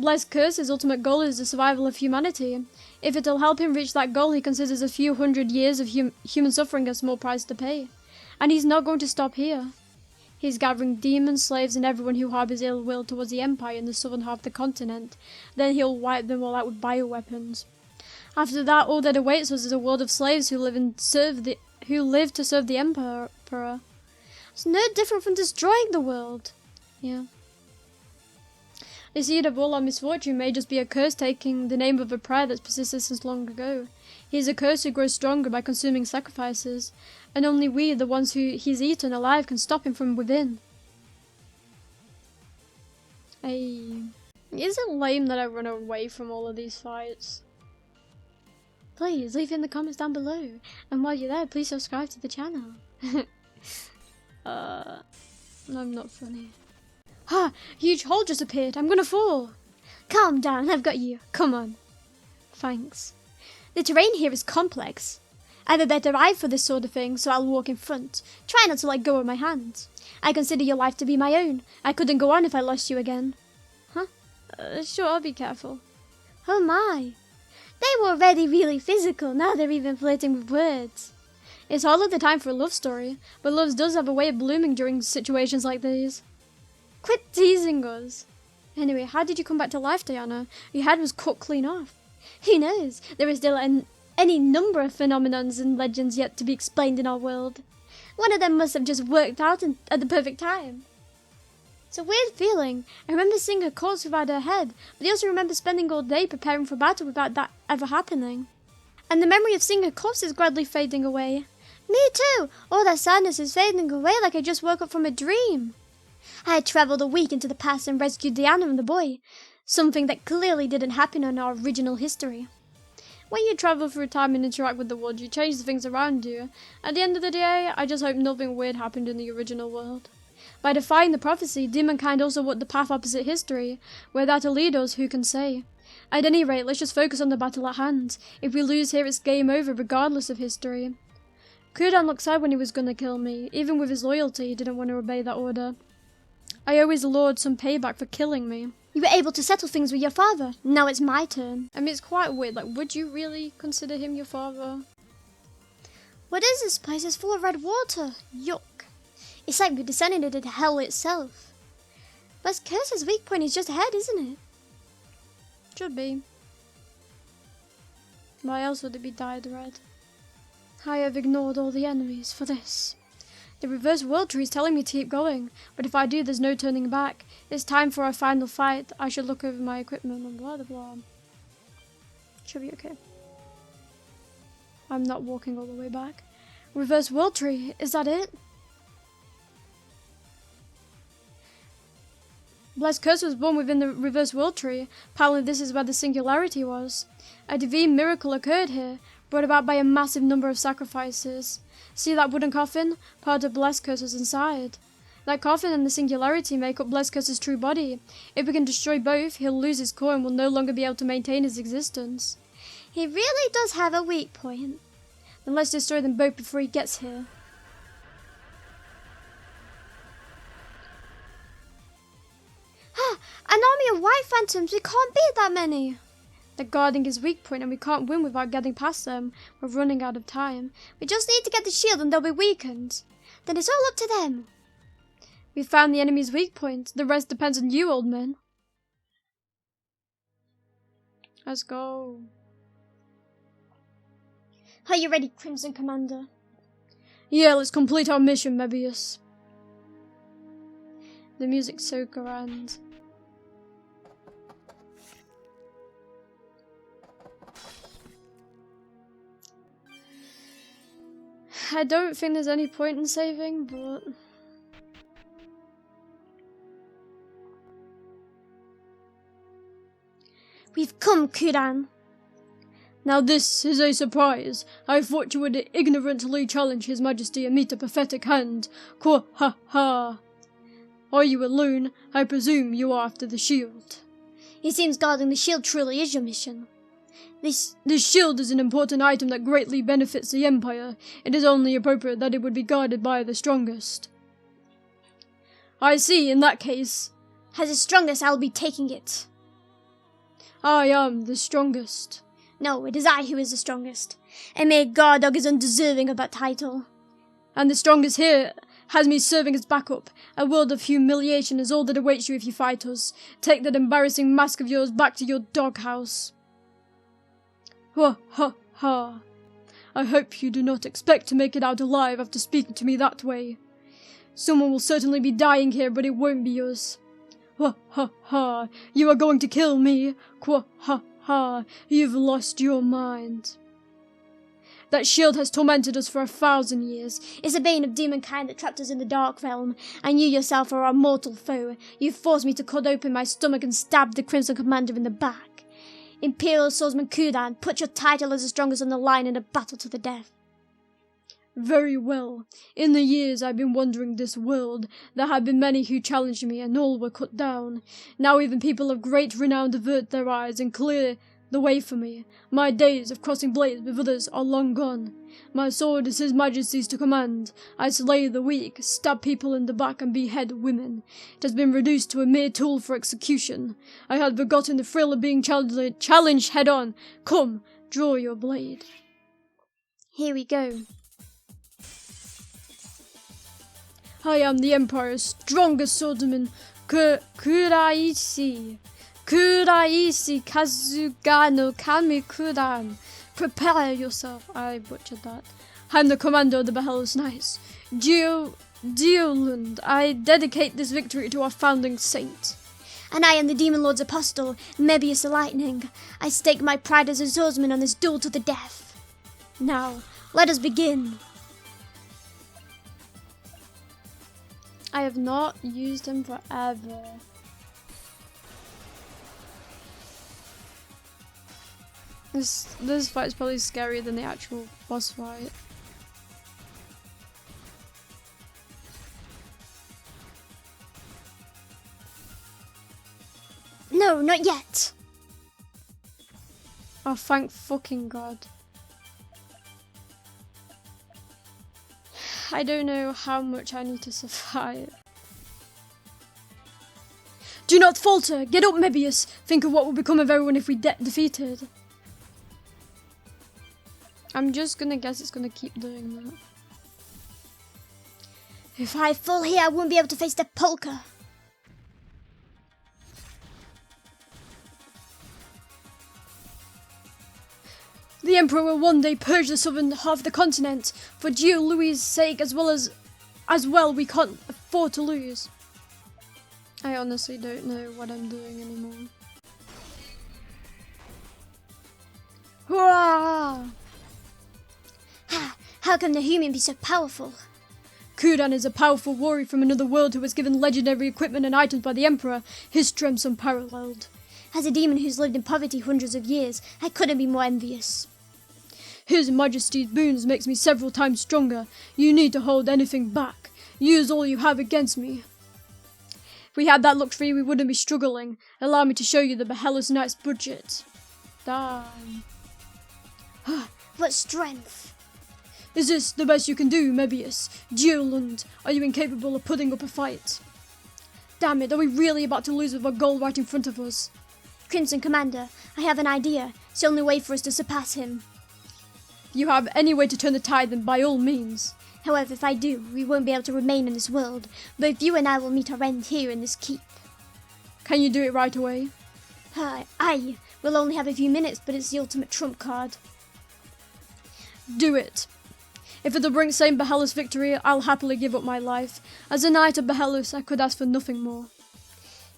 Speaker 1: Blessed Curse's ultimate goal is the survival of humanity. If it'll help him reach that goal, he considers a few hundred years of human suffering a small price to pay. And he's not going to stop here. He's gathering demons, slaves, and everyone who harbours ill will towards the Empire in the southern half of the continent. Then he'll wipe them all out with bioweapons. After that, all that awaits us is a world of slaves who live to serve the Emperor.
Speaker 2: It's no different from destroying the world.
Speaker 1: Yeah. The seed of all our misfortune may just be a curse taking the name of a prayer that's persisted since long ago. He is a curse who grows stronger by consuming sacrifices, and only we, the ones who he's eaten alive, can stop him from within. Is it lame that I run away from all of these fights?
Speaker 2: Please leave in the comments down below, and while you're there, please subscribe to the channel.
Speaker 1: I'm not funny. Ha! Huge hole just appeared. I'm gonna fall.
Speaker 2: Calm down, I've got you. Come on.
Speaker 1: Thanks.
Speaker 2: The terrain here is complex. I have a better eye for this sort of thing, so I'll walk in front. Try not to let go of my hand. I consider your life to be my own. I couldn't go on if I lost you again.
Speaker 1: Huh? Sure, I'll be careful.
Speaker 2: Oh my. They were already really physical, now they're even flirting with words.
Speaker 1: It's hardly the time for a love story, but love does have a way of blooming during situations like these. Quit teasing us. Anyway, how did you come back to life, Diana? Your head was cut clean off.
Speaker 2: Who knows? There is still any number of phenomenons and legends yet to be explained in our world. One of them must have just worked out at the perfect time. It's a weird feeling. I remember seeing her corpse without her head, but I also remember spending all day preparing for battle without that ever happening. And the memory of seeing her corpse is gradually fading away. Me too! All that sadness is fading away like I just woke up from a dream. I had travelled a week into the past and rescued Diana and the boy, something that clearly didn't happen in our original history.
Speaker 1: When you travel through time and interact with the world, you change the things around you. At the end of the day, I just hope nothing weird happened in the original world. By defying the prophecy, demonkind also walked the path opposite history. Where that'll lead us, who can say? At any rate, let's just focus on the battle at hand. If we lose here, it's game over, regardless of history. Kudan looked sad when he was gonna kill me. Even with his loyalty, he didn't want to obey that order. I always lured some payback for killing me.
Speaker 2: You were able to settle things with your father. Now it's my turn.
Speaker 1: I mean, it's quite weird. Like, would you really consider him your father?
Speaker 2: What is this place? It's full of red water. Yuck. It's like we're descending into hell itself. But Curse's weak point is just ahead, isn't it?
Speaker 1: Should be. Why else would it be dyed red? I have ignored all the enemies for this. The reverse world tree is telling me to keep going, but if I do, there's no turning back. It's time for our final fight. I should look over my equipment and blah blah blah. Should be okay. I'm not walking all the way back. Reverse world tree, is that it? Blessed Curse was born within the reverse world tree. Apparently this is where the singularity was. A divine miracle occurred here, brought about by a massive number of sacrifices. See that wooden coffin? Part of Blessed Curse was inside. That coffin and the singularity make up Blessed Curse's true body. If we can destroy both, he'll lose his core and will no longer be able to maintain his existence.
Speaker 2: He really does have a weak point.
Speaker 1: Then let's destroy them both before he gets here.
Speaker 2: An army of white phantoms, we can't beat that many.
Speaker 1: They're guarding his weak point and we can't win without getting past them. We're running out of time.
Speaker 2: We just need to get the shield and they'll be weakened. Then it's all up to them.
Speaker 1: We found the enemy's weak point. The rest depends on you, old man. Let's go.
Speaker 2: Are you ready, Crimson Commander?
Speaker 1: Yeah, let's complete our mission, Mebius. The music's so grand. I don't think there's any point in saving, but...
Speaker 2: We've come, Kudan.
Speaker 1: Now this is a surprise. I thought you would ignorantly challenge His Majesty and meet a pathetic hand. Quah ha ha. Are you alone? I presume you are after the shield.
Speaker 2: It seems guarding the shield truly is your mission.
Speaker 1: This shield is an important item that greatly benefits the Empire. It is only appropriate that it would be guarded by the strongest. I see, in that case.
Speaker 2: As the strongest, I will be taking it.
Speaker 1: I am the strongest.
Speaker 2: No, it is I who is the strongest. A mere guard dog is undeserving of that title.
Speaker 1: And the strongest here has me serving as backup. A world of humiliation is all that awaits you if you fight us. Take that embarrassing mask of yours back to your doghouse. Ha ha ha. I hope you do not expect to make it out alive after speaking to me that way. Someone will certainly be dying here, but it won't be us. Ha ha ha. You are going to kill me. Quah ha ha. You've lost your mind. That shield has tormented us for 1,000 years.
Speaker 2: It's a bane of demonkind that trapped us in the dark realm, and you yourself are our mortal foe. You forced me to cut open my stomach and stab the Crimson Commander in the back. Imperial Swordsman Kudan, put your title as the strongest on the line in a battle to the death.
Speaker 1: Very well. In the years I've been wandering this world, there have been many who challenged me, and all were cut down. Now even people of great renown avert their eyes and clear the way for me. My days of crossing blades with others are long gone. My sword is His Majesty's to command. I slay the weak, stab people in the back, and behead women. It has been reduced to a mere tool for execution. I had forgotten the thrill of being challenged head-on. Come, draw your blade.
Speaker 2: Here we go.
Speaker 1: I am the Empire's strongest swordsman, Kuraishi Kazuga no Kami Kudan. Prepare yourself. I butchered that. I'm the commander of the Behellos Knights. Geolund, I dedicate this victory to our founding saint.
Speaker 2: And I am the Demon Lord's apostle, Mebius the Lightning. I stake my pride as a swordsman on this duel to the death. Now, let us begin.
Speaker 1: I have not used him forever. This fight's probably scarier than the actual boss fight.
Speaker 2: No, not yet.
Speaker 1: Oh, thank fucking God. I don't know how much I need to survive. Do not falter! Get up, Mebius! Think of what will become of everyone if we defeated. I'm just gonna guess it's gonna keep doing that.
Speaker 2: If I fall here, I won't be able to face the polka.
Speaker 1: The Emperor will one day purge the southern half of the continent. For Geo Louis' sake as well we can't afford to lose. I honestly don't know what I'm doing anymore.
Speaker 2: Hurrah! How can the human be so powerful?
Speaker 1: Kudan is a powerful warrior from another world who was given legendary equipment and items by the Emperor. His strength's unparalleled.
Speaker 2: As a demon who's lived in poverty hundreds of years, I couldn't be more envious.
Speaker 1: His Majesty's boons makes me several times stronger. You need to hold anything back. Use all you have against me. If we had that luxury, we wouldn't be struggling. Allow me to show you the Behellos Knights budget. Damn.
Speaker 2: What strength!
Speaker 1: Is this the best you can do, Mebius? Geolund, are you incapable of putting up a fight? Damn it, are we really about to lose with our goal right in front of us?
Speaker 2: Crimson Commander, I have an idea. It's the only way for us to surpass him.
Speaker 1: If you have any way to turn the tide, then by all means.
Speaker 2: However, if I do, we won't be able to remain in this world. Both you and I will meet our end here in this keep.
Speaker 1: Can you do it right away?
Speaker 2: I will only have a few minutes, but it's the ultimate trump card.
Speaker 1: Do it. If it'll bring same Behellos victory, I'll happily give up my life. As a knight of Behellos, I could ask for nothing more.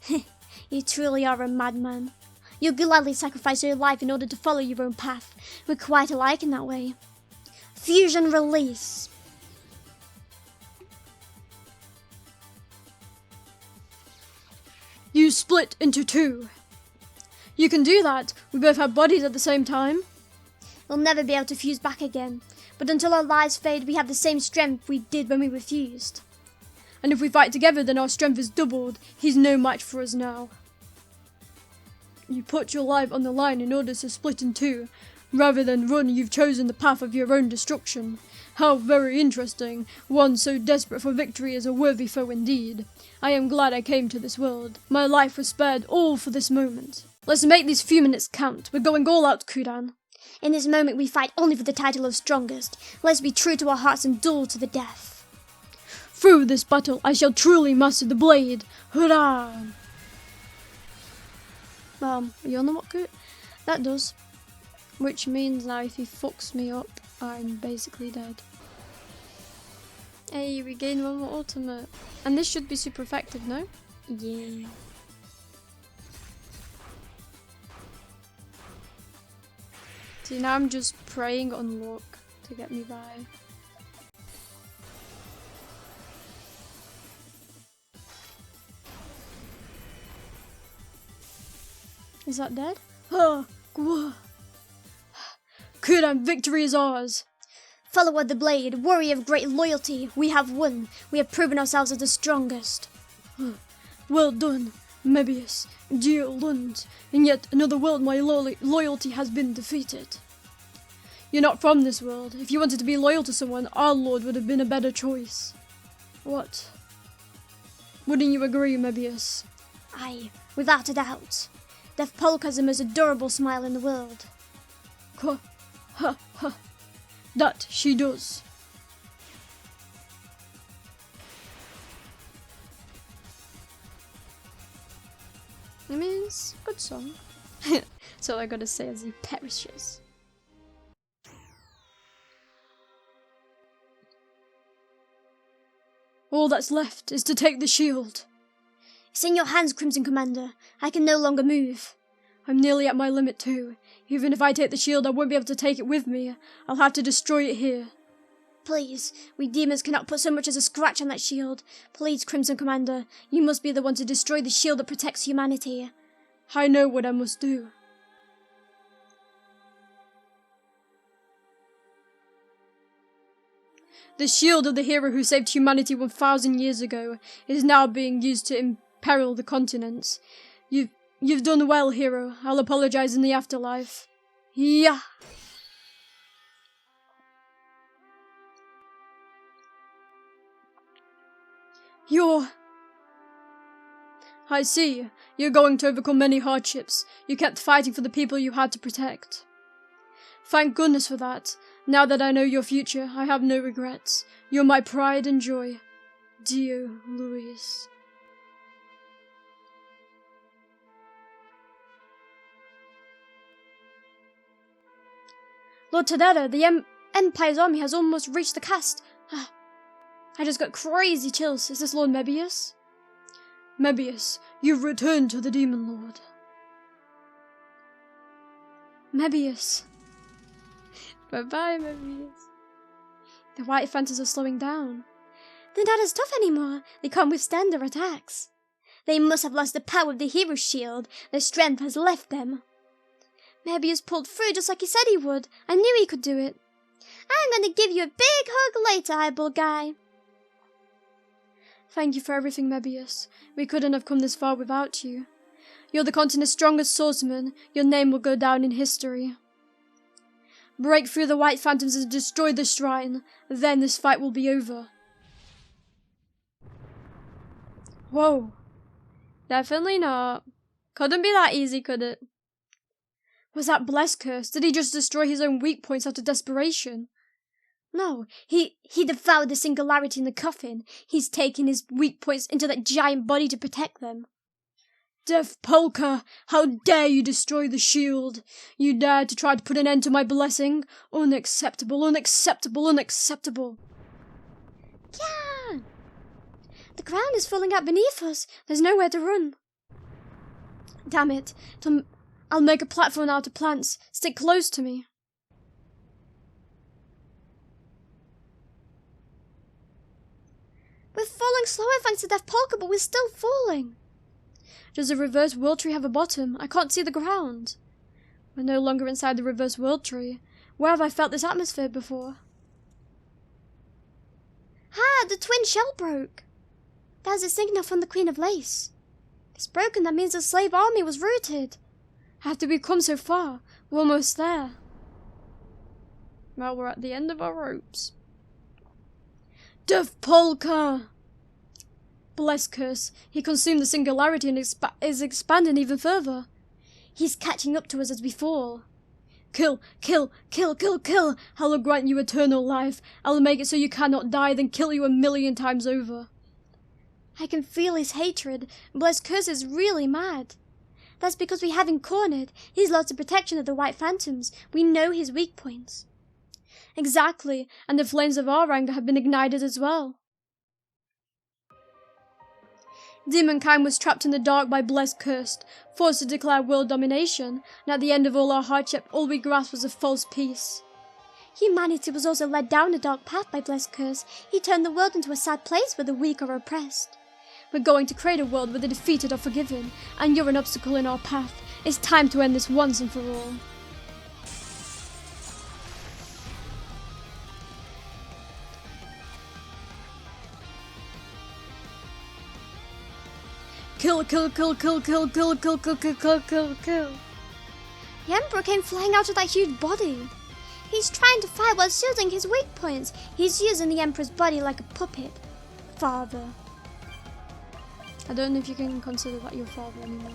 Speaker 2: You truly are a madman. You'll gladly sacrifice your life in order to follow your own path. We're quite alike in that way. Fusion release.
Speaker 1: You split into two. You can do that. We both have bodies at the same time.
Speaker 2: We'll never be able to fuse back again. But until our lives fade, we have the same strength we did when we were fused.
Speaker 1: And if we fight together, then our strength is doubled. He's no match for us now. You put your life on the line in order to split in two. Rather than run, you've chosen the path of your own destruction. How very interesting. One so desperate for victory is a worthy foe indeed. I am glad I came to this world. My life was spared all for this moment. Let's make these few minutes count. We're going all out, Kudan.
Speaker 2: In this moment, we fight only for the title of strongest. Let's be true to our hearts and duel to the death.
Speaker 1: Through this battle, I shall truly master the blade. Hurrah! You know what good that does? Which means now if he fucks me up, I'm basically dead. Hey, we gain one more ultimate. And this should be super effective, no?
Speaker 2: Yeah.
Speaker 1: See, now I'm just praying on luck to get me by. Is that dead? Kudan, victory is ours!
Speaker 2: Follower of the blade, warrior of great loyalty, we have won. We have proven ourselves as the strongest.
Speaker 1: Well done, Mebius, Geolund. In yet another world my loyalty has been defeated. You're not from this world. If you wanted to be loyal to someone, our lord would have been a better choice. What? Wouldn't you agree, Mebius?
Speaker 2: Aye, without a doubt. Deaf Polka has the most adorable smile in the world.
Speaker 1: Ha, ha. That she does. I mean, it's a good song. That's all I gotta say as he perishes. All that's left is to take the shield.
Speaker 2: It's in your hands, Crimson Commander. I can no longer move.
Speaker 1: I'm nearly at my limit too. Even if I take the shield, I won't be able to take it with me. I'll have to destroy it here.
Speaker 2: Please, we demons cannot put so much as a scratch on that shield. Please, Crimson Commander, you must be the one to destroy the shield that protects humanity.
Speaker 1: I know what I must do. The shield of the hero who saved humanity 1,000 years ago is now being used to imperil the continents. You've done well, hero. I'll apologize in the afterlife. Yeah. I see. You're going to overcome many hardships. You kept fighting for the people you had to protect. Thank goodness for that. Now that I know your future, I have no regrets. You're my pride and joy. Dio Luis.
Speaker 2: Lord Tadera, the Empire's army has almost reached the cast. I just got crazy chills. Is this Lord Mebius?
Speaker 1: Mebius, you've returned to the Demon Lord.
Speaker 2: Mebius.
Speaker 1: Bye-bye, Mebius.
Speaker 2: The White Phantoms are slowing down. They're not as tough anymore. They can't withstand their attacks. They must have lost the power of the hero shield. Their strength has left them. Mebius pulled through just like he said he would. I knew he could do it. I'm going to give you a big hug later, eyeball guy.
Speaker 1: Thank you for everything, Mebius. We couldn't have come this far without you. You're the continent's strongest swordsman. Your name will go down in history. Break through the White Phantoms and destroy the shrine. Then this fight will be over. Whoa. Definitely not. Couldn't be that easy, could it? Was that Blessed Curse? Did he just destroy his own weak points out of desperation?
Speaker 2: No, he devoured the singularity in the coffin. He's taken his weak points into that giant body to protect them.
Speaker 1: Deaf Polka, how dare you destroy the shield? You dare to try to put an end to my blessing? Unacceptable, unacceptable, unacceptable.
Speaker 2: Yeah! The ground is falling out beneath us. There's nowhere to run.
Speaker 1: Damn it. I'll make a platform out of plants. Stick close to me.
Speaker 2: We're falling slower thanks to Deaf Polka, but we're still falling.
Speaker 1: Does the reverse world tree have a bottom? I can't see the ground. We're no longer inside the reverse world tree. Where have I felt this atmosphere before?
Speaker 2: Ah, the twin shell broke. That was a signal from the Queen of Lace. If it's broken, that means the slave army was routed.
Speaker 1: How did we come so far? We're almost there. Well, we're at the end of our ropes. Deaf Polka! Blessed Curse. He consumed the singularity and is expanding even further.
Speaker 2: He's catching up to us as we fall.
Speaker 1: Kill, kill, kill, kill, kill! I will grant you eternal life. I will make it so you cannot die, then kill you 1,000,000 times over.
Speaker 2: I can feel his hatred. Blessed Curse is really mad. That's because we have him cornered. He's lost the protection of the White Phantoms. We know his weak points.
Speaker 1: Exactly, and the flames of our anger have been ignited as well. Demonkind was trapped in the dark by Blessed Curse, forced to declare world domination, and at the end of all our hardship, all we grasped was a false peace.
Speaker 2: Humanity was also led down a dark path by Blessed Curse. He turned the world into a sad place where the weak are oppressed.
Speaker 1: We're going to create a world where the defeated are forgiven, and you're an obstacle in our path. It's time to end this once and for all. Kill, kill, kill, kill, kill, kill, kill, kill, kill, kill, kill, kill.
Speaker 2: The Emperor came flying out of that huge body. He's trying to fight while shielding his weak points. He's using the Emperor's body like a puppet. Father.
Speaker 1: I don't know if you can consider that your father anymore.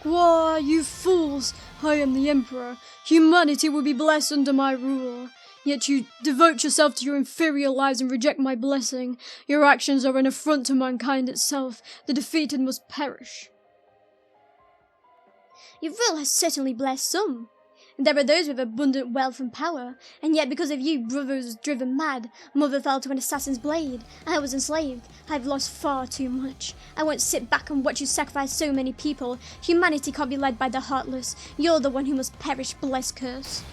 Speaker 1: Why, you fools! I am the Emperor. Humanity will be blessed under my rule. Yet you devote yourself to your inferior lives and reject my blessing. Your actions are an affront to mankind itself. The defeated must perish.
Speaker 2: Your rule has certainly blessed some. There are those with abundant wealth and power, and yet because of you, brother was driven mad, mother fell to an assassin's blade, I was enslaved, I've lost far too much. I won't sit back and watch you sacrifice so many people. Humanity can't be led by the heartless. You're the one who must perish, bless curse.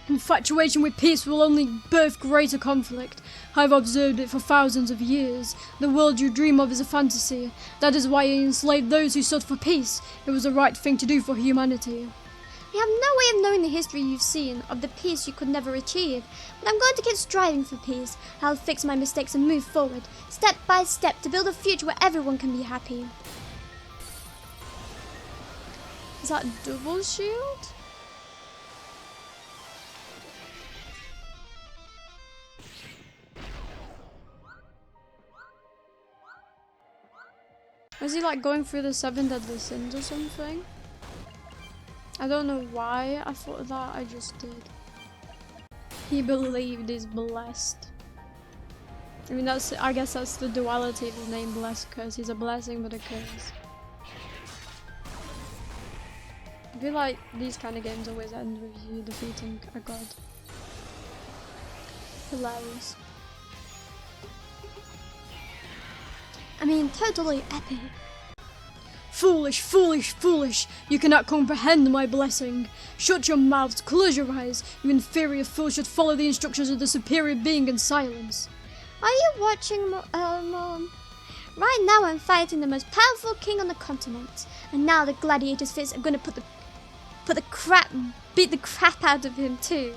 Speaker 1: Infatuation with peace will only birth greater conflict. I've observed it for thousands of years. The world you dream of is a fantasy. That is why you enslaved those who sought for peace. It was the right thing to do for humanity.
Speaker 2: You have no way of knowing the history you've seen, of the peace you could never achieve. But I'm going to keep striving for peace. I'll fix my mistakes and move forward, step by step, to build a future where everyone can be happy.
Speaker 1: Is that double shield? Was he like going through the 7 deadly sins or something? I don't know why I thought that, I just did. He believed he's blessed. I mean, I guess that's the duality of his name, blessed curse. He's a blessing but a curse. I feel like these kind of games always end with you defeating a god. Hilarious.
Speaker 2: I mean, totally epic.
Speaker 1: Foolish, foolish, foolish! You cannot comprehend my blessing. Shut your mouths, close your eyes. You inferior fool should follow the instructions of the superior being in silence.
Speaker 2: Are you watching, Mom? Right now I'm fighting the most powerful king on the continent. And now the gladiator's fists are gonna beat the crap out of him too.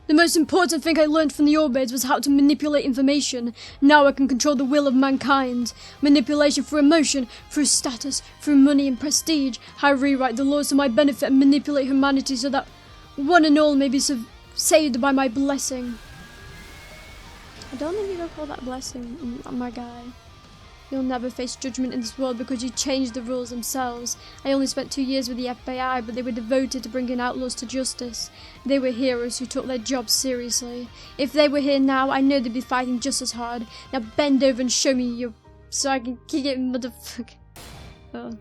Speaker 1: The most important thing I learned from the Orbids was how to manipulate information. Now I can control the will of mankind. Manipulation through emotion, through status, through money and prestige. I rewrite the laws to my benefit and manipulate humanity so that one and all may be saved by my blessing. I don't think you can call that blessing, my guy. You'll never face judgment in this world because you changed the rules themselves. I only spent 2 years with the FBI, but they were devoted to bringing outlaws to justice. They were heroes who took their jobs seriously. If they were here now, I know they'd be fighting just as hard. Now bend over and show me your... so I can kick it, motherfucker. Oh.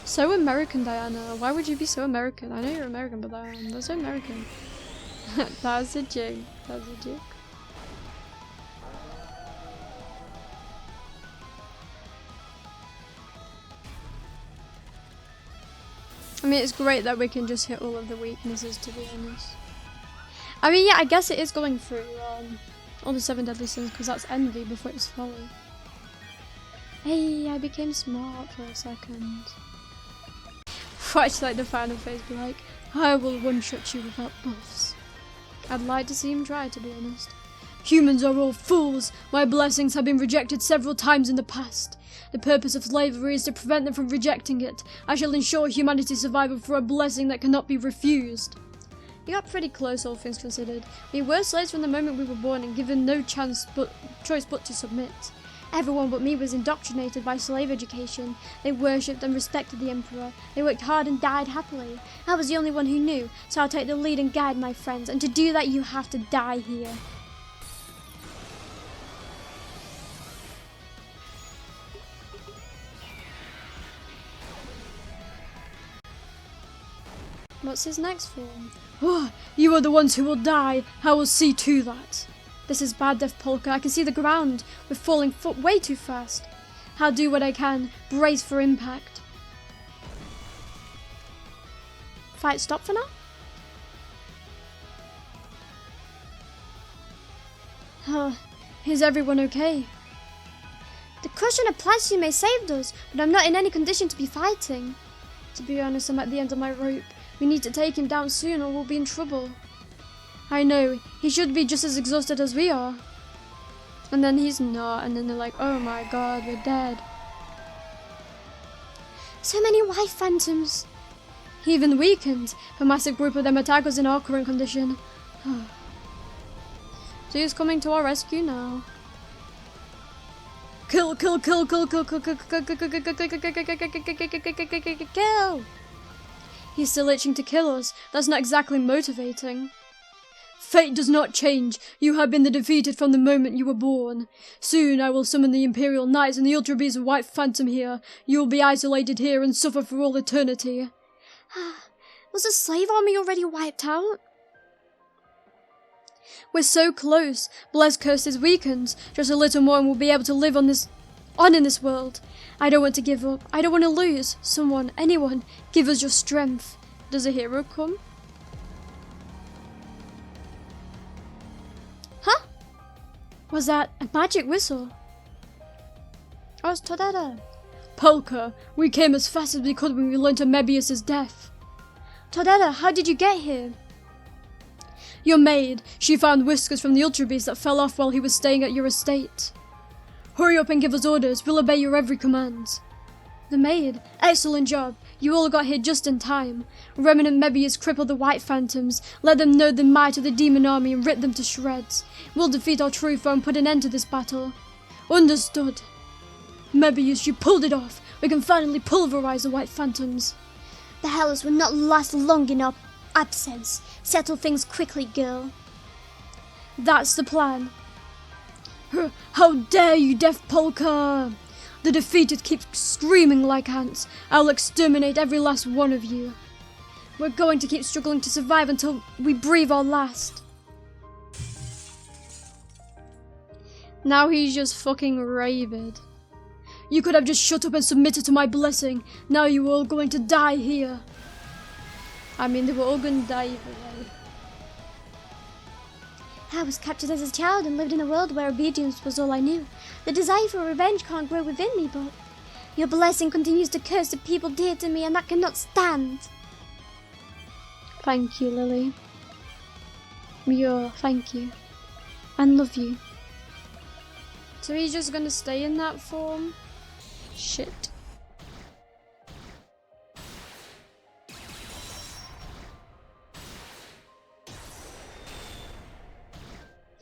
Speaker 1: So American, Diana. Why would you be so American? I know you're American, but that's so American. That's a joke. That's a joke. I mean, it's great that we can just hit all of the weaknesses, to be honest. I mean, yeah, I guess it is going through all the 7 deadly sins, because that's envy before it's folly. Hey, I became smart for a second. Watch like the final phase be like, I will one-shot you without buffs. I'd like to see him try, to be honest. Humans are all fools. My blessings have been rejected several times in the past. The purpose of slavery is to prevent them from rejecting it. I shall ensure humanity's survival for a blessing that cannot be refused. You got pretty close, all things considered. We were slaves from the moment we were born and given no choice but to submit. Everyone but me was indoctrinated by slave education. They worshipped and respected the Emperor. They worked hard and died happily. I was the only one who knew, so I'll take the lead and guide my friends, and to do that you have to die here. What's his next form? Oh, you are the ones who will die. I will see to that. This is bad, Death Polka. I can see the ground. We're falling way too fast. I'll do what I can. Brace for impact. Fight stop for now? Is everyone okay?
Speaker 2: The crushing of plants may saved us, but I'm not in any condition to be fighting.
Speaker 1: To be honest, I'm at the end of my rope. We need to take him down soon or we'll be in trouble. I know, he should be just as exhausted as we are. And then he's not, and then they're like, oh my god, we're dead.
Speaker 2: So many white phantoms.
Speaker 1: Even weakened. A massive group of them attack us in our current condition. So who's coming to our rescue now? Kill, kill, kill, kill, kill, kill, kill, kill, kill, kill. He's still itching to kill us. That's not exactly motivating. Fate does not change. You have been the defeated from the moment you were born. Soon I will summon the Imperial Knights and the Ultra Beast of White Phantom here. You will be isolated here and suffer for all eternity.
Speaker 2: Was the slave army already wiped out?
Speaker 1: We're so close. Blessed Curse is weakened. Just a little more and we'll be able to live on in this world. I don't want to give up. I don't want to lose. Someone, anyone, give us your strength. Does a hero come?
Speaker 2: Huh?
Speaker 1: Was that a magic whistle?
Speaker 2: Oh, it's Todetta.
Speaker 1: Polka, we came as fast as we could when we learned of Mebius's death.
Speaker 2: Todetta, how did you get here?
Speaker 1: Your maid. She found whiskers from the Ultra Beast that fell off while he was staying at your estate. Hurry up and give us orders. We'll obey your every command. The maid. Excellent job. You all got here just in time. Remnant Mebius crippled the White Phantoms. Let them know the might of the demon army and rip them to shreds. We'll defeat our true foe and put an end to this battle. Understood. Mebius, you pulled it off. We can finally pulverize the White Phantoms.
Speaker 2: The Hellas will not last long in our absence. Settle things quickly, girl.
Speaker 1: That's the plan. How dare you, Death Polka! The defeated keep screaming like ants. I'll exterminate every last one of you. We're going to keep struggling to survive until we breathe our last. Now he's just fucking rabid. You could have just shut up and submitted to my blessing. Now you're all going to die here. I mean, they were all going to die either way.
Speaker 2: I was captured as a child and lived in a world where obedience was all I knew. The desire for revenge can't grow within me, but your blessing continues to curse the people dear to me, and that cannot stand.
Speaker 1: Thank you, Lily. Thank you. And love you. So he's just gonna stay in that form? Shit.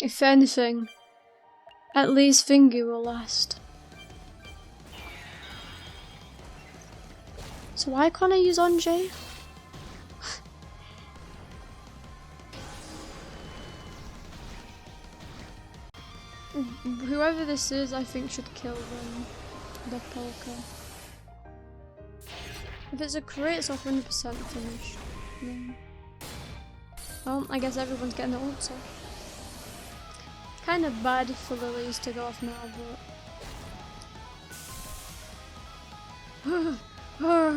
Speaker 1: If anything, at least Fingy will last. So why can't I use Anjay? Whoever this is, I think should kill them. The Polka. If it's a crit, it's 100% finished. Yeah. Well, I guess everyone's getting their ults off. Kind of bad for Lilies to go off now, but...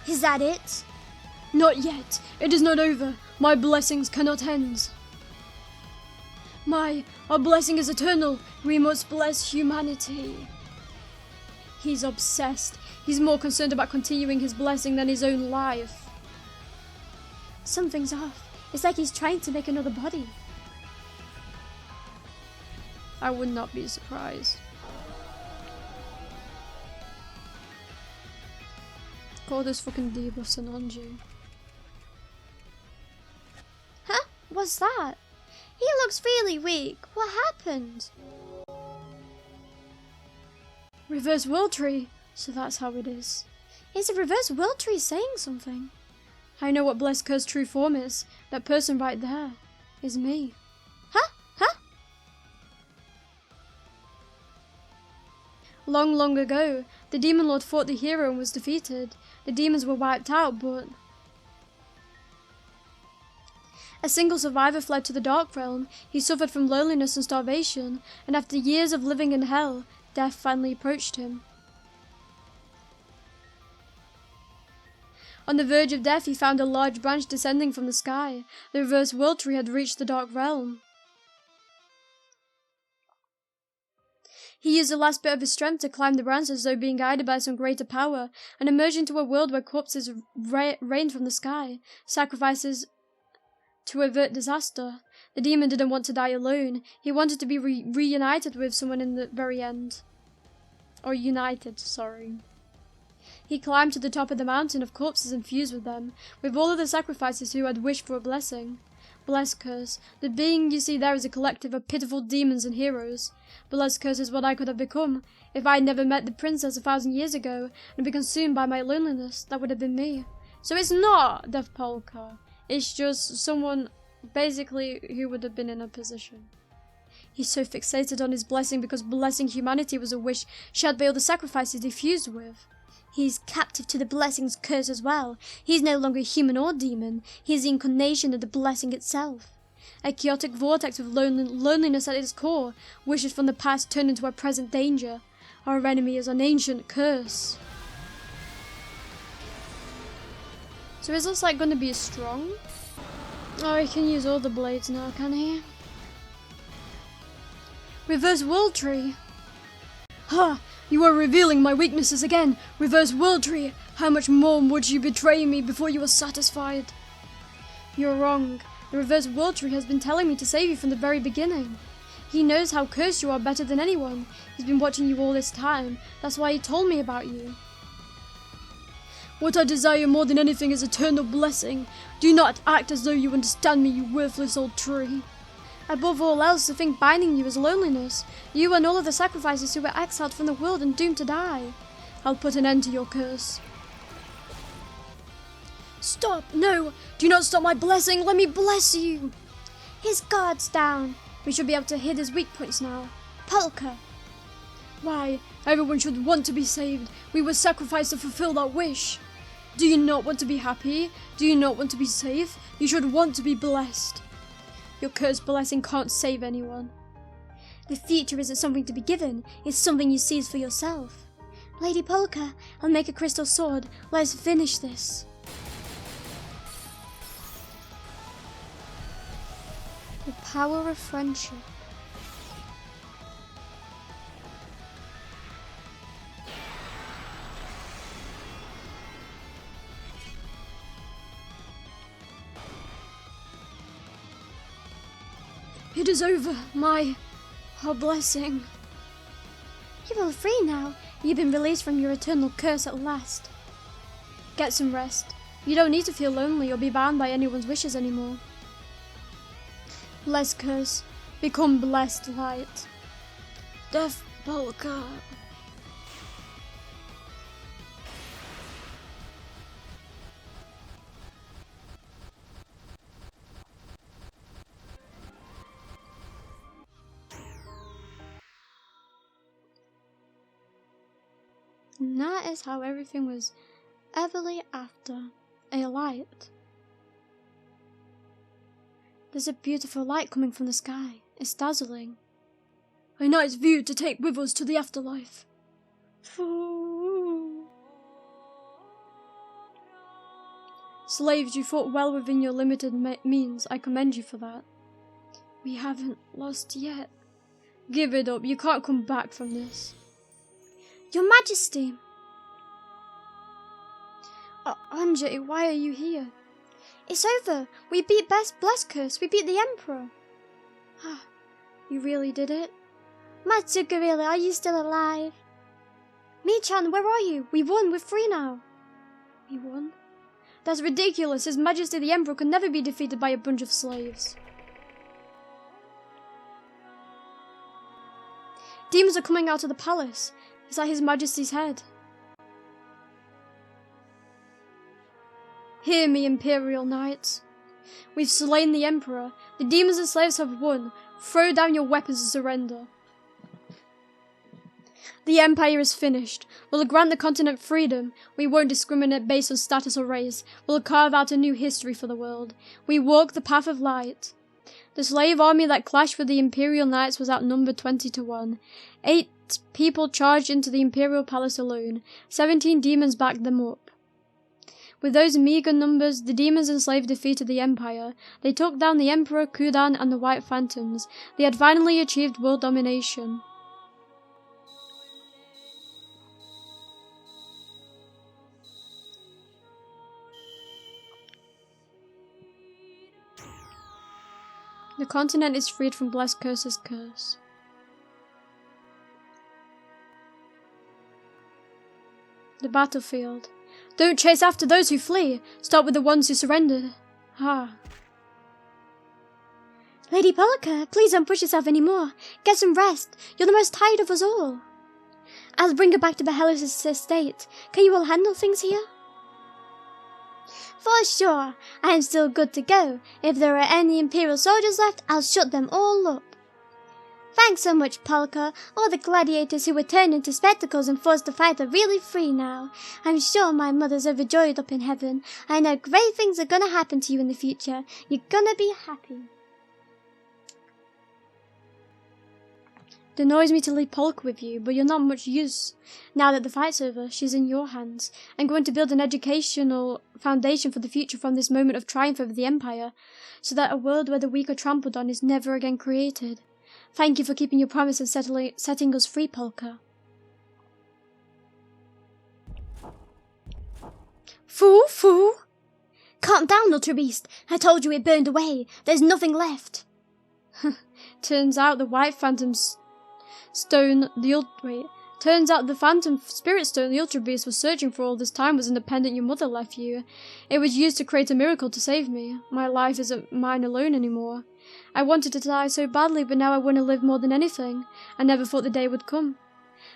Speaker 2: Is that it?
Speaker 1: Not yet. It is not over. My blessings cannot end. Our blessing is eternal. We must bless humanity. He's obsessed. He's more concerned about continuing his blessing than his own life.
Speaker 2: Something's off. It's like he's trying to make another body.
Speaker 1: I would not be surprised. Call this fucking debuffs an Anju.
Speaker 2: Huh? What's that? He looks really weak. What happened?
Speaker 1: Reverse World Tree. So that's how it is.
Speaker 2: Is the Reverse World Tree saying something?
Speaker 1: I know what Blessed Curse's true form is. That person right there is me.
Speaker 2: Huh?
Speaker 1: Long, long ago, the Demon Lord fought the hero and was defeated. The demons were wiped out, but... A single survivor fled to the Dark Realm. He suffered from loneliness and starvation, and after years of living in hell, death finally approached him. On the verge of death, he found a large branch descending from the sky. The reverse world tree had reached the Dark Realm. He used the last bit of his strength to climb the branch as though being guided by some greater power, and emerged into a world where corpses rained from the sky, sacrifices to avert disaster. The demon didn't want to die alone. He wanted to be reunited with someone in the very end. Or united, sorry. He climbed to the top of the mountain of corpses and fused with them, with all of the sacrifices who had wished for a blessing. Bless Curse. The being you see there is a collective of pitiful demons and heroes. Bless Curse is what I could have become. If I had never met the princess 1,000 years ago and been consumed by my loneliness, that would have been me. So it's not Death Polka. It's just someone, basically, who would have been in a position. He's so fixated on his blessing because blessing humanity was a wish shared by all the sacrifices he fused with.
Speaker 2: He's captive to the blessing's curse as well. He's no longer human or demon. He is the incarnation of the blessing itself.
Speaker 1: A chaotic vortex with loneliness at its core, wishes from the past turned into our present danger. Our enemy is an ancient curse. So is this like going to be strong? Oh, he can use all the blades now, can he? Reverse World Tree. Ha! You are revealing my weaknesses again. Reverse World Tree. How much more would you betray me before you were satisfied? You're wrong. The Reverse World Tree has been telling me to save you from the very beginning. He knows how cursed you are better than anyone. He's been watching you all this time. That's why he told me about you. What I desire more than anything is eternal blessing. Do not act as though you understand me, you worthless old tree. Above all else, the thing binding you is loneliness. You and all of the sacrifices who were exiled from the world and doomed to die. I'll put an end to your curse. Stop! No! Do not stop my blessing! Let me bless you!
Speaker 2: His guard's down.
Speaker 1: We should be able to hit his weak points now.
Speaker 2: Polka.
Speaker 1: Why? Everyone should want to be saved. We were sacrificed to fulfill that wish. Do you not want to be happy? Do you not want to be safe? You should want to be blessed. Your cursed blessing can't save anyone.
Speaker 2: The future isn't something to be given, it's something you seize for yourself. Lady Polka, I'll make a crystal sword. Let's finish this.
Speaker 1: The power of friendship. It is over, our blessing.
Speaker 2: You are free now. You've been released from your eternal curse at last.
Speaker 1: Get some rest. You don't need to feel lonely or be bound by anyone's wishes anymore. Bless Curse. Become blessed light. Death Polka. And that is how everything was everly after a light. There's a beautiful light coming from the sky. It's dazzling. A nice view to take with us to the afterlife. Slaves, you fought well within your limited means. I commend you for that. We haven't lost yet. Give it up. You can't come back from this.
Speaker 2: Your Majesty!
Speaker 1: Anjay, why are you here?
Speaker 2: It's over. We beat Bless Curse. We beat the Emperor.
Speaker 1: You really did it?
Speaker 2: Matsugorilla, are you still alive?
Speaker 1: Mi-chan, where are you? We won. We're free now. We won? That's ridiculous. His Majesty the Emperor could never be defeated by a bunch of slaves. Demons are coming out of the palace. Is that His Majesty's head? Hear me, Imperial Knights. We've slain the Emperor. The demons and slaves have won. Throw down your weapons and surrender. The Empire is finished. We'll grant the continent freedom. We won't discriminate based on status or race. We'll carve out a new history for the world. We walk the path of light. The slave army that clashed with the Imperial Knights was outnumbered 20-1. 8 people charged into the Imperial Palace alone. 17 demons backed them up. With those meager numbers, the demons and slaves defeated the Empire. They took down the Emperor, Kudan, and the White Phantoms. They had finally achieved world domination. The continent is freed from Blessed Curse's curse. The battlefield. Don't chase after those who flee. Start with the ones who surrendered. Ah.
Speaker 2: Lady Polka, please don't push yourself anymore. Get some rest. You're the most tired of us all. I'll bring her back to Behelos' estate. Can you all handle things here? For sure. I am still good to go. If there are any Imperial soldiers left, I'll shut them all up. Thanks so much, Polka. All the gladiators who were turned into spectacles and forced to fight are really free now. I'm sure my mother's overjoyed up in heaven. I know great things are gonna happen to you in the future. You're gonna be happy.
Speaker 1: It annoys me to leave Polka with you, but you're not much use. Now that the fight's over, she's in your hands. I'm going to build an educational foundation for the future from this moment of triumph over the Empire, so that a world where the weak are trampled on is never again created. Thank you for keeping your promise of setting us free, Polka.
Speaker 2: Fool! Calm down, Ultra Beast. I told you it burned away. There's nothing left.
Speaker 1: Turns out the White Phantom's Stone, Turns out the Phantom Spirit Stone the Ultra Beast was searching for all this time was independent your mother left you. It was used to create a miracle to save me. My life isn't mine alone anymore. I wanted to die so badly, but now I want to live more than anything. I never thought the day would come.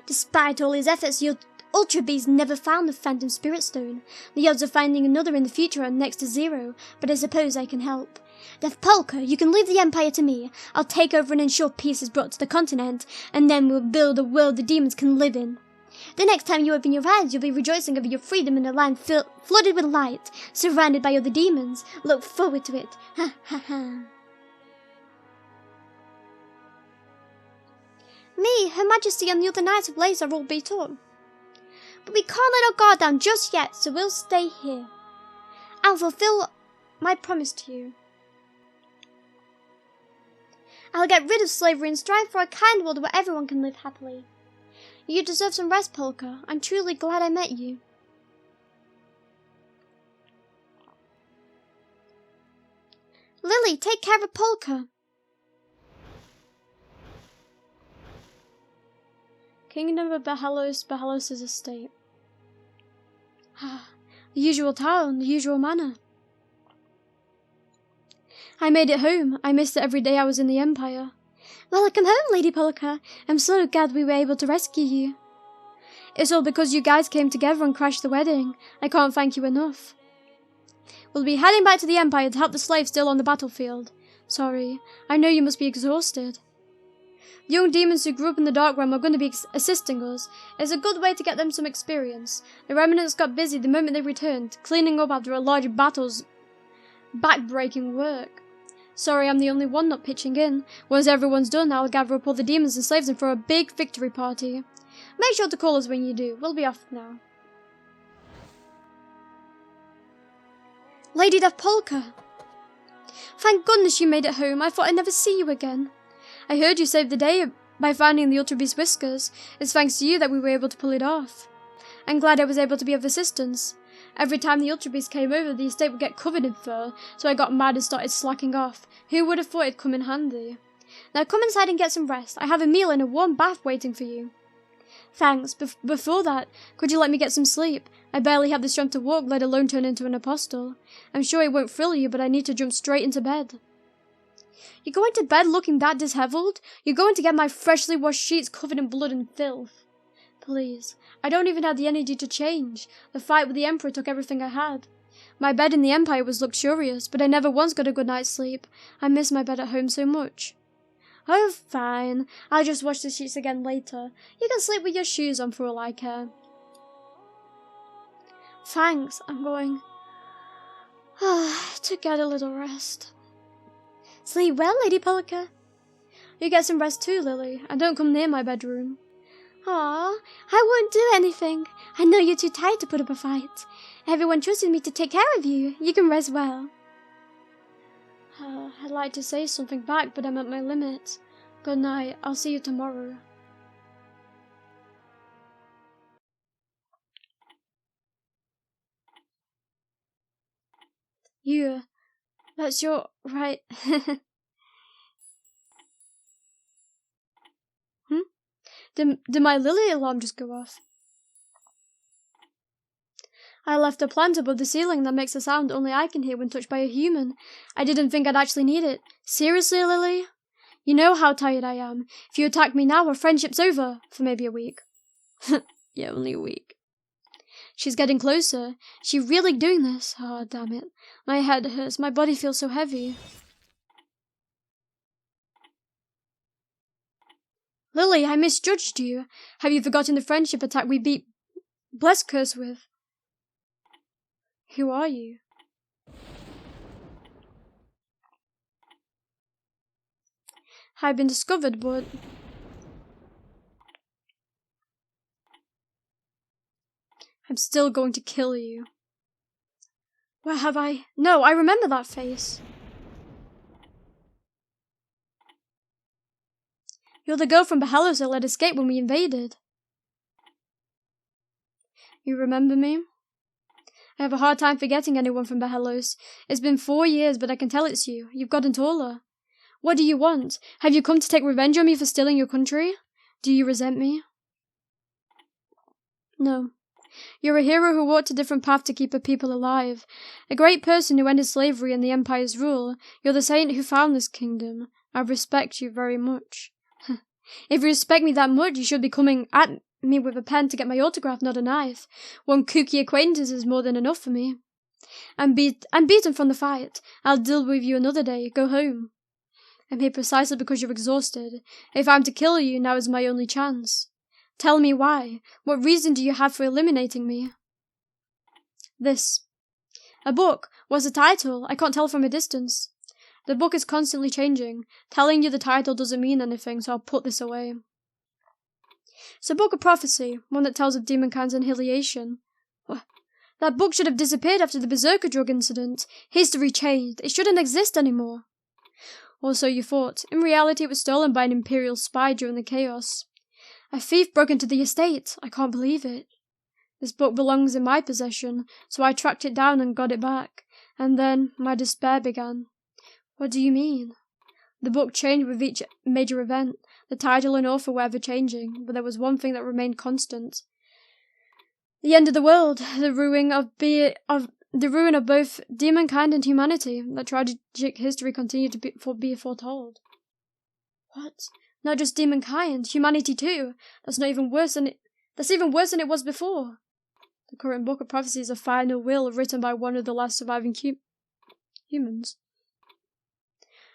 Speaker 2: Despite all his efforts, your Ultra Beast never found the Phantom Spirit Stone. The odds of finding another in the future are next to 0, but I suppose I can help. Deaf Polka, you can leave the Empire to me. I'll take over and ensure peace is brought to the continent, and then we'll build a world the demons can live in. The next time you open your eyes, you'll be rejoicing over your freedom in a land flooded with light, surrounded by other demons. Look forward to it. Ha ha ha. Me, Her Majesty, and the other Knights of Blaze are all beat up. But we can't let our guard down just yet, so we'll stay here. I'll fulfill my promise to you. I'll get rid of slavery and strive for a kind world where everyone can live happily. You deserve some rest, Polka. I'm truly glad I met you. Lily, take care of Polka.
Speaker 1: Kingdom of Behelos' estate. The usual town, the usual manor. I made it home. I missed it every day I was in the Empire.
Speaker 2: Welcome home, Lady Polka. I'm so glad we were able to rescue you.
Speaker 1: It's all because you guys came together and crashed the wedding. I can't thank you enough. We'll be heading back to the Empire to help the slaves still on the battlefield. Sorry, I know you must be exhausted. The young demons who grew up in the Dark Realm are going to be assisting us. It's a good way to get them some experience. The remnants got busy the moment they returned, cleaning up after a large battle's back-breaking work. Sorry I'm the only one not pitching in. Once everyone's done, I'll gather up all the demons and slaves and throw a big victory party. Make sure to call us when you do. We'll be off now. Lady Death Polka! Thank goodness you made it home. I thought I'd never see you again. I heard you saved the day by finding the Ultra Beast whiskers. It's thanks to you that we were able to pull it off. I'm glad I was able to be of assistance. Every time the Ultra Beast came over, the estate would get covered in fur, so I got mad and started slacking off. Who would have thought it'd come in handy? Now come inside and get some rest. I have a meal and a warm bath waiting for you. Thanks. Before that, could you let me get some sleep? I barely have the strength to walk, let alone turn into an apostle. I'm sure it won't thrill you, but I need to jump straight into bed. You're going to bed looking that disheveled? You're going to get my freshly washed sheets covered in blood and filth. Please, I don't even have the energy to change. The fight with the Emperor took everything I had. My bed in the Empire was luxurious, but I never once got a good night's sleep. I miss my bed at home so much. Oh, fine. I'll just wash the sheets again later. You can sleep with your shoes on for all I care. Thanks, I'm going to get a little rest. Sleep well, Lady Polka. You get some rest too, Lily, and don't come near my bedroom.
Speaker 2: Aw, I won't do anything. I know you're too tired to put up a fight. Everyone trusted me to take care of you. You can rest well.
Speaker 1: I'd like to say something back, but I'm at my limit. Good night. I'll see you tomorrow. That's your right. Did my Lily alarm just go off? I left a plant above the ceiling that makes a sound only I can hear when touched by a human. I didn't think I'd actually need it. Seriously, Lily? You know how tired I am. If you attack me now, our friendship's over. For maybe a week. Yeah, only a week. She's getting closer. She really doing this? Oh, damn it. My head hurts. My body feels so heavy. Lily, I misjudged you. Have you forgotten the friendship attack we beat Bless Curse with? Who are you? I've been discovered, but... I'm still going to kill you. Where have I... No, I remember that face. You're the girl from Bahellos that let escape when we invaded. You remember me? I have a hard time forgetting anyone from Bahellos. It's been 4 years, but I can tell it's you. You've gotten taller. What do you want? Have you come to take revenge on me for stealing your country? Do you resent me? No. You're a hero who walked a different path to keep her people alive. A great person who ended slavery and the Empire's rule. You're the saint who found this kingdom. I respect you very much. If you respect me that much, you should be coming at me with a pen to get my autograph, not a knife. One kooky acquaintance is more than enough for me. I'm beaten from the fight. I'll deal with you another day. Go home. I'm here precisely because you're exhausted. If I'm to kill you, now is my only chance. Tell me why. What reason do you have for eliminating me? This. A book. What's the title? I can't tell from a distance. The book is constantly changing. Telling you the title doesn't mean anything, so I'll put this away. It's a book of prophecy, one that tells of demonkind's annihilation. That book should have disappeared after the Berserker drug incident. History changed. It shouldn't exist anymore. Or so you thought. In reality, it was stolen by an Imperial spy during the chaos. A thief broke into the estate. I can't believe it. This book belongs in my possession, so I tracked it down and got it back. And then my despair began. What do you mean? The book changed with each major event. The title and author were ever changing, but there was one thing that remained constant. The end of the world, the ruin of both demonkind and humanity. That tragic history continued to be foretold. What? Not just demonkind, humanity too. That's even worse than it was before. The current book of prophecy is a final will written by one of the last surviving humans.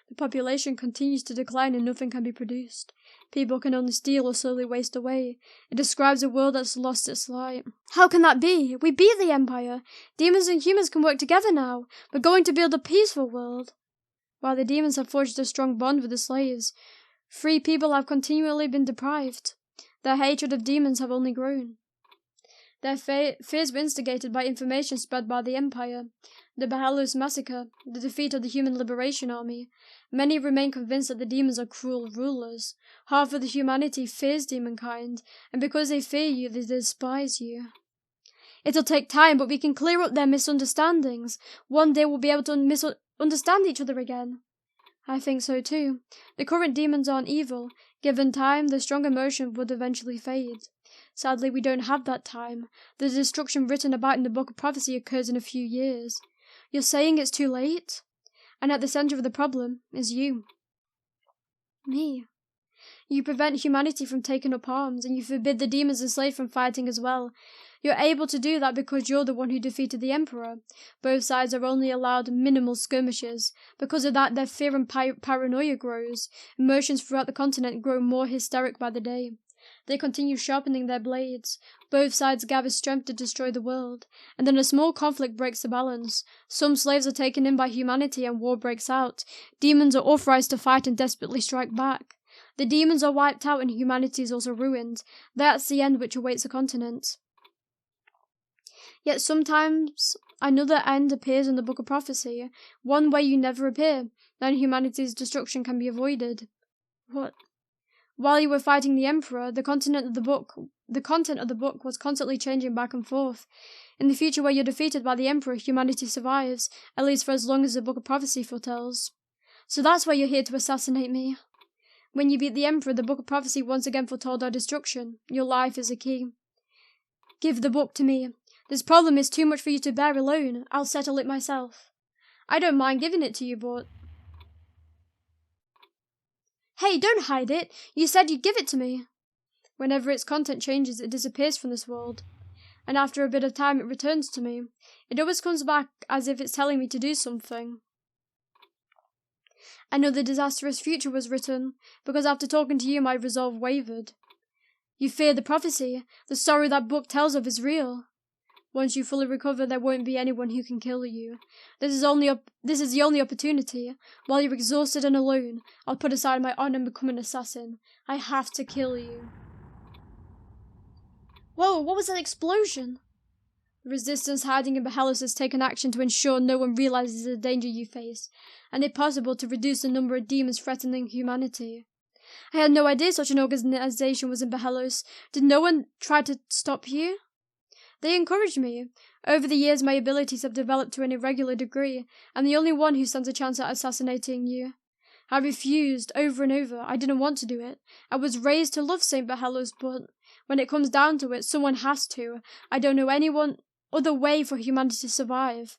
Speaker 1: The population continues to decline and nothing can be produced. People can only steal or slowly waste away. It describes a world that's lost its light. How can that be? We beat the Empire. Demons and humans can work together now. We're going to build a peaceful world. While the demons have forged a strong bond with the slaves, free people have continually been deprived. Their hatred of demons have only grown. Their fears were instigated by information spread by the Empire. The Bahellos massacre, the defeat of the Human Liberation Army. Many remain convinced that the demons are cruel rulers. Half of the humanity fears demonkind, and because they fear you, they despise you. It'll take time, but we can clear up their misunderstandings. One day we'll be able to understand each other again. I think so too. The current demons aren't evil. Given time, the strong emotion would eventually fade. Sadly, we don't have that time. The destruction written about in the Book of Prophecy occurs in a few years. You're saying it's too late? And at the center of the problem is you. Me. You prevent humanity from taking up arms, and you forbid the demons enslaved from fighting as well. You're able to do that because you're the one who defeated the Emperor. Both sides are only allowed minimal skirmishes. Because of that, their fear and paranoia grows. Emotions throughout the continent grow more hysteric by the day. They continue sharpening their blades. Both sides gather strength to destroy the world. And then a small conflict breaks the balance. Some slaves are taken in by humanity and war breaks out. Demons are authorized to fight and desperately strike back. The demons are wiped out and humanity is also ruined. That's the end which awaits the continent. Yet sometimes another end appears in the Book of Prophecy, one where you never appear, then humanity's destruction can be avoided. What? While you were fighting the Emperor, the content of the book was constantly changing back and forth. In the future where you're defeated by the Emperor, humanity survives, at least for as long as the Book of Prophecy foretells. So that's why you're here to assassinate me. When you beat the Emperor, the Book of Prophecy once again foretold our destruction. Your life is the key. Give the book to me. This problem is too much for you to bear alone. I'll settle it myself. I don't mind giving it to you, but... Hey, don't hide it. You said you'd give it to me. Whenever its content changes, it disappears from this world. And after a bit of time, it returns to me. It always comes back as if it's telling me to do something. Another disastrous future was written, because after talking to you, my resolve wavered. You fear the prophecy. The story that book tells of is real. Once you fully recover, there won't be anyone who can kill you. This is the only opportunity. While you're exhausted and alone, I'll put aside my honor and become an assassin. I have to kill you. Whoa, what was that explosion? The resistance hiding in Behelos has taken action to ensure no one realizes the danger you face, and if possible to reduce the number of demons threatening humanity. I had no idea such an organization was in Behelos. Did no one try to stop you? They encouraged me. Over the years, my abilities have developed to an irregular degree. I'm the only one who stands a chance at assassinating you. I refused over and over. I didn't want to do it. I was raised to love St. Behelos, but when it comes down to it, someone has to. I don't know any other way for humanity to survive.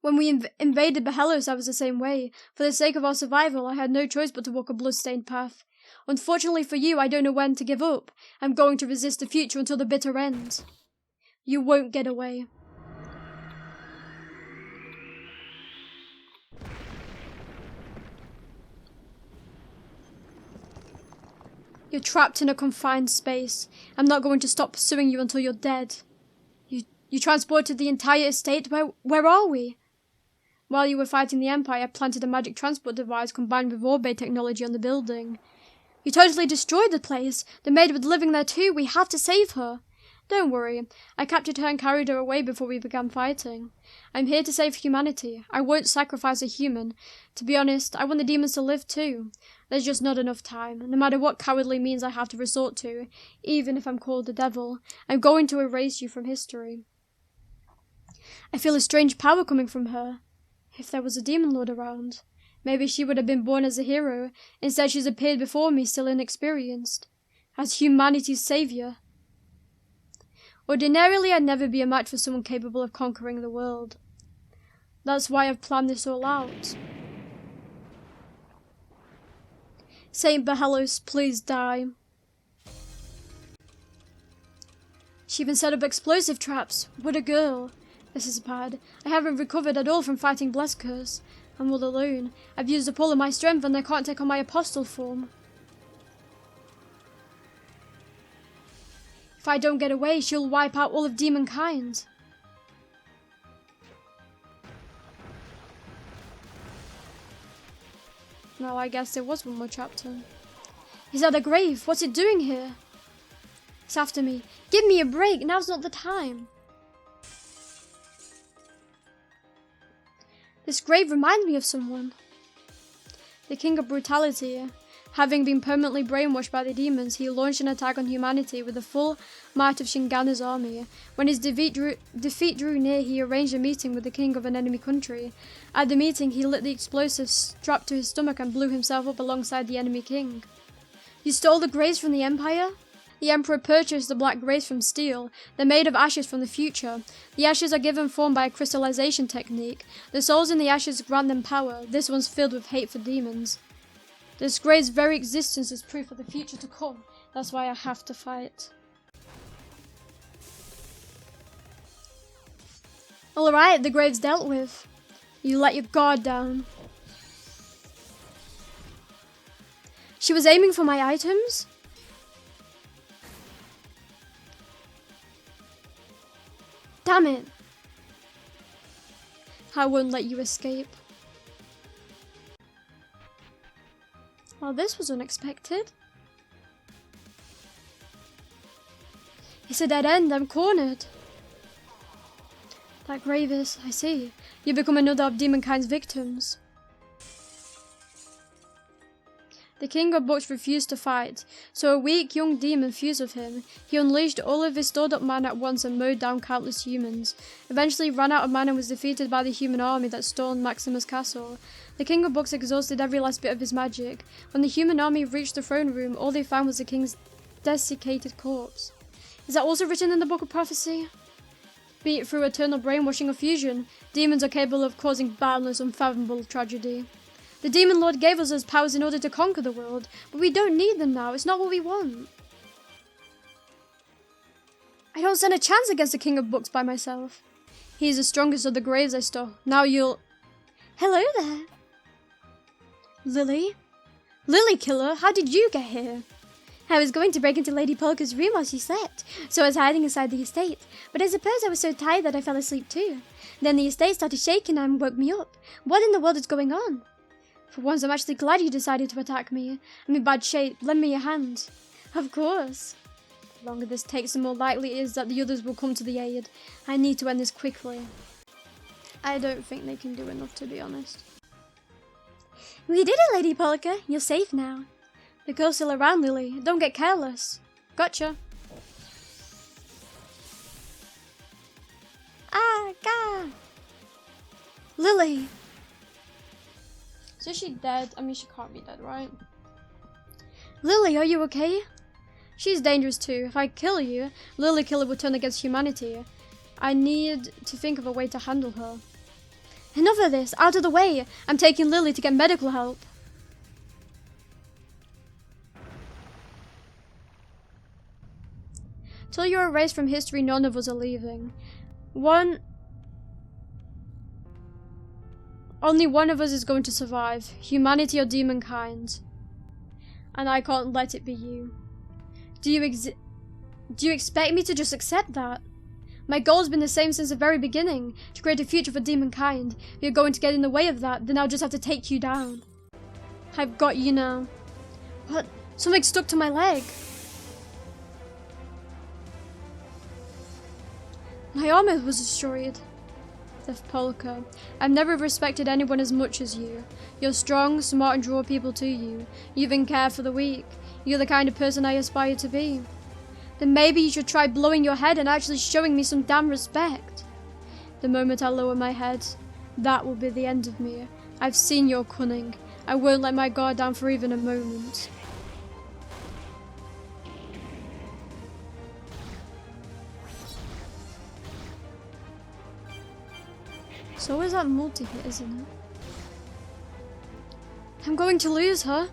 Speaker 1: When we invaded Behelos, I was the same way. For the sake of our survival, I had no choice but to walk a blood-stained path. Unfortunately for you, I don't know when to give up. I'm going to resist the future until the bitter end. You won't get away. You're trapped in a confined space. I'm not going to stop pursuing you until you're dead. You transported the entire estate? Where are we? While you were fighting the Empire, I planted a magic transport device combined with orb technology on the building. You totally destroyed the place. The maid was living there too. We have to save her. Don't worry. I captured her and carried her away before we began fighting. I'm here to save humanity. I won't sacrifice a human. To be honest, I want the demons to live too. There's just not enough time. No matter what cowardly means I have to resort to, even if I'm called the devil, I'm going to erase you from history. I feel a strange power coming from her. If there was a demon lord around, maybe she would have been born as a hero. Instead, she's appeared before me still inexperienced, as humanity's savior. Ordinarily, I'd never be a match for someone capable of conquering the world. That's why I've planned this all out. Saint Behelos, please die. She even set up explosive traps. What a girl. This is bad. I haven't recovered at all from fighting Blessed Curse. I'm all alone. I've used up all of my strength and I can't take on my apostle form. If I don't get away, she'll wipe out all of demonkind. Well, I guess there was one more chapter. Is that a grave? What's it doing here? It's after me. Give me a break. Now's not the time. This grave reminds me of someone. The King of Brutality. Having been permanently brainwashed by the demons, he launched an attack on humanity with the full might of Shingana's army. When his defeat drew near, he arranged a meeting with the king of an enemy country. At the meeting, he lit the explosive strapped to his stomach and blew himself up alongside the enemy king. You stole the graves from the Empire? The Emperor purchased the black graves from steel. They're made of ashes from the future. The ashes are given form by a crystallization technique. The souls in the ashes grant them power. This one's filled with hate for demons. This grave's very existence is proof of the future to come. That's why I have to fight. Alright, the grave's dealt with. You let your guard down. She was aiming for my items? Damn it. I won't let you escape. Well, this was unexpected. It's a dead end, I'm cornered. That grave is, I see. You become another of Demonkind's victims. The King of Books refused to fight, so a weak young demon fused with him. He unleashed all of his stored up mana at once and mowed down countless humans. Eventually ran out of mana and was defeated by the human army that stormed Maximus Castle. The King of Books exhausted every last bit of his magic. When the human army reached the throne room, all they found was the king's desiccated corpse. Is that also written in the Book of Prophecy? Be it through eternal brainwashing or fusion, demons are capable of causing boundless, unfathomable tragedy. The Demon Lord gave us those powers in order to conquer the world, but we don't need them now. It's not what we want. I don't stand a chance against the King of Books by myself. He is the strongest of the graves I stole. Now you'll...
Speaker 2: Hello there.
Speaker 1: Lily? Lily Killer, how did you get here?
Speaker 2: I was going to break into Lady Polka's room while she slept, so I was hiding inside the estate. But I suppose I was so tired that I fell asleep too. Then the estate started shaking and woke me up. What in the world is going on?
Speaker 1: For once, I'm actually glad you decided to attack me. I'm in bad shape. Lend me your hand.
Speaker 2: Of course.
Speaker 1: The longer this takes, the more likely it is that the others will come to the aid. I need to end this quickly. I don't think they can do enough, to be honest.
Speaker 2: We did it, Lady Polka. You're safe now.
Speaker 1: The girl's still around, Lily. Don't get careless. Gotcha.
Speaker 2: Ah, God.
Speaker 1: Lily! So is she dead? I mean, she can't be dead, right? Lily, are you okay? She's dangerous too. If I kill you, Lily Killer will turn against humanity. I need to think of a way to handle her. Enough of this! Out of the way! I'm taking Lily to get medical help. Till you're erased from history, none of us are leaving. Only one of us is going to survive. Humanity or demonkind. And I can't let it be you. Do you expect me to just accept that? My goal has been the same since the very beginning. To create a future for demonkind. If you're going to get in the way of that, then I'll just have to take you down. I've got you now. What? Something stuck to my leg. My armor was destroyed. The Polka. I've never respected anyone as much as you. You're strong, smart, and draw people to you. You even care for the weak. You're the kind of person I aspire to be. Then maybe you should try blowing your head and actually showing me some damn respect. The moment I lower my head, that will be the end of me. I've seen your cunning. I won't let my guard down for even a moment. It's always that multi-hit, isn't it? I'm going to lose her.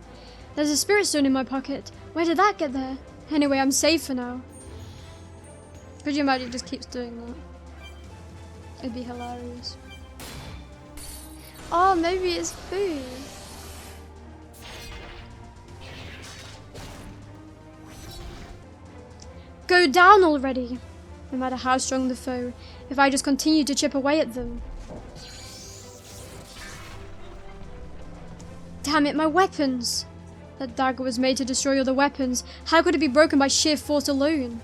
Speaker 1: There's a spirit stone in my pocket. Where did that get there? Anyway, I'm safe for now. Could you imagine it just keeps doing that? It'd be hilarious. Oh, maybe it's food. Go down already! No matter how strong the foe, if I just continue to chip away at them. Damn it, my weapons! That dagger was made to destroy other weapons. How could it be broken by sheer force alone?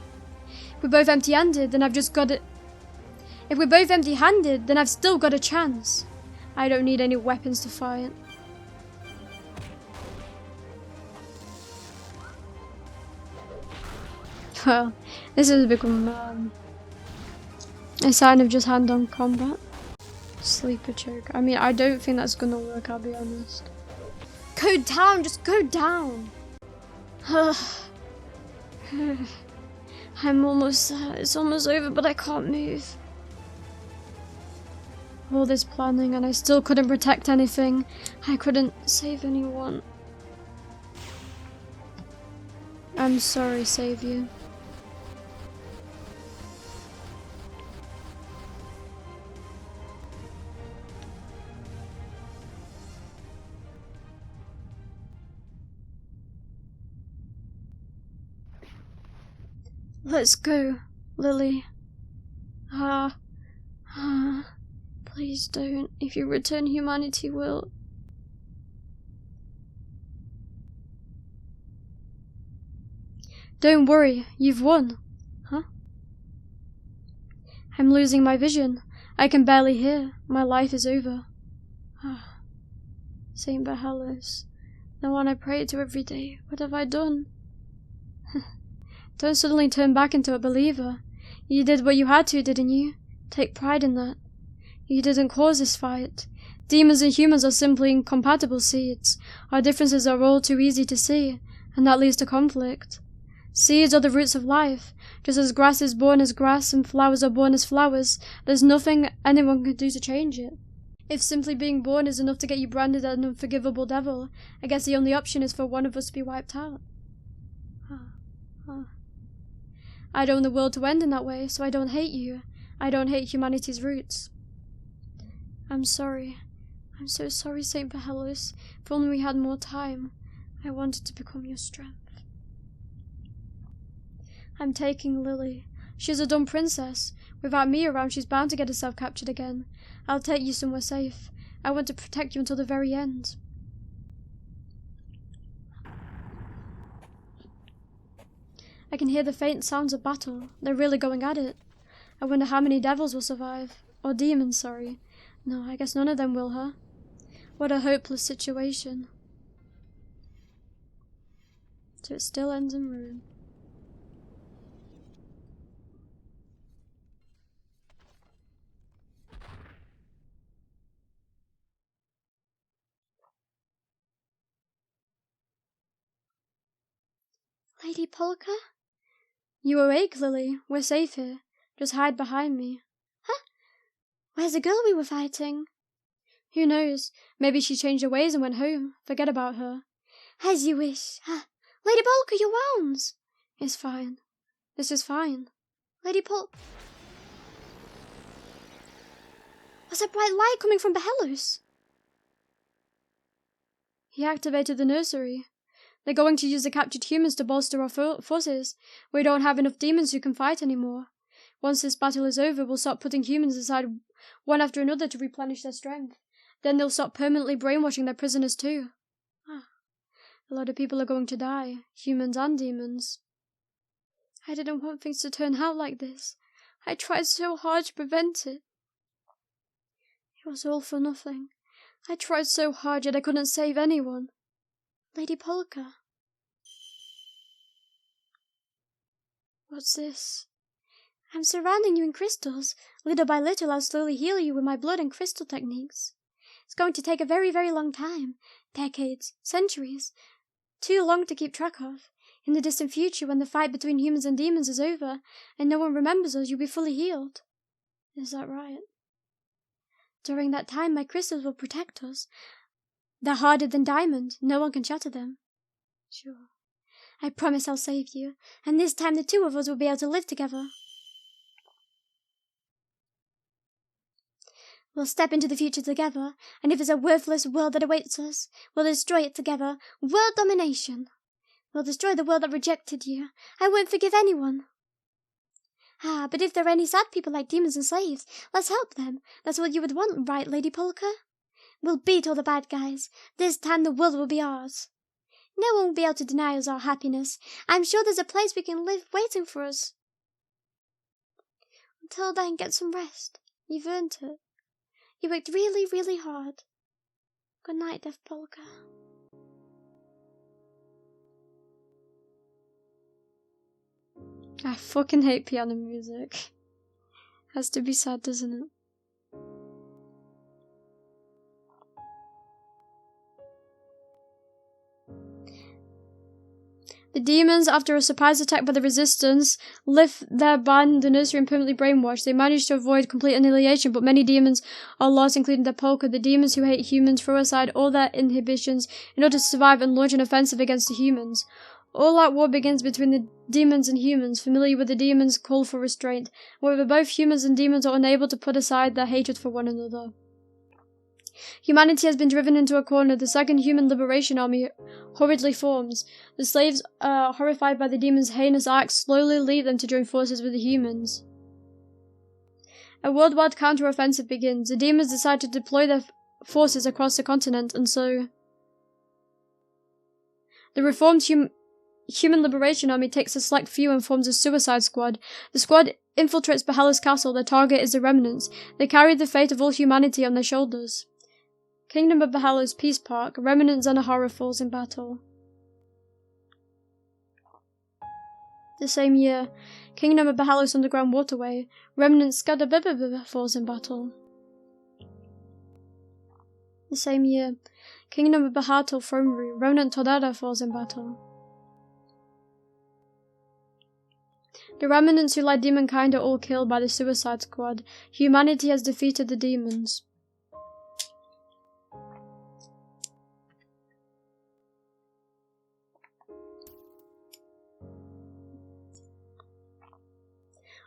Speaker 1: If we're both empty-handed, then I've just got it. If we're both empty-handed, then I've still got a chance. I don't need any weapons to fight. Well, this has become a sign of just hand-on combat. Sleeper choke. I mean, I don't think that's gonna work, I'll be honest. Go down! Just go down! I'm almost there. It's almost over, but I can't move. All this planning and I still couldn't protect anything. I couldn't save anyone. I'm sorry, Savior. Let's go, Lily. Please don't. If you return, humanity will... Don't worry, you've won. Huh? I'm losing my vision. I can barely hear. My life is over. Saint Bahalos, the one I pray to every day. What have I done? Don't suddenly turn back into a believer. You did what you had to, didn't you? Take pride in that. You didn't cause this fight. Demons and humans are simply incompatible seeds. Our differences are all too easy to see, and that leads to conflict. Seeds are the roots of life. Just as grass is born as grass and flowers are born as flowers, there's nothing anyone can do to change it. If simply being born is enough to get you branded as an unforgivable devil, I guess the only option is for one of us to be wiped out. I don't want the world to end in that way, so I don't hate you. I don't hate humanity's roots. I'm sorry. I'm so sorry, Saint Bahalos. If only we had more time. I wanted to become your strength. I'm taking Lily. She's a dumb princess. Without me around, she's bound to get herself captured again. I'll take you somewhere safe. I want to protect you until the very end. I can hear the faint sounds of battle. They're really going at it. I wonder how many devils will survive. Or demons, sorry. No, I guess none of them will, huh? What a hopeless situation. So it still ends in ruin.
Speaker 2: Lady Polka?
Speaker 1: You awake, Lily? We're safe here. Just hide behind me.
Speaker 2: Huh? Where's the girl we were fighting?
Speaker 1: Who knows? Maybe she changed her ways and went home. Forget about her.
Speaker 2: As you wish. Lady Polka, your wounds.
Speaker 1: It's fine. This is fine.
Speaker 2: Lady Polka... Was that bright light coming from Bahalos?
Speaker 1: He activated the nursery. They're going to use the captured humans to bolster our forces. We don't have enough demons who can fight anymore. Once this battle is over, we'll start putting humans aside one after another to replenish their strength. Then they'll stop permanently brainwashing their prisoners too. A lot of people are going to die, humans and demons. I didn't want things to turn out like this. I tried so hard to prevent it. It was all for nothing. I tried so hard, yet I couldn't save anyone.
Speaker 2: Lady Polka.
Speaker 1: What's this?
Speaker 2: I'm surrounding you in crystals. Little by little, I'll slowly heal you with my blood and crystal techniques. It's going to take a very, very long time. Decades, centuries. Too long to keep track of. In the distant future, when the fight between humans and demons is over, and no one remembers us, you'll be fully healed.
Speaker 1: Is that right?
Speaker 2: During that time, my crystals will protect us. They're harder than diamond. No one can shatter them.
Speaker 1: Sure.
Speaker 2: I promise I'll save you, and this time the two of us will be able to live together. We'll step into the future together, and if it's a worthless world that awaits us, we'll destroy it together. World domination. We'll destroy the world that rejected you. I won't forgive anyone. But if there are any sad people like demons and slaves, let's help them. That's what you would want, right, Lady Polka? We'll beat all the bad guys. This time the world will be ours. No one will be able to deny us our happiness. I'm sure there's a place we can live waiting for us. Until then, get some rest. You've earned it. You worked really, really hard. Good night, Deaf Polka.
Speaker 1: I fucking hate piano music. Has to be sad, doesn't it? The demons, after a surprise attack by the resistance, left their ban in the nursery and permanently brainwashed. They managed to avoid complete annihilation, but many demons are lost, including the Polka. The demons who hate humans throw aside all their inhibitions in order to survive and launch an offensive against the humans. All-out war begins between the demons and humans. Familiar with the demons, call for restraint. However, both humans and demons are unable to put aside their hatred for one another. Humanity has been driven into a corner. The Second Human Liberation Army hurriedly forms. The slaves, horrified by the demons' heinous acts, slowly leave them to join forces with the humans. A worldwide counter-offensive begins. The demons decide to deploy their forces across the continent, and so the reformed Human Liberation Army takes a select few and forms a suicide squad. The squad infiltrates Bahella's castle. Their target is the remnants. They carry the fate of all humanity on their shoulders. Kingdom of Bahella's Peace Park. Remnants and Ahara falls in battle. The same year, Kingdom of Bahella's Underground Waterway. Remnants Skadabibibib falls in battle. The same year, Kingdom of Bahatul Throne Room. Remnant Todada falls in battle. The remnants who led demonkind are all killed by the Suicide Squad. Humanity has defeated the demons.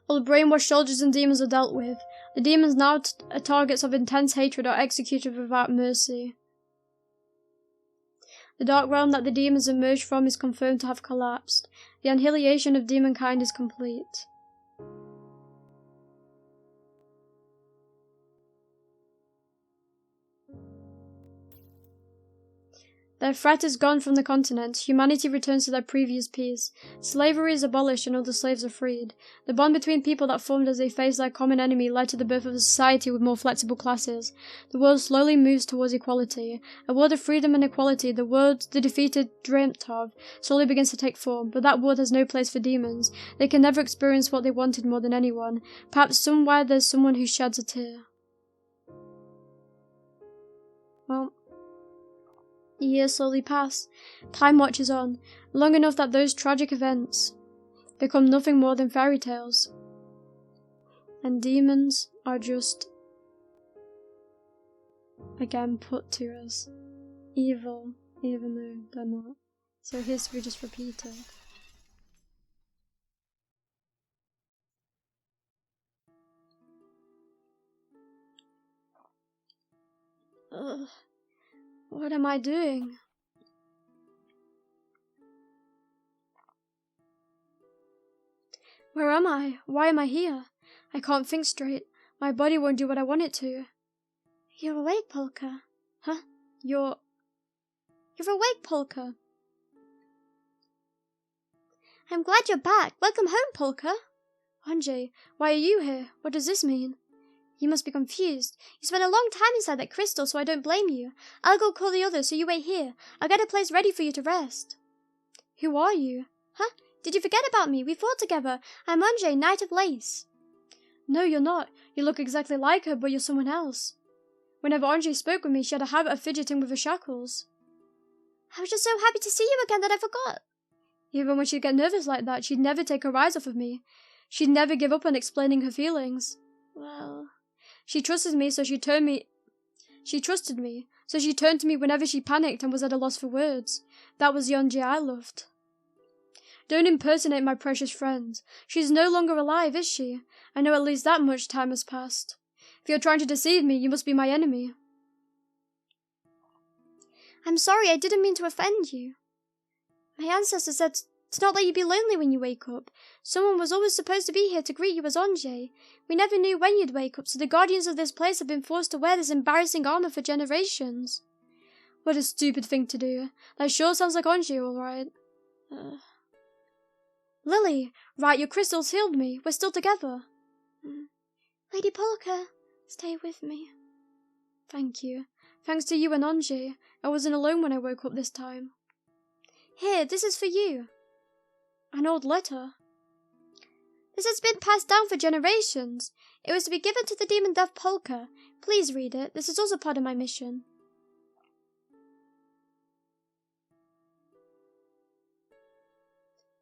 Speaker 1: All the brainwashed soldiers and demons are dealt with. The demons, now targets of intense hatred, are executed without mercy. The dark realm that the demons emerged from is confirmed to have collapsed. The annihilation of demonkind is complete. Their threat is gone from the continent. Humanity returns to their previous peace. Slavery is abolished and all the slaves are freed. The bond between people that formed as they faced their common enemy led to the birth of a society with more flexible classes. The world slowly moves towards equality. A world of freedom and equality, the world the defeated dreamt of, slowly begins to take form, but that world has no place for demons. They can never experience what they wanted more than anyone. Perhaps somewhere there's someone who sheds a tear. Well, the years slowly pass. Time marches on, long enough that those tragic events become nothing more than fairy tales. And demons are just, again, put to us evil, even though they're not. So history just repeated. Ugh. What am I doing? Where am I? Why am I here? I can't think straight. My body won't do what I want it to.
Speaker 2: You're awake, Polka.
Speaker 1: Huh? You're
Speaker 2: awake, Polka. I'm glad you're back. Welcome home, Polka.
Speaker 1: Anjay, why are you here? What does this mean?
Speaker 2: You must be confused. You spent a long time inside that crystal, so I don't blame you. I'll go call the others, so you wait here. I'll get a place ready for you to rest.
Speaker 1: Who are you?
Speaker 2: Huh? Did you forget about me? We fought together. I'm Anjay, Knight of Lace.
Speaker 1: No, you're not. You look exactly like her, but you're someone else. Whenever Anjay spoke with me, she had a habit of fidgeting with her shackles.
Speaker 2: I was just so happy to see you again that I forgot.
Speaker 1: Even when she'd get nervous like that, she'd never take her eyes off of me. She'd never give up on explaining her feelings.
Speaker 2: Well,
Speaker 1: She trusted me, so she turned to me whenever she panicked and was at a loss for words. That was the Anjay I loved. Don't impersonate my precious friend. She's no longer alive, is she? I know at least that much time has passed. If you're trying to deceive me, you must be my enemy.
Speaker 2: I'm sorry, I didn't mean to offend you. My ancestor said to not let you be lonely when you wake up. Someone was always supposed to be here to greet you as Anjay. We never knew when you'd wake up, so the guardians of this place have been forced to wear this embarrassing armor for generations.
Speaker 1: What a stupid thing to do. That sure sounds like Anjay, all right. Lily, right, your crystals healed me. We're still together.
Speaker 2: Lady Polka, stay with me.
Speaker 1: Thank you. Thanks to you and Anjay, I wasn't alone when I woke up this time.
Speaker 2: Here, this is for you.
Speaker 1: An old letter.
Speaker 2: This has been passed down for generations. It was to be given to the demon death Polka. Please read it. This is also part of my mission.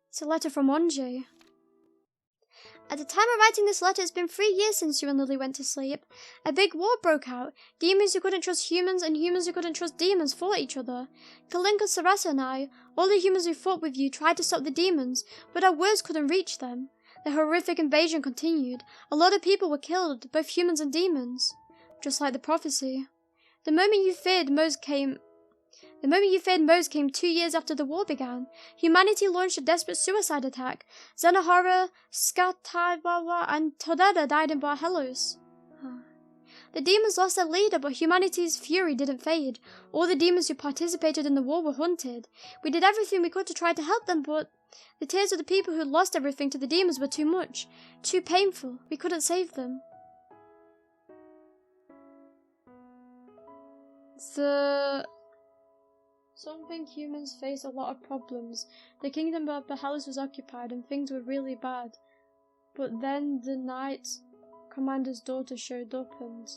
Speaker 1: It's a letter from Anjay.
Speaker 2: At the time of writing this letter, it's been 3 years since you and Lily went to sleep. A big war broke out. Demons who couldn't trust humans and humans who couldn't trust demons fought each other. Kalinka, Sarasa and I, all the humans who fought with you, tried to stop the demons, but our words couldn't reach them. The horrific invasion continued. A lot of people were killed, both humans and demons. Just like the prophecy. The moment you feared most came 2 years after the war began. Humanity launched a desperate suicide attack. Xenohara, Skataibawa, and Todera died in Barhelos. The demons lost their leader, but humanity's fury didn't fade. All the demons who participated in the war were hunted. We did everything we could to try to help them, but the tears of the people who lost everything to the demons were too much, too painful. We couldn't save them. Something humans face a lot of problems. The kingdom of Barhelos was occupied and things were really bad. But then the Knight Commander's daughter showed up and...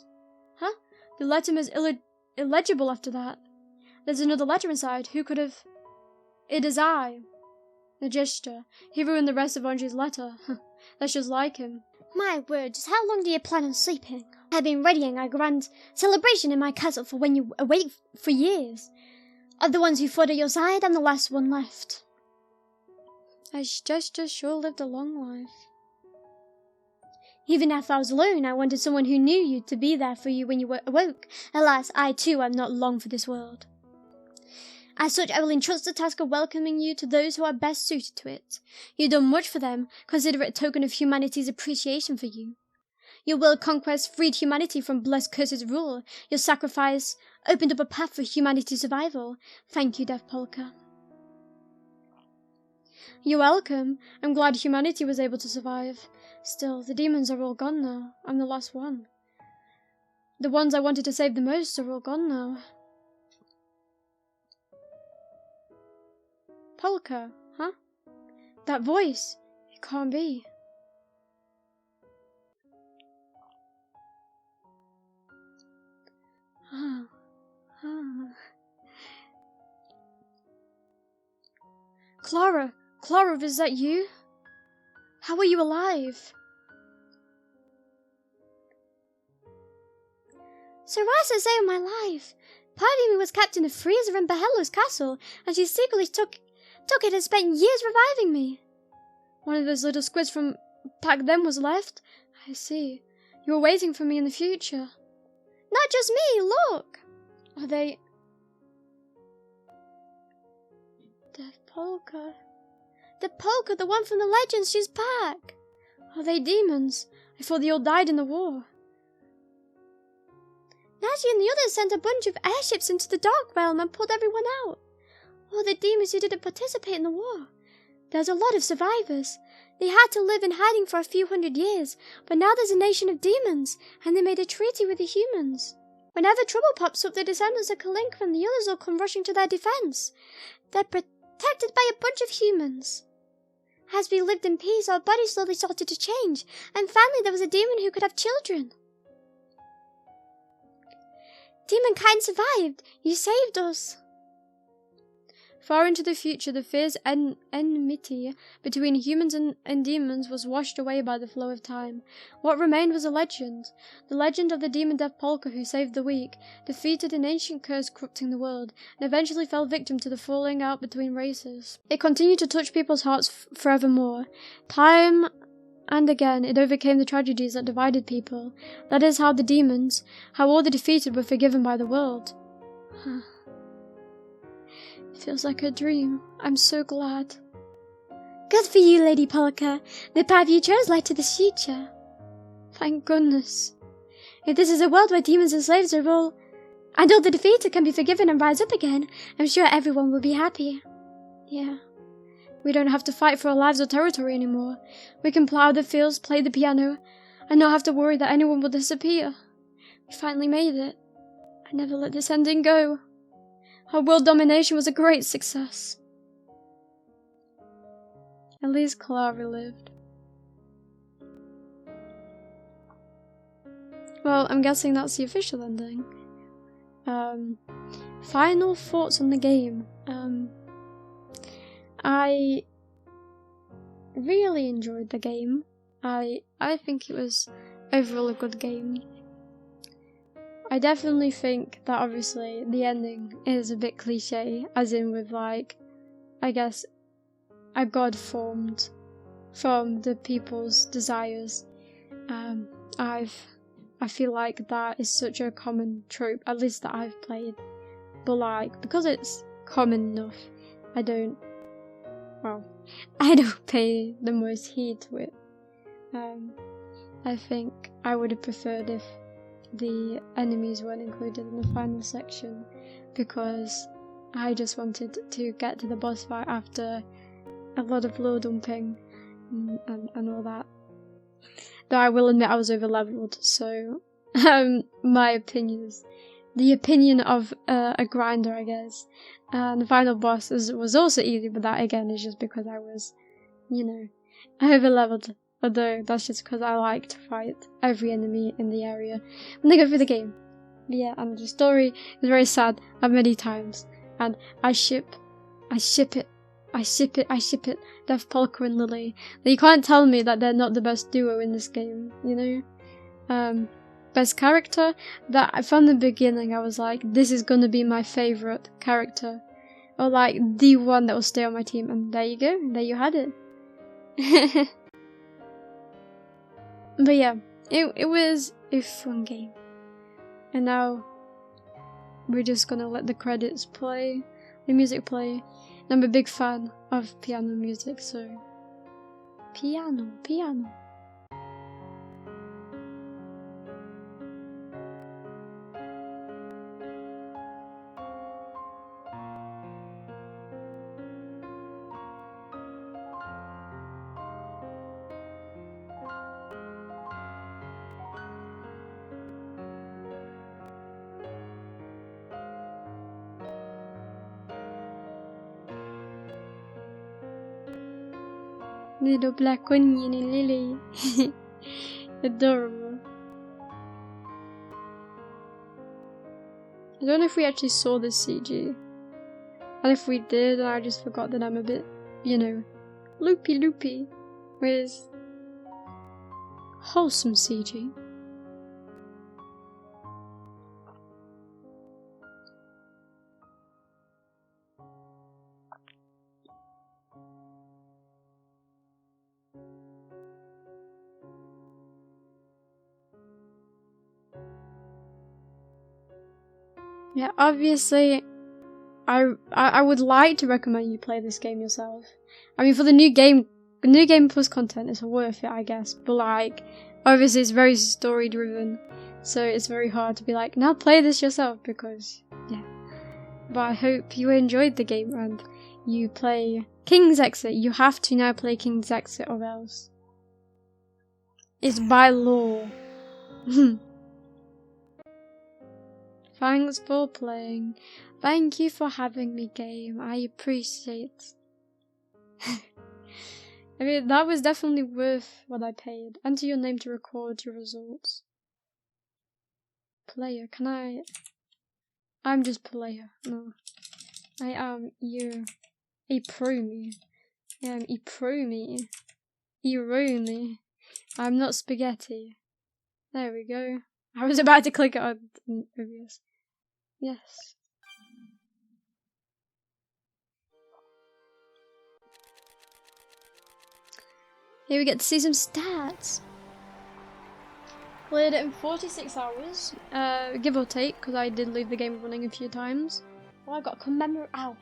Speaker 2: Huh? The letter was illegible after that. There's another letter inside. Who could have... It is I. The gesture. He ruined the rest of Anji's letter. That's just like him.
Speaker 4: My word, just how long do you plan on sleeping? I've been readying a grand celebration in my castle for when you awake for years. Of the ones who fought at your side, I'm the last one left.
Speaker 2: Gesture sure lived a long life.
Speaker 4: Even after I was alone, I wanted someone who knew you to be there for you when you awoke. Alas, I too am not long for this world. As such, I will entrust the task of welcoming you to those who are best suited to it. You've done much for them. Consider it a token of humanity's appreciation for you. Your world conquest freed humanity from Blessed Curse's rule. Your sacrifice opened up a path for humanity's survival. Thank you, Death Polka.
Speaker 2: You're welcome. I'm glad humanity was able to survive. Still, the demons are all gone now. I'm the last one. The ones I wanted to save the most are all gone now. Polka, huh? That voice. It can't be. Clara, is that you? How are you alive?
Speaker 4: So Rance saved my life. Part of me was kept in a freezer in Barhelos castle, and she secretly took it and spent years reviving me.
Speaker 2: One of those little squids from back then was left? I see. You were waiting for me in the future.
Speaker 4: Not just me, look!
Speaker 2: Are they... Death Polka?
Speaker 4: The Polka, the one from the legends, she's back!
Speaker 2: Are they demons? I thought they all died in the war.
Speaker 4: Naji and the others sent a bunch of airships into the Dark Realm and pulled everyone out. All the demons who didn't participate in the war. There's a lot of survivors. They had to live in hiding for a few hundred years, but now there's a nation of demons, and they made a treaty with the humans. Whenever trouble pops up, the descendants of Kalinka and the others will come rushing to their defense. They're protected by a bunch of humans. As we lived in peace, our bodies slowly started to change, and finally there was a demon who could have children. Demonkind survived. You saved us.
Speaker 2: Far into the future, the fierce enmity between humans and demons was washed away by the flow of time. What remained was a legend. The legend of the demon Death Polka who saved the weak, defeated an ancient curse corrupting the world, and eventually fell victim to the falling out between races. It continued to touch people's hearts forevermore. Time and again, it overcame the tragedies that divided people. That is how all the defeated were forgiven by the world. Feels like a dream. I'm so glad.
Speaker 4: Good for you, Lady Polka. The path you chose led to this future.
Speaker 2: Thank goodness.
Speaker 4: If this is a world where demons and slaves are all the defeated can be forgiven and rise up again, I'm sure everyone will be happy.
Speaker 2: Yeah. We don't have to fight for our lives or territory anymore. We can plow the fields, play the piano, and not have to worry that anyone will disappear. We finally made it. I never let this ending go. Our world domination was a great success. At least Clara lived. Well, I'm guessing that's the official ending. Final thoughts on the game. I really enjoyed the game. I think it was overall a good game. I definitely think that obviously the ending is a bit cliche, as in with like, I guess, a god formed from the people's desires. I've
Speaker 1: I feel like that is such a common trope, at least that I've played. But like, because it's common enough, I don't pay the most heed to it. I think I would have preferred if the enemies weren't included in the final section, because I just wanted to get to the boss fight after a lot of low dumping and all that. Though I will admit I was over leveled, so my opinion is the opinion of a grinder, I guess. And the final boss was also easy, but that again is just because I was, over leveled. Although that's just because I like to fight every enemy in the area when they go through the game. But yeah, and the story is very sad at many times. And I ship it. Death Polka and Lily. You can't tell me that they're not the best duo in this game, Best character, that from the beginning I was like, this is gonna be my favourite character. Or like, the one that will stay on my team. And there you go, there you had it. But yeah, it was a fun game. And now we're just gonna let the credits play, the music play. And I'm a big fan of piano music, so piano. Little black onion and Lily. Adorable. I don't know if we actually saw this CG. And if we did, I just forgot that I'm a bit, loopy with wholesome CG. Yeah, obviously, I would like to recommend you play this game yourself. I mean, for the new game plus content, it's worth it, I guess. But like, obviously, it's very story driven, so it's very hard to be like, now play this yourself, because yeah. But I hope you enjoyed the game and you play King's Exit. You have to now play King's Exit, or else it's by law. Thanks for playing. Thank you for having me, game. I appreciate. I mean, that was definitely worth what I paid. Enter your name to record your results. Player, can I? I'm just player. No. I am you. Iromi. I am Iromi. Iromi. I'm not spaghetti. There we go. I was about to click it on obvious. Yes. Here we get to see some stats. Played it in 46 hours, give or take, because I did leave the game running a few times. Oh, I got a commemorate. Ow!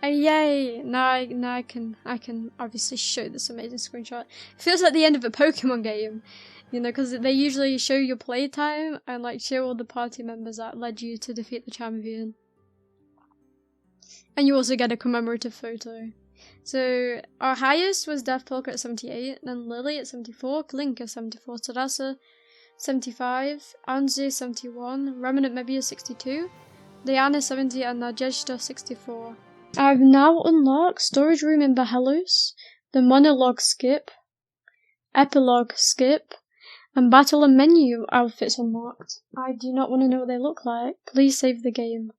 Speaker 1: Yay! Now I can obviously show this amazing screenshot. It feels like the end of a Pokemon game. Because they usually show your playtime and like show all the party members that led you to defeat the champion. And you also get a commemorative photo. So our highest was Death Polka at 78, then Lily at 74, Link at 74, Sarasa 75, Anzi 71, Remnant Mebia 62, Diana 70, and Nadezhda 64. I've now unlocked Storage Room in Bahelos, the Monologue Skip, Epilogue Skip, and Battle and Menu outfits unlocked. I do not want to know what they look like. Please save the game.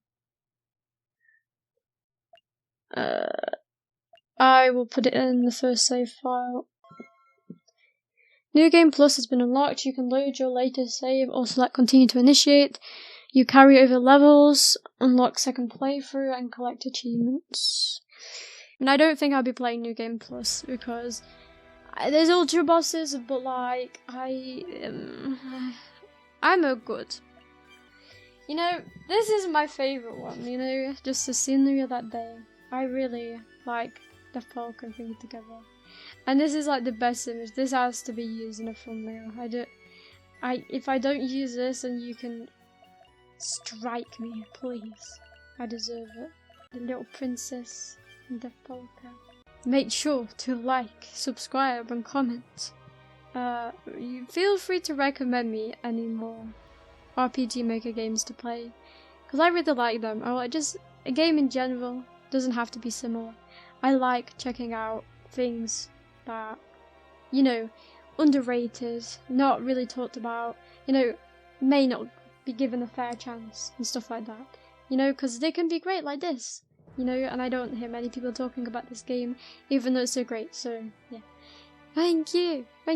Speaker 1: I will put it in the first save file. New Game Plus has been unlocked. You can load your latest save or select Continue to Initiate. You carry over levels, unlock second playthrough, and collect achievements. And I don't think I'll be playing New Game Plus because there's ultra bosses, but like I'm a good. You know, this is my favourite one, you know, just the scenery of that day. I really like the folk and thing together. And this is like the best image. This has to be used in a thumbnail. If I don't use this, then you can strike me, please. I deserve it. The little princess and the polka. Make sure to like, subscribe and comment. You feel free to recommend me any more RPGMaker games to play, because I really like them. I like just a game in general, doesn't have to be similar. I like checking out things that, you know, underrated, not really talked about, you know, may not be given a fair chance and stuff like that, you know, because they can be great like this, you know, and I don't hear many people talking about this game, even though it's so great. So yeah, thank you. I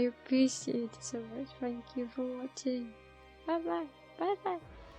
Speaker 1: appreciate it so much. Thank you for watching. Bye bye.